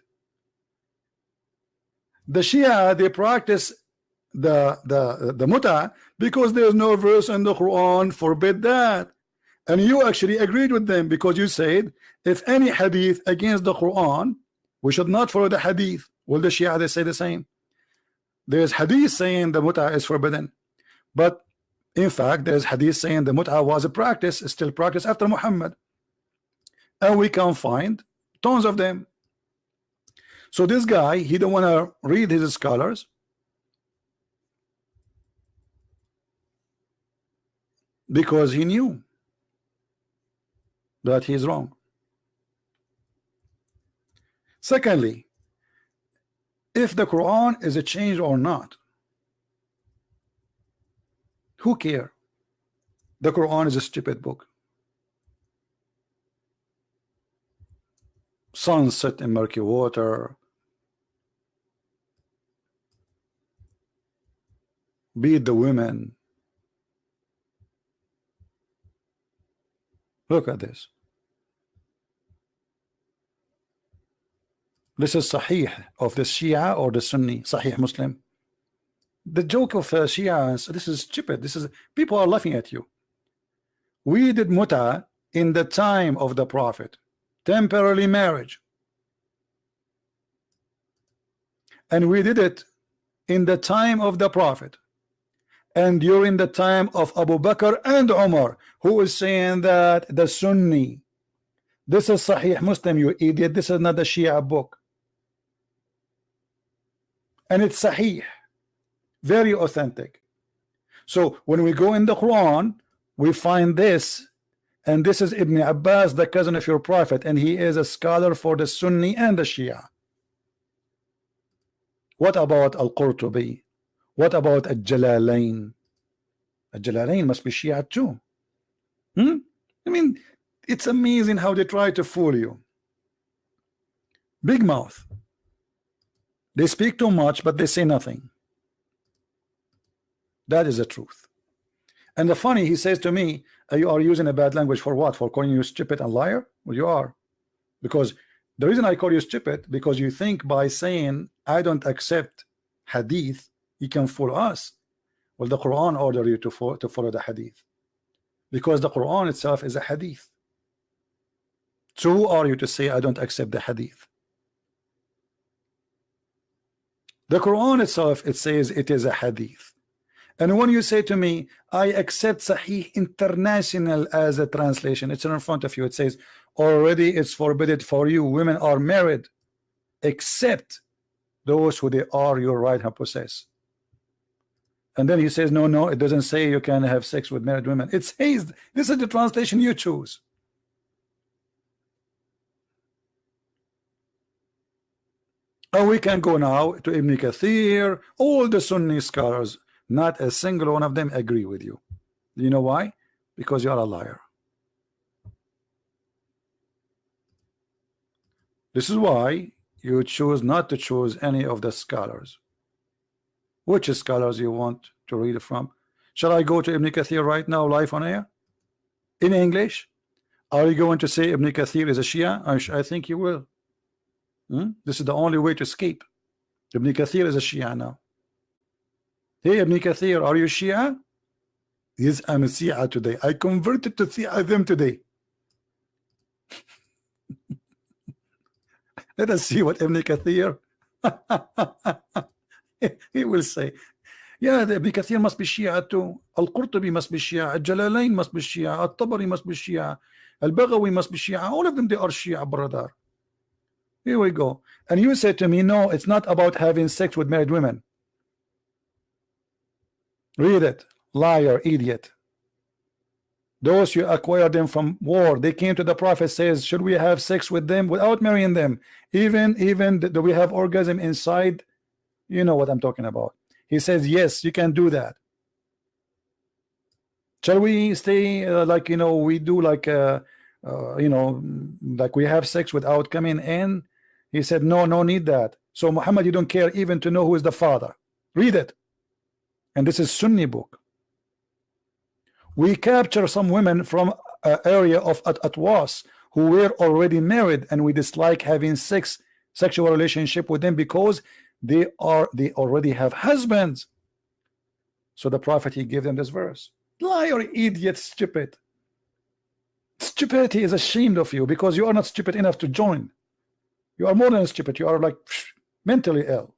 The Shia, they practice the muta because there's no verse in the Quran forbid that. And you actually agreed with them because you said if any hadith against the Quran, we should not follow the hadith. Well, the Shia, they say the same. There's hadith saying the muta is forbidden, but in fact there's hadith saying the muta was a practice, still practice after Muhammad, and we can find tons of them. So this guy, he don't want to read his scholars because he knew that he's wrong. Secondly, if the Quran is a change or not, who care? The Quran is a stupid book. Sunset in murky water, beat the women. Look at this. This is Sahih of the Shia or the Sunni, Sahih Muslim. The joke of Shia, this is stupid. This is, people are laughing at you. We did muta in the time of the Prophet, temporary marriage, and we did it in the time of the Prophet and during the time of Abu Bakr and Umar, who is saying that the Sunni, this is Sahih Muslim, you idiot, this is not the Shia book, and it's Sahih, very authentic. So when we go in the Quran, we find this, and this is Ibn Abbas, the cousin of your Prophet, and he is a scholar for the Sunni and the Shia. What about Al-Qurtubi? What about Al-Jalalain? Al-Jalalain must be Shia too. I mean, it's amazing how they try to fool you. Big mouth. They speak too much, but they say nothing. That is the truth. And the funny, he says to me, you are using a bad language for what? For calling you stupid and liar? Well, you are. Because the reason I call you stupid, because you think by saying I don't accept hadith, you can fool us. Well, the Quran order you to follow the hadith, because the Quran itself is a hadith. So who are you to say I don't accept the hadith? The Quran itself, it says it is a hadith. And when you say to me, I accept Sahih International as a translation, it's in front of you, it says already it's forbidden for you, women are married except those who they are your right hand possess. And then he says no, it doesn't say you can have sex with married women. It says, this is the translation you choose. And we can go now to Ibn Kathir, all the Sunni scholars, not a single one of them agree with you. Do you know why? Because you are a liar. This is why you choose not to choose any of the scholars. Which scholars you want to read from? Shall I go to Ibn Kathir right now, live on air? In English? Are you going to say Ibn Kathir is a Shia? I think you will. This is the only way to escape. Ibn Kathir is a Shia now. Hey, Ibn Kathir, are you Shia? Yes, I'm a Shia today. I converted to Shiaism today. Let us see what Ibn Kathir he will say. Yeah, the Ibn Kathir must be Shia too. Al-Qurtubi must be Shia. Al-Jalalain must be Shia. Al-Tabari must be Shia. Al-Baghawi must be Shia. All of them, they are Shia, brother. Here we go. And you said to me, no, it's not about having sex with married women. Read it. Liar, idiot. Those you acquired them from war, they came to the Prophet, says, should we have sex with them without marrying them? Even do we have orgasm inside? You know what I'm talking about. He says, yes, you can do that. Shall we stay like, you know, we do like you know, like we have sex without coming in? He said, no need that. So Muhammad, you don't care even to know who is the father. Read it. And this is Sunni book. We capture some women from an area of Atwas who were already married, and we dislike having sexual relationship with them because they already have husbands. So the Prophet, he gave them this verse. Liar, idiot, stupid. Stupidity is ashamed of you because you are not stupid enough to join. You are more than stupid. You are like mentally ill.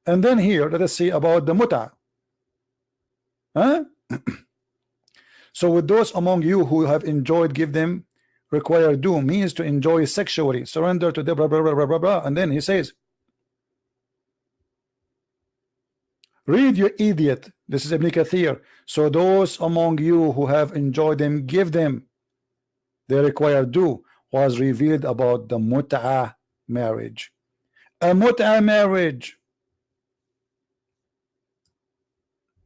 And then here, let us see about the muta. Huh? So with those among you who have enjoyed, give them require do, means to enjoy sexually, surrender to the blah, blah, blah, blah, blah, blah. And then he says, read, you idiot. This is Ibn Kathir. So those among you who have enjoyed them, give them. They require do, was revealed about the mut'ah marriage. A mut'ah marriage.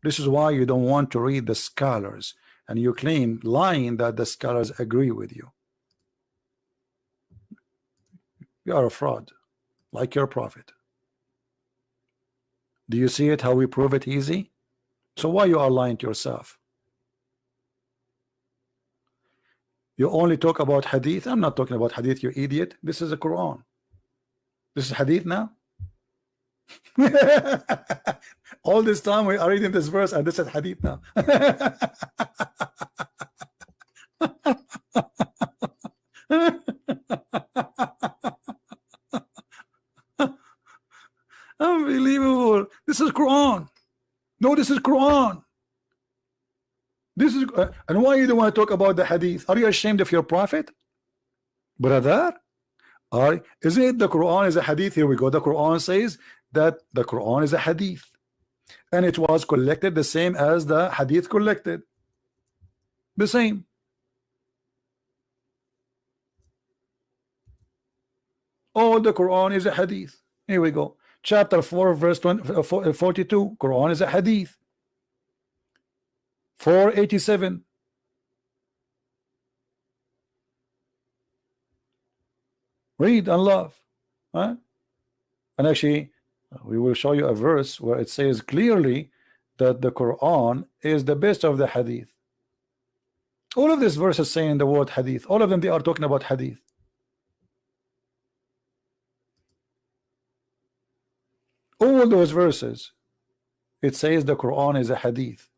This is why you don't want to read the scholars, and you claim, lying, that the scholars agree with you. You are a fraud, like your Prophet. Do you see it, how we prove it easy? So why you are lying to yourself? You only talk about hadith. I'm not talking about hadith, you idiot. This is the Quran. This is hadith now. All this time we are reading this verse and this is hadith now. Unbelievable. This is Quran. No, this is Quran. This is and why you don't want to talk about the hadith? Are you ashamed of your prophet, brother? Isn't it the Quran is a hadith? Here we go. The Quran says that the Quran is a hadith, and it was collected the same as the hadith collected. The same. All the Quran is a hadith. Here we go. Chapter 4, verse 42. Quran is a hadith. 487. Read and love. Huh? And actually, we will show you a verse where it says clearly that the Quran is the best of the hadith. All of these verses saying the word hadith. All of them, they are talking about hadith. All those verses, it says the Quran is a hadith.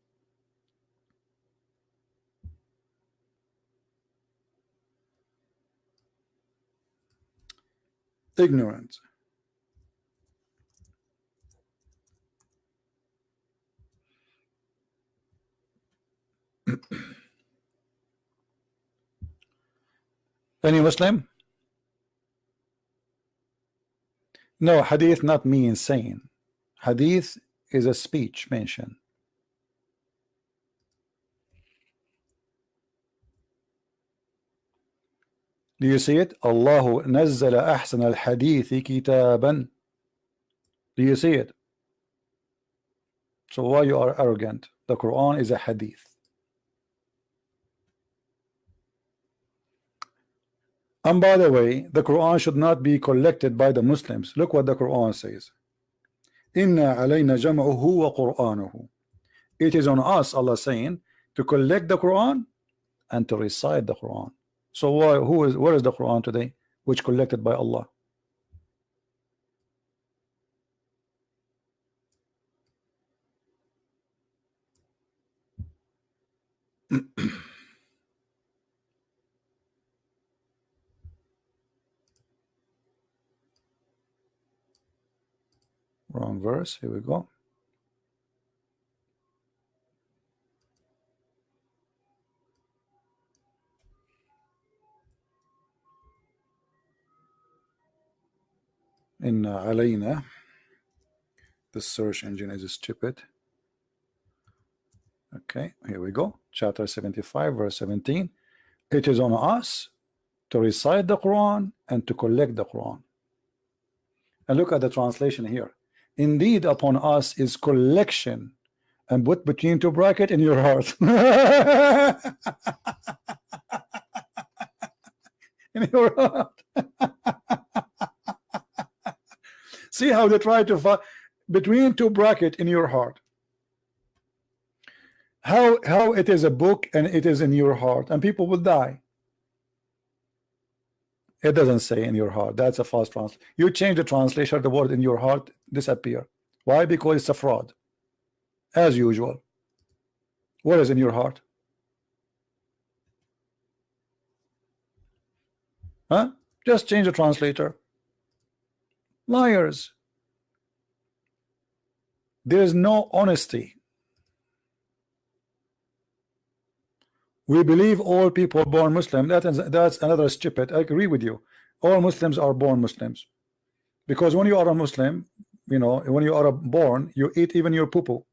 Ignorant. Any Muslim? No, hadith not mean saying. Hadith is a speech mention. Do you see it? Allahu nazzala ahsan al-hadithi kitaban. Do you see it? So why you are arrogant? The Quran is a hadith. And by the way, the Quran should not be collected by the Muslims. Look what the Quran says. Inna alayna jam'uhu wa Qur'anuhu. It is on us, Allah saying, to collect the Quran and to recite the Quran. So where is the Quran today, which collected by Allah? Wrong verse. Here we go. In alayna, the search engine is stupid. Okay, here we go. Chapter 75, verse 17. It is on us to recite the Quran and to collect the Quran. And look at the translation here. Indeed, upon us is collection, and put between two brackets in your heart. In your heart. See how they try to find between two brackets in your heart. How it is a book and it is in your heart, and people will die. It doesn't say in your heart. That's a false translation. You change the translation, the word in your heart disappear. Why? Because it's a fraud, as usual. What is in your heart? Huh? Just change the translator. Liars. There is no honesty. We believe all people born Muslim. That's another stupid. I agree with you. All Muslims are born Muslims, because when you are a Muslim, you know, when you are born, you eat even your poo-poo.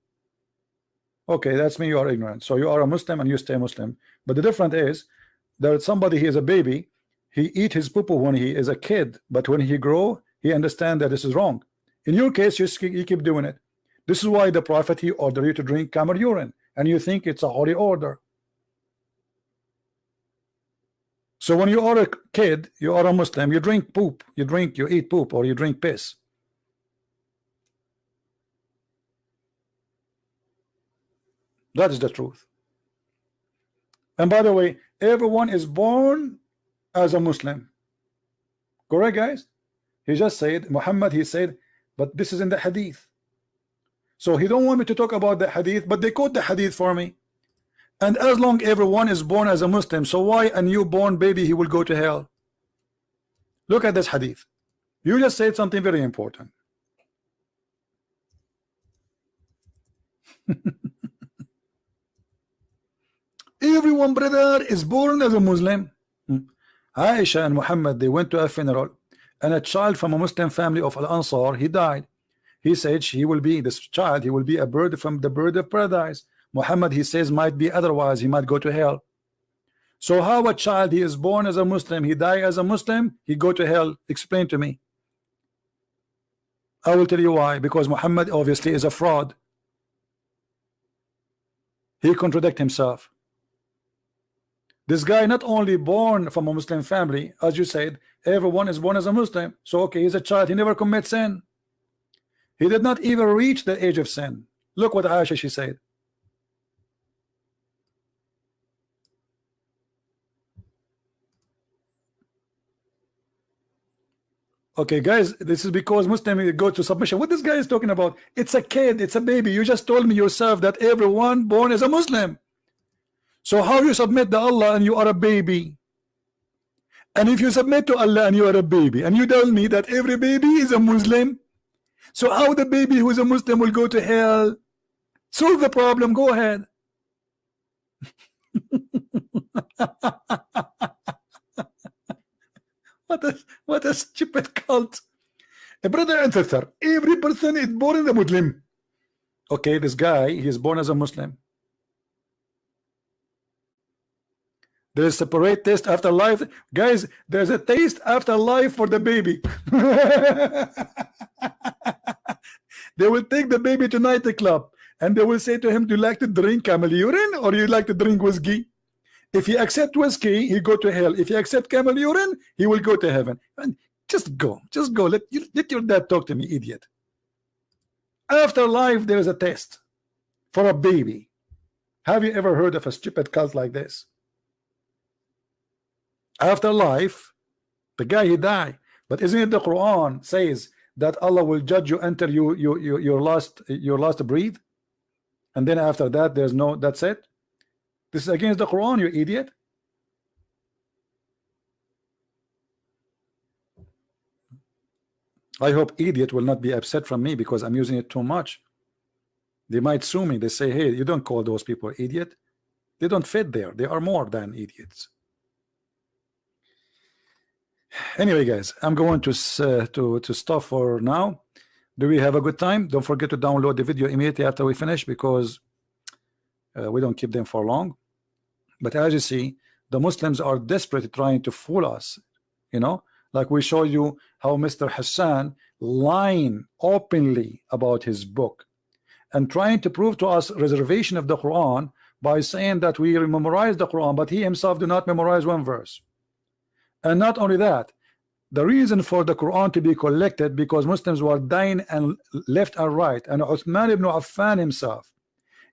Okay, that's me. You are ignorant. So you are a Muslim and you stay Muslim. But the difference is that somebody, he is a baby, he eat his poo-poo when he is a kid, but when he grow, he understand that this is wrong. In your case, you keep doing it. This is why the Prophet, he ordered you to drink camel urine, and you think it's a holy order. So when you are a kid, you are a Muslim, you drink poop, you eat poop, or you drink piss. That is the truth. And by the way, everyone is born as a Muslim. Correct, guys? He just said, Muhammad, he said, but this is in the hadith. So he don't want me to talk about the hadith, but they quote the hadith for me. And as long everyone is born as a Muslim, so why a newborn baby he will go to hell? Look at this hadith. You just said something very important. Everyone, brother, is born as a Muslim. Aisha and Muhammad, they went to a funeral, and a child from a Muslim family of Al-Ansar, he died. He said he will be, this child, he will be a bird from the bird of paradise. Muhammad, he says, might be otherwise, he might go to hell. So how a child, he is born as a Muslim, he die as a Muslim, he go to hell? Explain to me. I will tell you why. Because Muhammad obviously is a fraud. He contradict himself. This guy not only born from a Muslim family, as you said, everyone is born as a Muslim. So okay, he's a child, he never commits sin. He did not even reach the age of sin. Look what Aisha, she said. Okay, guys, this is because Muslim go to submission. What this guy is talking about? It's a kid, it's a baby. You just told me yourself that everyone born is a Muslim. So how you submit to Allah and you are a baby? And if you submit to Allah and you are a baby, and you tell me that every baby is a Muslim, so how the baby who is a Muslim will go to hell? Solve the problem, go ahead. What a stupid cult. A brother and sister, every person is born as a Muslim. Okay, this guy, he is born as a Muslim. There is separate taste after life. Guys, there's a taste after life for the baby. They will take the baby to nightclub and they will say to him, do you like to drink camel urine or you like to drink whiskey? If he accept whiskey, he go to hell. If he accept camel urine, he will go to heaven. And just go. Let your dad talk to me, idiot. After life, there is a test for a baby. Have you ever heard of a stupid cult like this? After life, the guy, he die. But isn't it the Quran says that Allah will judge you until your last breath, and then after that there's no, that's it? This is against the Quran, you idiot. I hope idiot will not be upset from me because I'm using it too much. They might sue me. They say, hey, you don't call those people idiot. They don't fit there. They are more than idiots. Anyway, guys, I'm going to stop for now. Do we have a good time? Don't forget to download the video immediately after we finish because we don't keep them for long. But as you see, the Muslims are desperately trying to fool us. You know, like we show you how Mr. Hassan lying openly about his book and trying to prove to us reservation of the Quran by saying that we memorize the Quran, but he himself do not memorize one verse. And not only that, the reason for the Quran to be collected because Muslims were dying and left and right, and Uthman ibn Affan himself,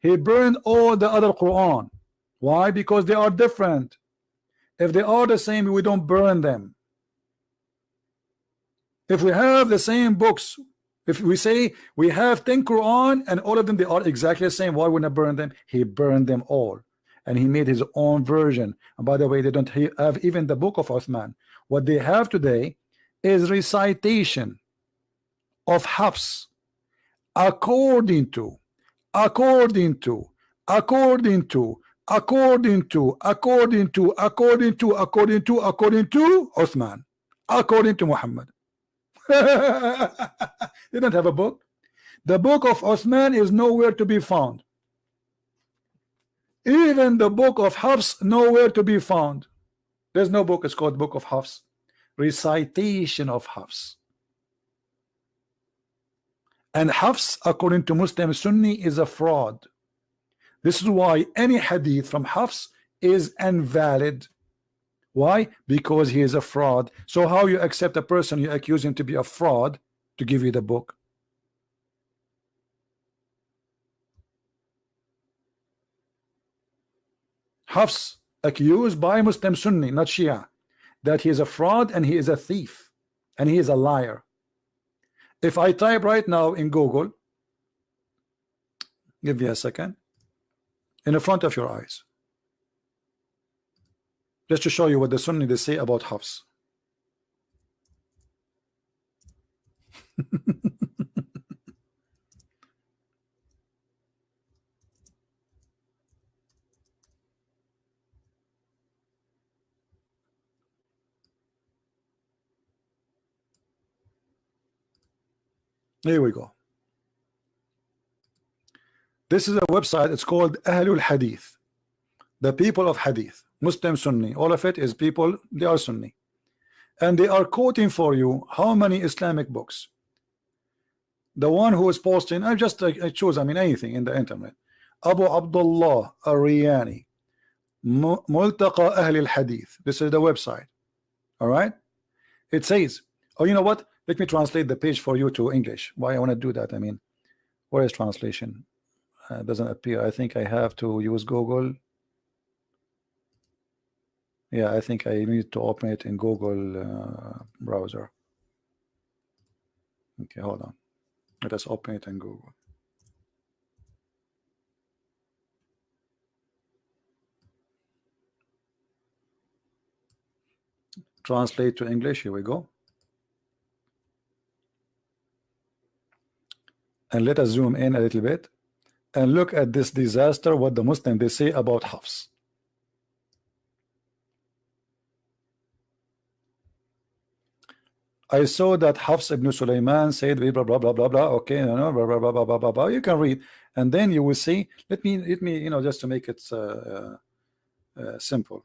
he burned all the other Quran. Why? Because they are different. If they are the same, we don't burn them. If we have the same books, if we say we have 10 Quran and all of them they are exactly the same, why wouldn't I burn them? He burned them all. And he made his own version. And by the way, they don't have even the book of Uthman. What they have today is recitation of Hafs according to Uthman, according to Muhammad. They don't have a book. The book of Uthman is nowhere to be found. Even the book of Hafs nowhere to be found. There's no book. It's called Book of Hafs. Recitation of Hafs. And Hafs, according to Muslim Sunni, is a fraud. This is why any hadith from Hafs is invalid. Why? Because he is a fraud. So how you accept a person you accuse him to be a fraud to give you the book? Hafs accused by Muslim Sunni, not Shia, that he is a fraud and he is a thief. and he is a liar. If I type right now in Google, give me a second, in the front of your eyes, just to show you what the Sunni they say about Hafs. Here we go. This is a website. It's called Ahlul Hadith, the people of Hadith, Muslim, Sunni. All of it is people, they are Sunni, and they are quoting for you how many Islamic books. The one who is posting, I choose, I mean, anything in the internet. Abu Abdullah Ariyani, Multaqa Ahl al-Hadith. This is the website. All right. It says, oh, you know what? Let me translate the page for you to English. Why I want to do that? I mean, where is translation? It doesn't appear. I think I have to use Google. Yeah, I think I need to open it in Google browser. Okay, hold on. Let us open it in Google. Translate to English. Here we go. And let us zoom in a little bit and look at this disaster, what the Muslims they say about Hafs. I saw that Hafs ibn Sulaiman said blah blah blah blah blah. Okay, no, blah blah blah blah blah blah blah. You can read, and then you will see. Let me you know, just to make it simple.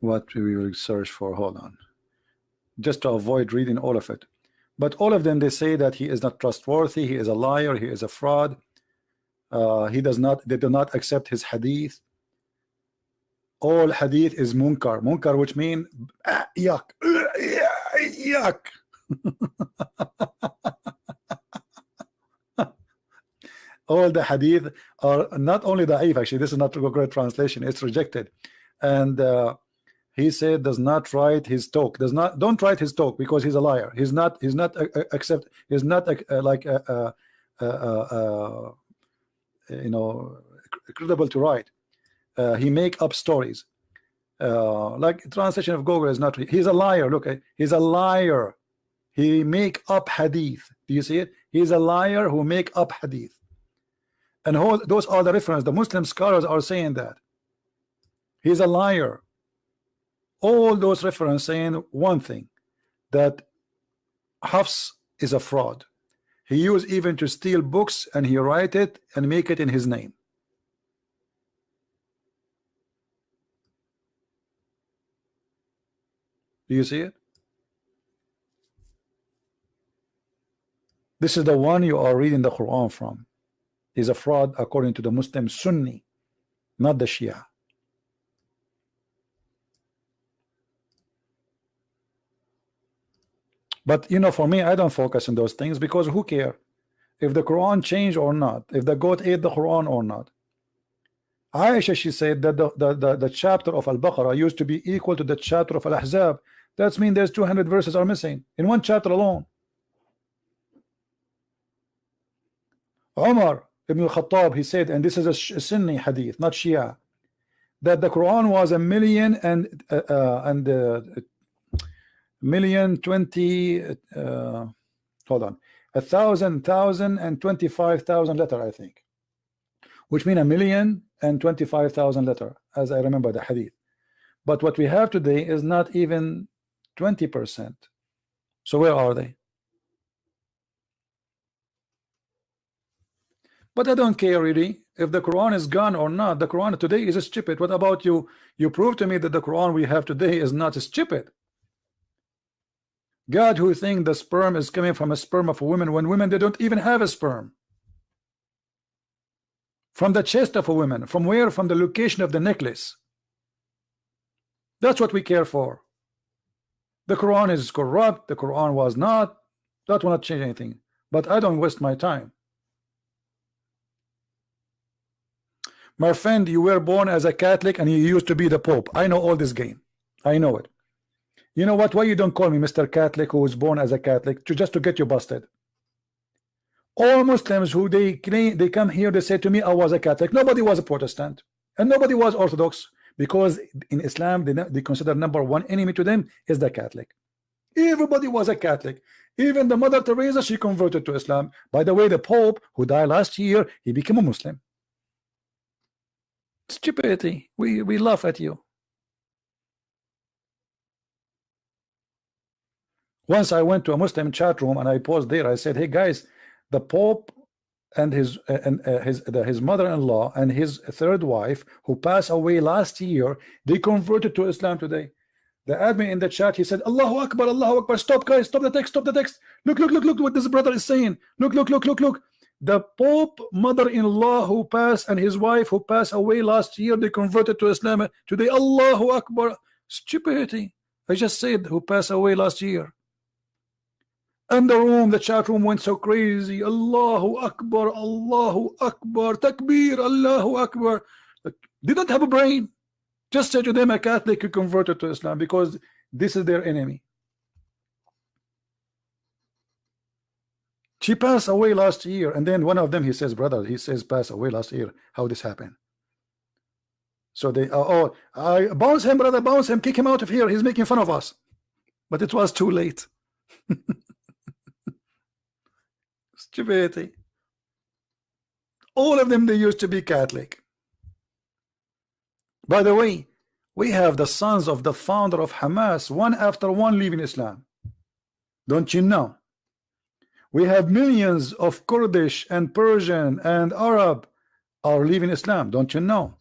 What we will search for, hold on, just to avoid reading all of it. But all of them, they say that he is not trustworthy, he is a liar, he is a fraud, they do not accept his hadith. All hadith is munkar, which means yuck, yuck. All the hadith are not only da'if, actually this is not a great translation, it's rejected. And he said does not write his talk, don't write his talk, because he's a liar. He's not like you know, credible to write. He make up stories. Like translation of Google is not, he's a liar. Look, he's a liar. He make up hadith. Do you see it? He's a liar who make up hadith. And those are the reference. The Muslim scholars are saying that he's a liar. All those references saying one thing, that Hafs is a fraud. He used even to steal books, and he write it and make it in his name. Do you see it? This is the one you are reading the Quran from. He's a fraud according to the Muslim Sunni, not the Shia. But you know, for me, I don't focus on those things, because who care if the Quran changed or not, if the goat ate the Quran or not. Aisha, she said that the chapter of Al-Baqarah used to be equal to the chapter of Al-Ahzab. That means there's 200 verses are missing in one chapter alone. Umar ibn al-Khattab, he said, and this is a Sunni hadith, not Shia, that the Quran was 1,025,000 letter, I think, which mean 1,025,000 letter, as I remember the hadith. But what we have today is not even 20%. So where are they? But I don't care really if the Quran is gone or not. The Quran today is stupid. What about you? You prove to me that the Quran we have today is not stupid. God who think the sperm is coming from a sperm of a woman, when women, they don't even have a sperm. From the chest of a woman. From where? From the location of the necklace. That's what we care for. The Quran is corrupt. The Quran was not. That will not change anything. But I don't waste my time. My friend, you were born as a Catholic and you used to be the Pope. I know all this game. I know it. You know what? Why you don't call me Mr. Catholic who was born as a Catholic? Just to get you busted. All Muslims who they claim, they come here, they say to me, I was a Catholic. Nobody was a Protestant and nobody was Orthodox, because in Islam they consider number one enemy to them is the Catholic. Everybody was a Catholic. Even the Mother Teresa, she converted to Islam. By the way, the Pope who died last year, he became a Muslim. Stupidity. We laugh at you. Once I went to a Muslim chat room and I paused there. I said, hey guys, the Pope and his mother-in-law and his third wife who passed away last year, they converted to Islam today. The admin in the chat, he said, Allahu Akbar, Allahu Akbar. Stop, guys, stop the text, stop the text. Look what this brother is saying. Look. The Pope mother-in-law who passed and his wife who passed away last year, they converted to Islam today. Allahu Akbar. Stupidity. I just said who passed away last year. And the chat room went so crazy. Allahu Akbar, Takbir, Allahu Akbar. They don't have a brain. Just say to them a Catholic who converted to Islam, because this is their enemy. She passed away last year, and then one of them, he says, brother, he says passed away last year. How this happened? So they I bounce him, brother, bounce him, kick him out of here. He's making fun of us. But it was too late. Stupidity. All of them, they used to be Catholic. By the way, we have the sons of the founder of Hamas, one after one, leaving Islam. Don't you know? We have millions of Kurdish and Persian and Arab are leaving Islam. Don't you know?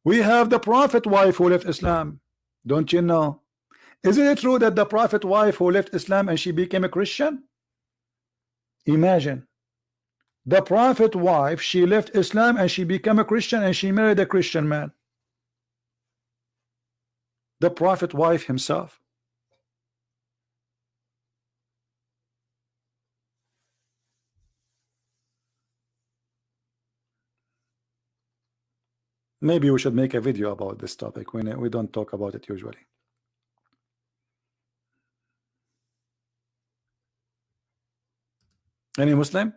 We have the Prophet wife who left Islam. Don't you know? Isn't it true that the Prophet wife who left Islam and she became a Christian? Imagine. The Prophet wife, she left Islam and she became a Christian and she married a Christian man. The Prophet wife himself. Maybe we should make a video about this topic. We don't talk about it usually. Any Muslim?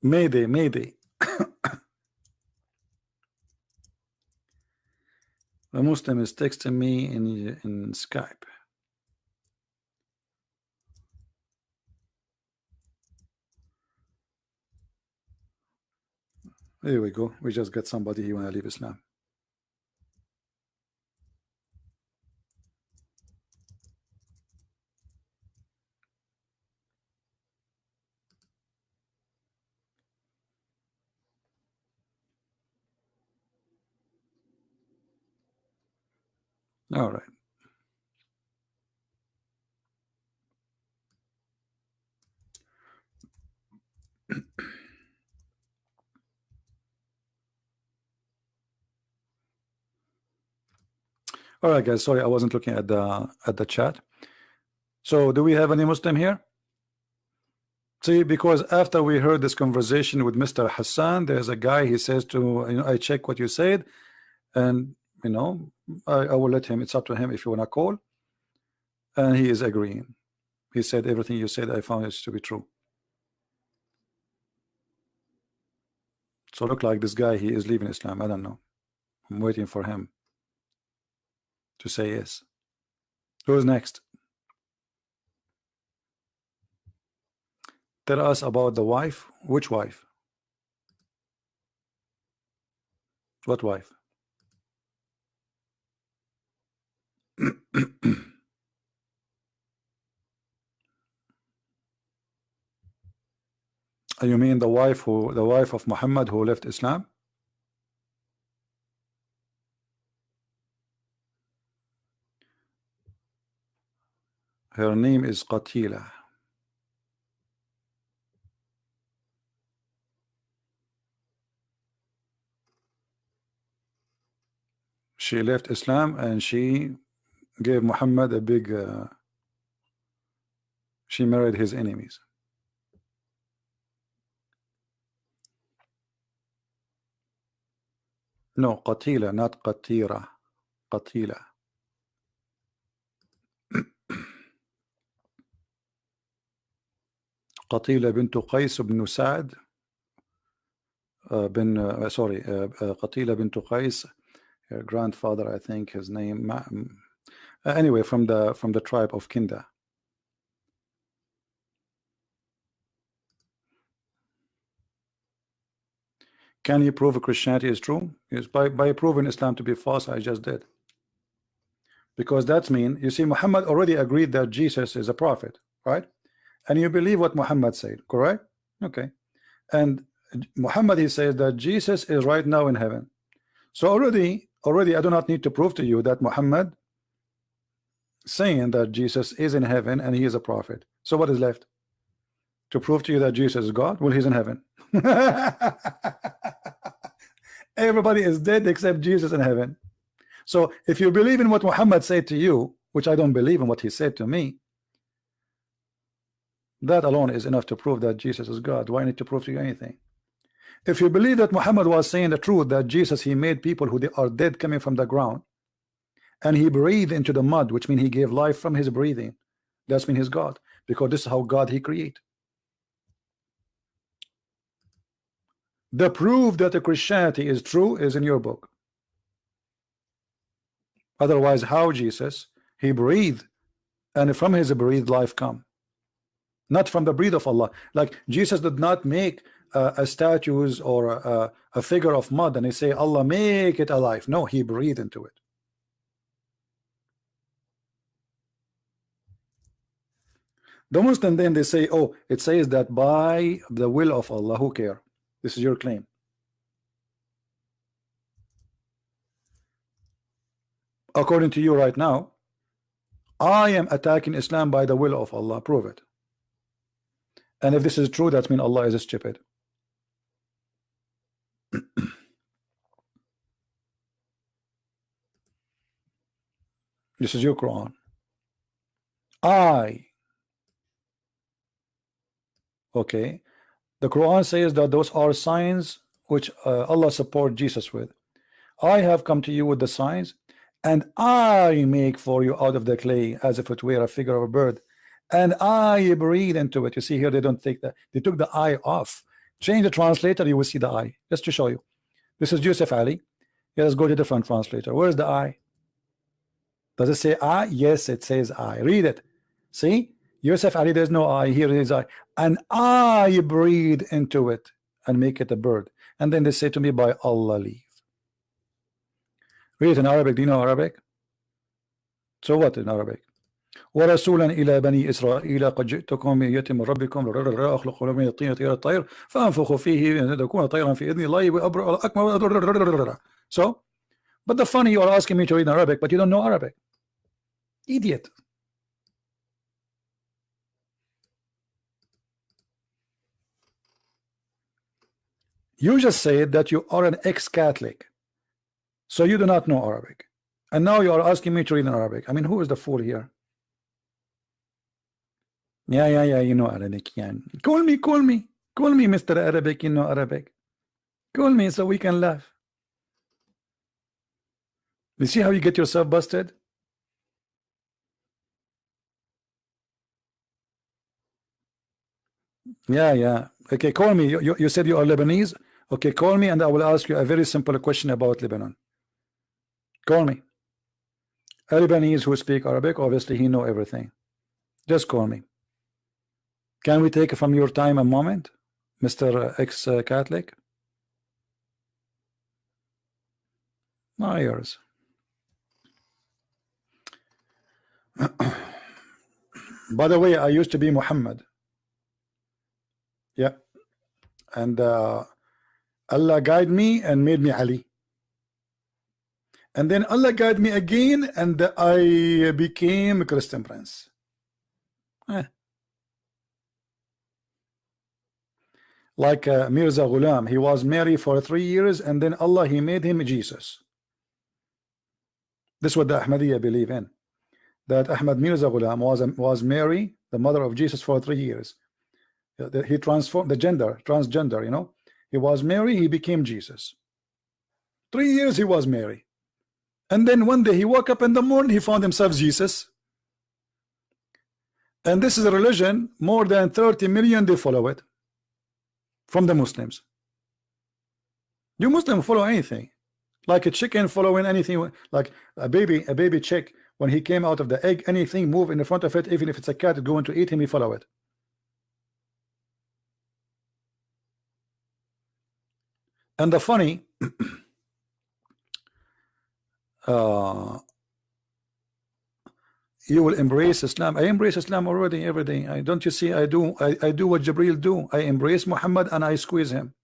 Mayday. A Muslim is texting me in Skype. Here we go. We just got somebody here want to leave Islam. All right. All right, guys. Sorry, I wasn't looking at the chat. So, do we have any Muslim here? See, because after we heard this conversation with Mr. Hassan, there's a guy. He says to I check what you said, and I will let him. It's up to him if you wanna call. And he is agreeing. He said everything you said, I found it to be true. So look like this guy, he is leaving Islam. I don't know. I'm waiting for him to say yes. Who's next? Tell us about the wife. Which wife? What wife? You mean the wife of Muhammad who left Islam? Her name is Qatila. She left Islam and she gave Muhammad a big She married his enemies. No, qatila, not qatira. Qatila. قتيلة بنت قيس بن سعد sorry قتيلة بنت قيس, her grandfather, I think his name anyway, from the tribe of Kinda. Can you prove Christianity is true? Yes, by proving Islam to be false. I just did, because that's mean, you see, Muhammad already agreed that Jesus is a prophet, right? And you believe what Muhammad said, correct? Okay. And Muhammad, he says that Jesus is right now in heaven. So already I do not need to prove to you that Muhammad saying that Jesus is in heaven and he is a prophet. So what is left? To prove to you that Jesus is God? Well, he's in heaven. Everybody is dead except Jesus in heaven. So if you believe in what Muhammad said to you, which I don't believe in what he said to me, that alone is enough to prove that Jesus is God. Why need to prove to you anything? If you believe that Muhammad was saying the truth, that Jesus, he made people who are dead coming from the ground, and he breathed into the mud, which means he gave life from his breathing, that's mean he's God, because this is how God he create. The proof that the Christianity is true is in your book. Otherwise, how Jesus, he breathed, and from his breathed life come, not from the breath of Allah. Like Jesus did not make a statues or a figure of mud and he say Allah make it alive. No, he breathed into it. The Muslim then they say, oh, it says that by the will of Allah. Who care? This is your claim. According to you right now, I am attacking Islam by the will of Allah. Prove it. And if this is true, that means Allah is stupid. This is your Quran. Okay, the Quran says that those are signs which Allah support Jesus with. I have come to you with the signs, and I make for you out of the clay as if it were a figure of a bird, and I breathe into it. You see here, they don't take that, they took the I off. Change the translator, you will see the I. Just to show you, this is Yusuf Ali. Let's go to different translator. Where's the I? Does it say I? Yes, it says I. Read it. See, Yusuf Ali, there's no I. Here it is I. And I breathe into it and make it a bird. And then they say to me, by Allah leave. Read it in Arabic. Do you know Arabic? So what in Arabic? ورسولا إلى بني إسرائيل قد جئتكم بآية من ربكم أخلق من الطين طير الطير فأنفخ فيه أن تكون طيرا في إذن الله أكبر. So, but the funny, you are asking me to read in Arabic, but you don't know Arabic. Idiot. You just said that you are an ex-Catholic, so you do not know Arabic, and now you are asking me to read in Arabic. I mean, who is the fool here? Yeah, you know Arabic. Yeah. Call me, Mr. Arabic. You know Arabic. Call me so we can laugh. You see how you get yourself busted? Yeah. Okay, call me. You said you are Lebanese. Okay, call me and I will ask you a very simple question about Lebanon. Call me. A Lebanese who speak Arabic, obviously he know everything. Just call me. Can we take from your time a moment, Mr. ex-Catholic? Not yours. By the way, I used to be Muhammad. Yeah. And Allah guided me and made me Ali. And then Allah guided me again and I became a Christian prince. Like Mirza Ghulam, he was married for 3 years and then Allah, he made him Jesus. This is what the Ahmadiyya believe in. That Ahmad Mirza Ghulam was married the mother of Jesus, for 3 years. He transformed the gender, transgender, you know. He was Mary, he became Jesus. 3 years he was Mary. And then one day he woke up in the morning, he found himself Jesus. And this is a religion, more than 30 million, they follow it from the Muslims. You Muslims follow anything, like a chicken following anything, like a baby chick, when he came out of the egg, anything move in the front of it, even if it's a cat going to eat him, he follow it. And the funny you will embrace Islam. I embrace Islam already every day. Don't you see? I do what Jibreel do. I embrace Muhammad and I squeeze him.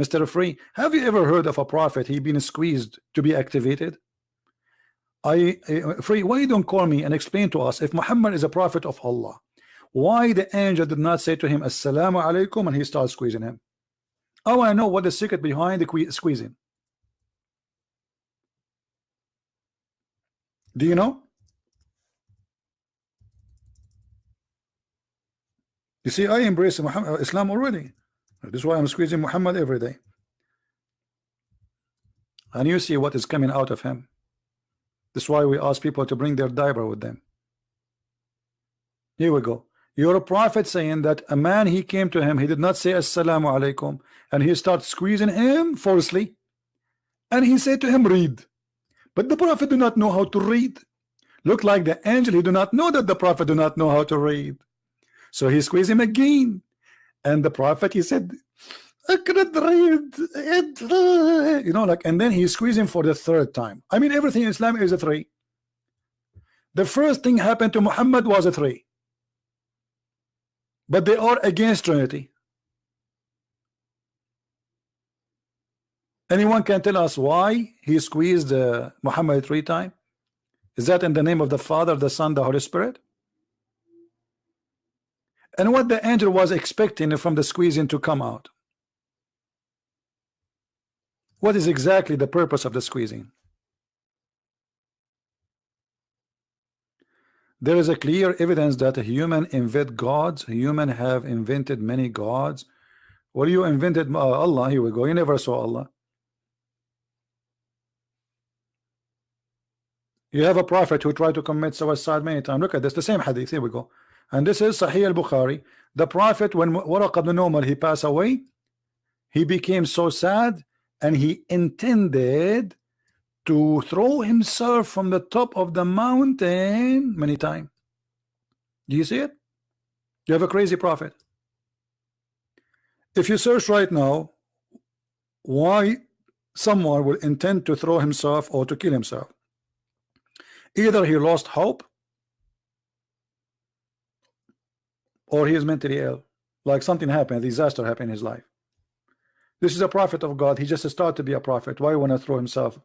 Mr. Free, have you ever heard of a prophet he been squeezed to be activated? Free, why you don't call me and explain to us, if Muhammad is a prophet of Allah, why the angel did not say to him assalamu alaikum and he starts squeezing him? Oh, I know what the secret behind the squeezing. Do you know? You see, I embrace Muhammad, Islam already. This is why I'm squeezing Muhammad every day. And you see what is coming out of him. This is why we ask people to bring their diaper with them. Here we go. You're a prophet saying that a man, he came to him, he did not say assalamu alaikum, and he started squeezing him forcefully, and he said to him, read. But the prophet do not know how to read. Look like the angel, he do not know that the prophet do not know how to read. So he squeezed him again, and the prophet, he said, I cannot read it. You know, like, and then he squeezed him for the 3rd time. I mean, everything in Islam is a 3. The first thing happened to Muhammad was a 3. But they are against Trinity. Anyone can tell us why he squeezed Muhammad 3 times? Is that in the name of the Father, the Son, the Holy Spirit? And what the angel was expecting from the squeezing to come out? What is exactly the purpose of the squeezing? There is a clear evidence that a human invent gods. Human have invented many gods. Well, you invented Allah. Here we go. You never saw Allah. You have a prophet who tried to commit suicide many times. Look at this, the same hadith. Here we go. And this is Sahih al-Bukhari. The prophet, when Waraq ibn Nawfal, he passed away, he became so sad, and he intended to throw himself from the top of the mountain many times. Do you see it? You have a crazy prophet. If you search right now why someone will intend to throw himself or to kill himself, either he lost hope or he is mentally ill, like something happened, a disaster happened in his life. This is a prophet of God. He just started to be a prophet. Why want to throw himself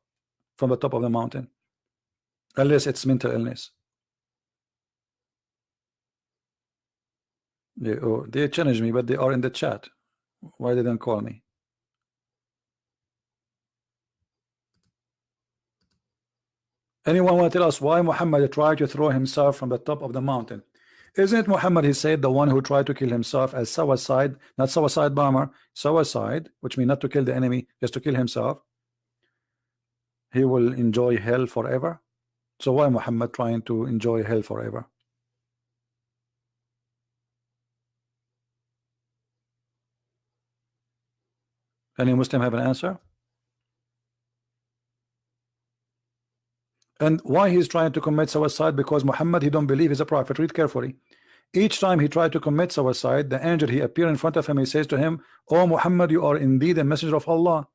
from the top of the mountain? Unless it's mental illness. They challenge me, but they are in the chat. Why they don't call me? Anyone want to tell us why Muhammad tried to throw himself from the top of the mountain? Isn't it Muhammad, he said, the one who tried to kill himself as suicide, not suicide bomber, suicide, which means not to kill the enemy, just to kill himself, he will enjoy hell forever? So why Muhammad trying to enjoy hell forever? Any Muslim have an answer? And why he's trying to commit suicide? Because Muhammad, he don't believe he's a prophet. Read carefully. Each time he tried to commit suicide, the angel, he appeared in front of him. He says to him, "Oh Muhammad, you are indeed a messenger of Allah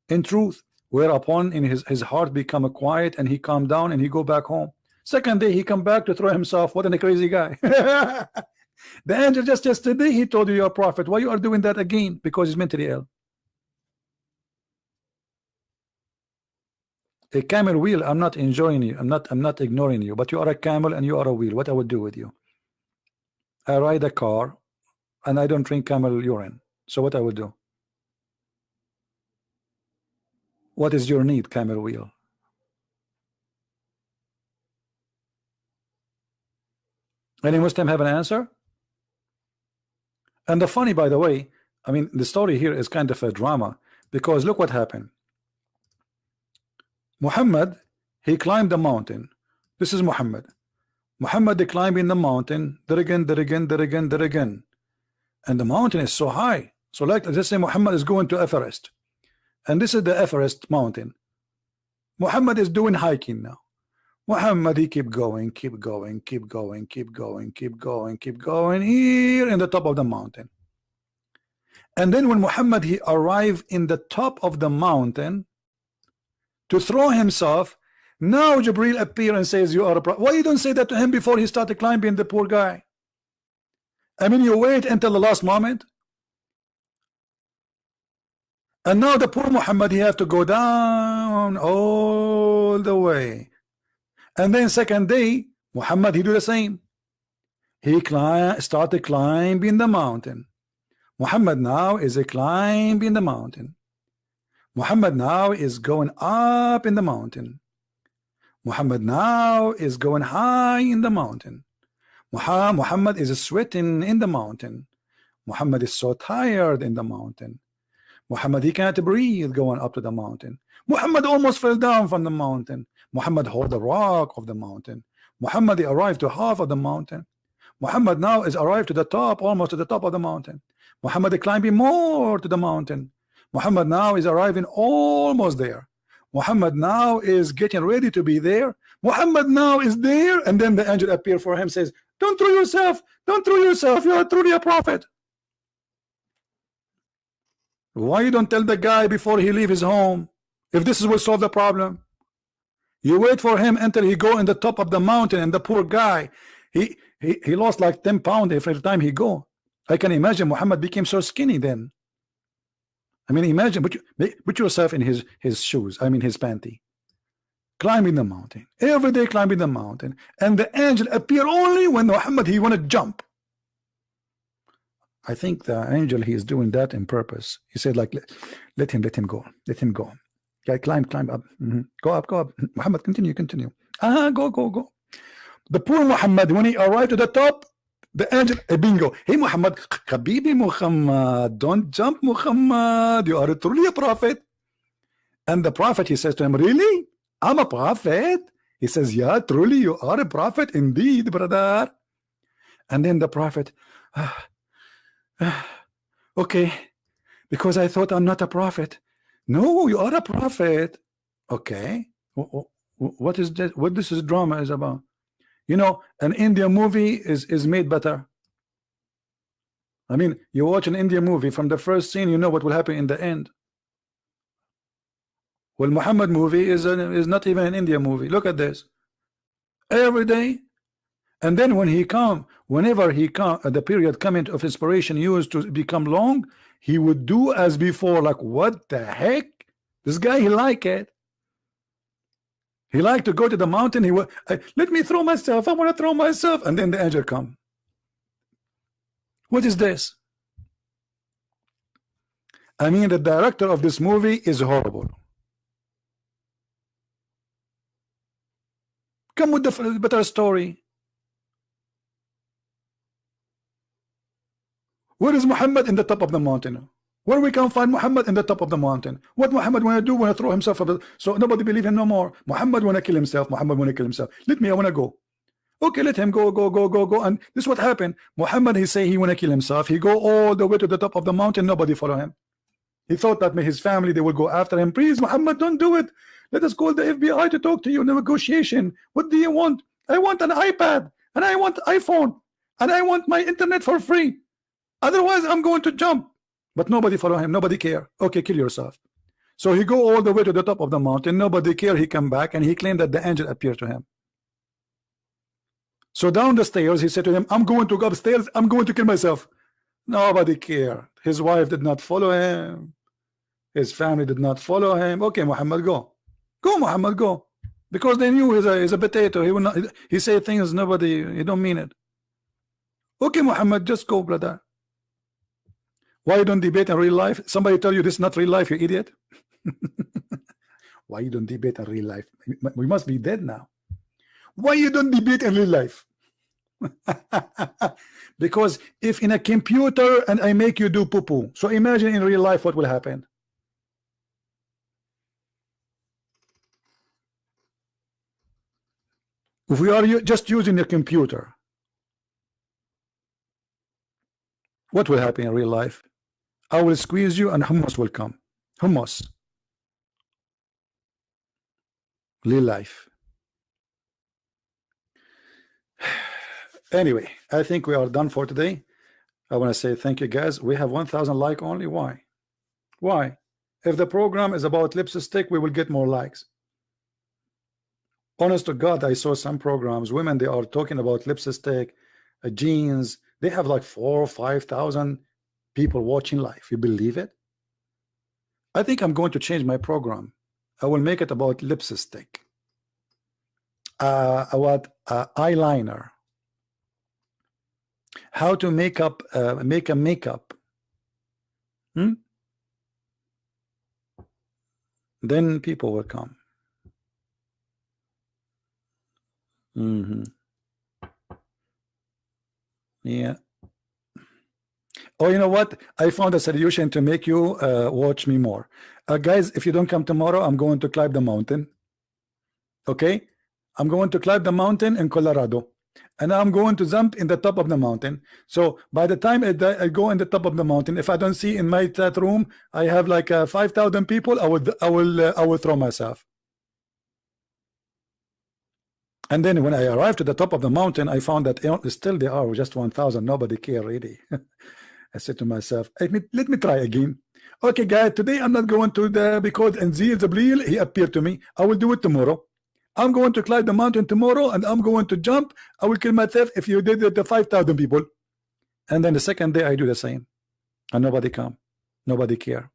in truth." Whereupon in his heart become quiet, and he calmed down and he go back home. Second day he come back to throw himself. What a crazy guy. The angel just yesterday he told you you're a prophet. Why you are doing that again? Because he's mentally ill. A camel wheel, I'm not enjoying you, I'm not ignoring you, but you are a camel and you are a wheel. What I would do with you? I ride a car and I don't drink camel urine. So what I would do? What is your need, camel wheel? Any Muslim have an answer? And the funny, by the way, I mean, the story here is kind of a drama, because look what happened. Muhammad, he climbed the mountain. This is Muhammad. Muhammad, they climbing the mountain, there again, there again, there again, there again. And the mountain is so high. So like, let's say Muhammad is going to Everest. And this is the Everest mountain. Muhammad is doing hiking now. Muhammad, he keep going, keep going, keep going, keep going, keep going, keep going, here in the top of the mountain. And then when Muhammad, he arrived in the top of the mountain to throw himself, now Jibril appear and says, you are a prophet. Why you don't say that to him before he started climbing, the poor guy? I mean, you wait until the last moment. And now the poor Muhammad, he have to go down all the way. And then second day, Muhammad, he do the same. He started climbing the mountain. Muhammad now is climbing the mountain. Muhammad now is going up in the mountain. Muhammad now is going high in the mountain. Muhammad is sweating in the mountain. Muhammad is so tired in the mountain. Muhammad, he can't breathe going up to the mountain. Muhammad almost fell down from the mountain. Muhammad hold the rock of the mountain. Muhammad, he arrived to half of the mountain. Muhammad now is arrived to the top, almost to the top of the mountain. Muhammad is climbing more to the mountain. Muhammad now is arriving almost there. Muhammad now is getting ready to be there. Muhammad now is there, and then the angel appear for him, says, don't throw yourself, don't throw yourself, you are truly a prophet. Why you don't tell the guy before he leave his home, if this will solve the problem? You wait for him until he go in the top of the mountain, and the poor guy, he lost like 10 pounds every time he go. I can imagine Muhammad became so skinny then. I mean, imagine, put yourself in his shoes, I mean his panty. Climbing the mountain, every day climbing the mountain, and the angel appear only when Muhammad, he want to jump. I think the angel, he is doing that in purpose. He said, like, let him go, let him go. Yeah, climb up, go up, Muhammad, continue. Go. The poor Muhammad, when he arrived to the top, the angel, bingo, hey Muhammad, Habibi Muhammad, don't jump Muhammad, you are truly a prophet. And the prophet, he says to him, really? I'm a prophet? He says, yeah, truly you are a prophet indeed, brother. And then the prophet, okay, because I thought I'm not a prophet. No, you are a prophet. Okay, what is this? What this is drama is about? You know, an Indian movie is made better. I mean, you watch an Indian movie, from the first scene, you know what will happen in the end. Well, Muhammad movie is not even an Indian movie. Look at this. Every day. And then when he come, whenever he come, the period coming of inspiration used to become long, he would do as before. Like, what the heck? This guy, he like it. He liked to go to the mountain. He would, let me throw myself. I want to throw myself. And then the angel come. What is this? I mean, the director of this movie is horrible. Come with the better story. Where is Muhammad? In the top of the mountain. Where we can find Muhammad? In the top of the mountain. What Muhammad want to do? Want to throw himself up, so nobody believe him no more. Muhammad want to kill himself. Muhammad want to kill himself. Let me, I want to go. Okay, let him go. And this is what happened. Muhammad, he say he want to kill himself. He go all the way to the top of the mountain. Nobody follow him. He thought that his family, they will go after him. Please, Muhammad, don't do it. Let us call the FBI to talk to you. Negotiation. What do you want? I want an iPad, and I want iPhone, and I want my internet for free. Otherwise, I'm going to jump. But nobody follow him. Nobody care. Okay, kill yourself. So he go all the way to the top of the mountain. Nobody care. He come back, and he claimed that the angel appeared to him. So down the stairs, he said to him, I'm going to go upstairs. I'm going to kill myself. Nobody care. His wife did not follow him. His family did not follow him. Okay, Muhammad, go. Go, Muhammad, go. Because they knew he's a potato. He will not. He say things nobody. He don't mean it. Okay, Muhammad, just go, brother. Why you don't debate in real life? Somebody tell you this is not real life, you idiot. Why you don't debate in real life? We must be dead now. Why you don't debate in real life? Because if in a computer and I make you do poo-poo, so imagine in real life what will happen. If we are just using a computer, what will happen in real life? I will squeeze you and hummus will come. Hummus. Real life. Anyway, I think we are done for today. I want to say thank you guys. We have 1,000 likes only. Why? Why? If the program is about lipstick, we will get more likes. Honest to God, I saw some programs, women, they are talking about lipstick, jeans. They have like 4,000 or 5,000 people watching live. You believe it? I think I'm going to change my program. I will make it about lipstick, about eyeliner, how to make a makeup. Then people will come. Yeah. Oh, you know what? I found a solution to make you watch me more. Guys, if you don't come tomorrow, I'm going to climb the mountain. Okay? I'm going to climb the mountain in Colorado. And I'm going to jump in the top of the mountain. So by the time I go in the top of the mountain, if I don't see in my chat room, I have like 5,000 people, I will throw myself. And then when I arrived to the top of the mountain, I found that still there are just 1,000. Nobody care really. I said to myself, let me try again. Okay, guys, today I'm not going to because Nzil Zabril, he appeared to me. I will do it tomorrow. I'm going to climb the mountain tomorrow, and I'm going to jump. I will kill myself if you did it to 5,000 people. And then the second day I do the same, and nobody come, nobody care.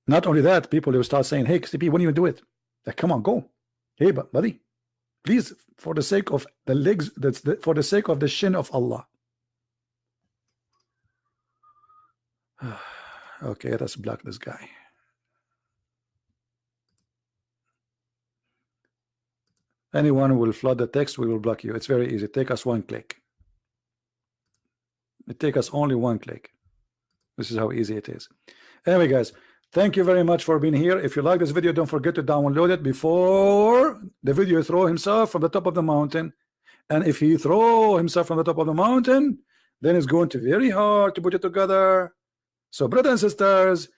Not only that, people will start saying, "Hey, XTP, when you do it? Like, come on, go." Hey, buddy, please, for the sake of the legs, for the sake of the shin of Allah. Okay, let's block this guy. Anyone who will flood the text, we will block you. It's very easy. Take us one click. It takes us only one click. This is how easy it is. Anyway, guys, thank you very much for being here. If you like this video, don't forget to download it before the video throw himself from the top of the mountain. And if he throw himself from the top of the mountain, then it's going to be very hard to put it together. So, brothers and sisters,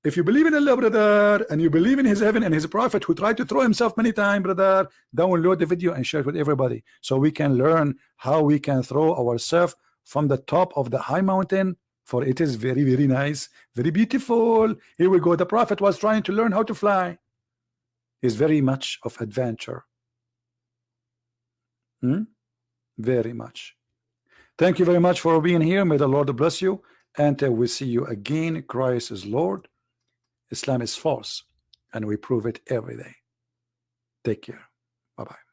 if you believe in Allah, brother, and you believe in his heaven and his prophet who tried to throw himself many times, brother, download the video and share it with everybody so we can learn how we can throw ourselves from the top of the high mountain, for it is very, very nice, very beautiful. Here we go. The prophet was trying to learn how to fly. It's very much of adventure. Very much. Thank you very much for being here. May the Lord bless you. And we see you again. Christ is Lord. Islam is false. And we prove it every day. Take care. Bye-bye.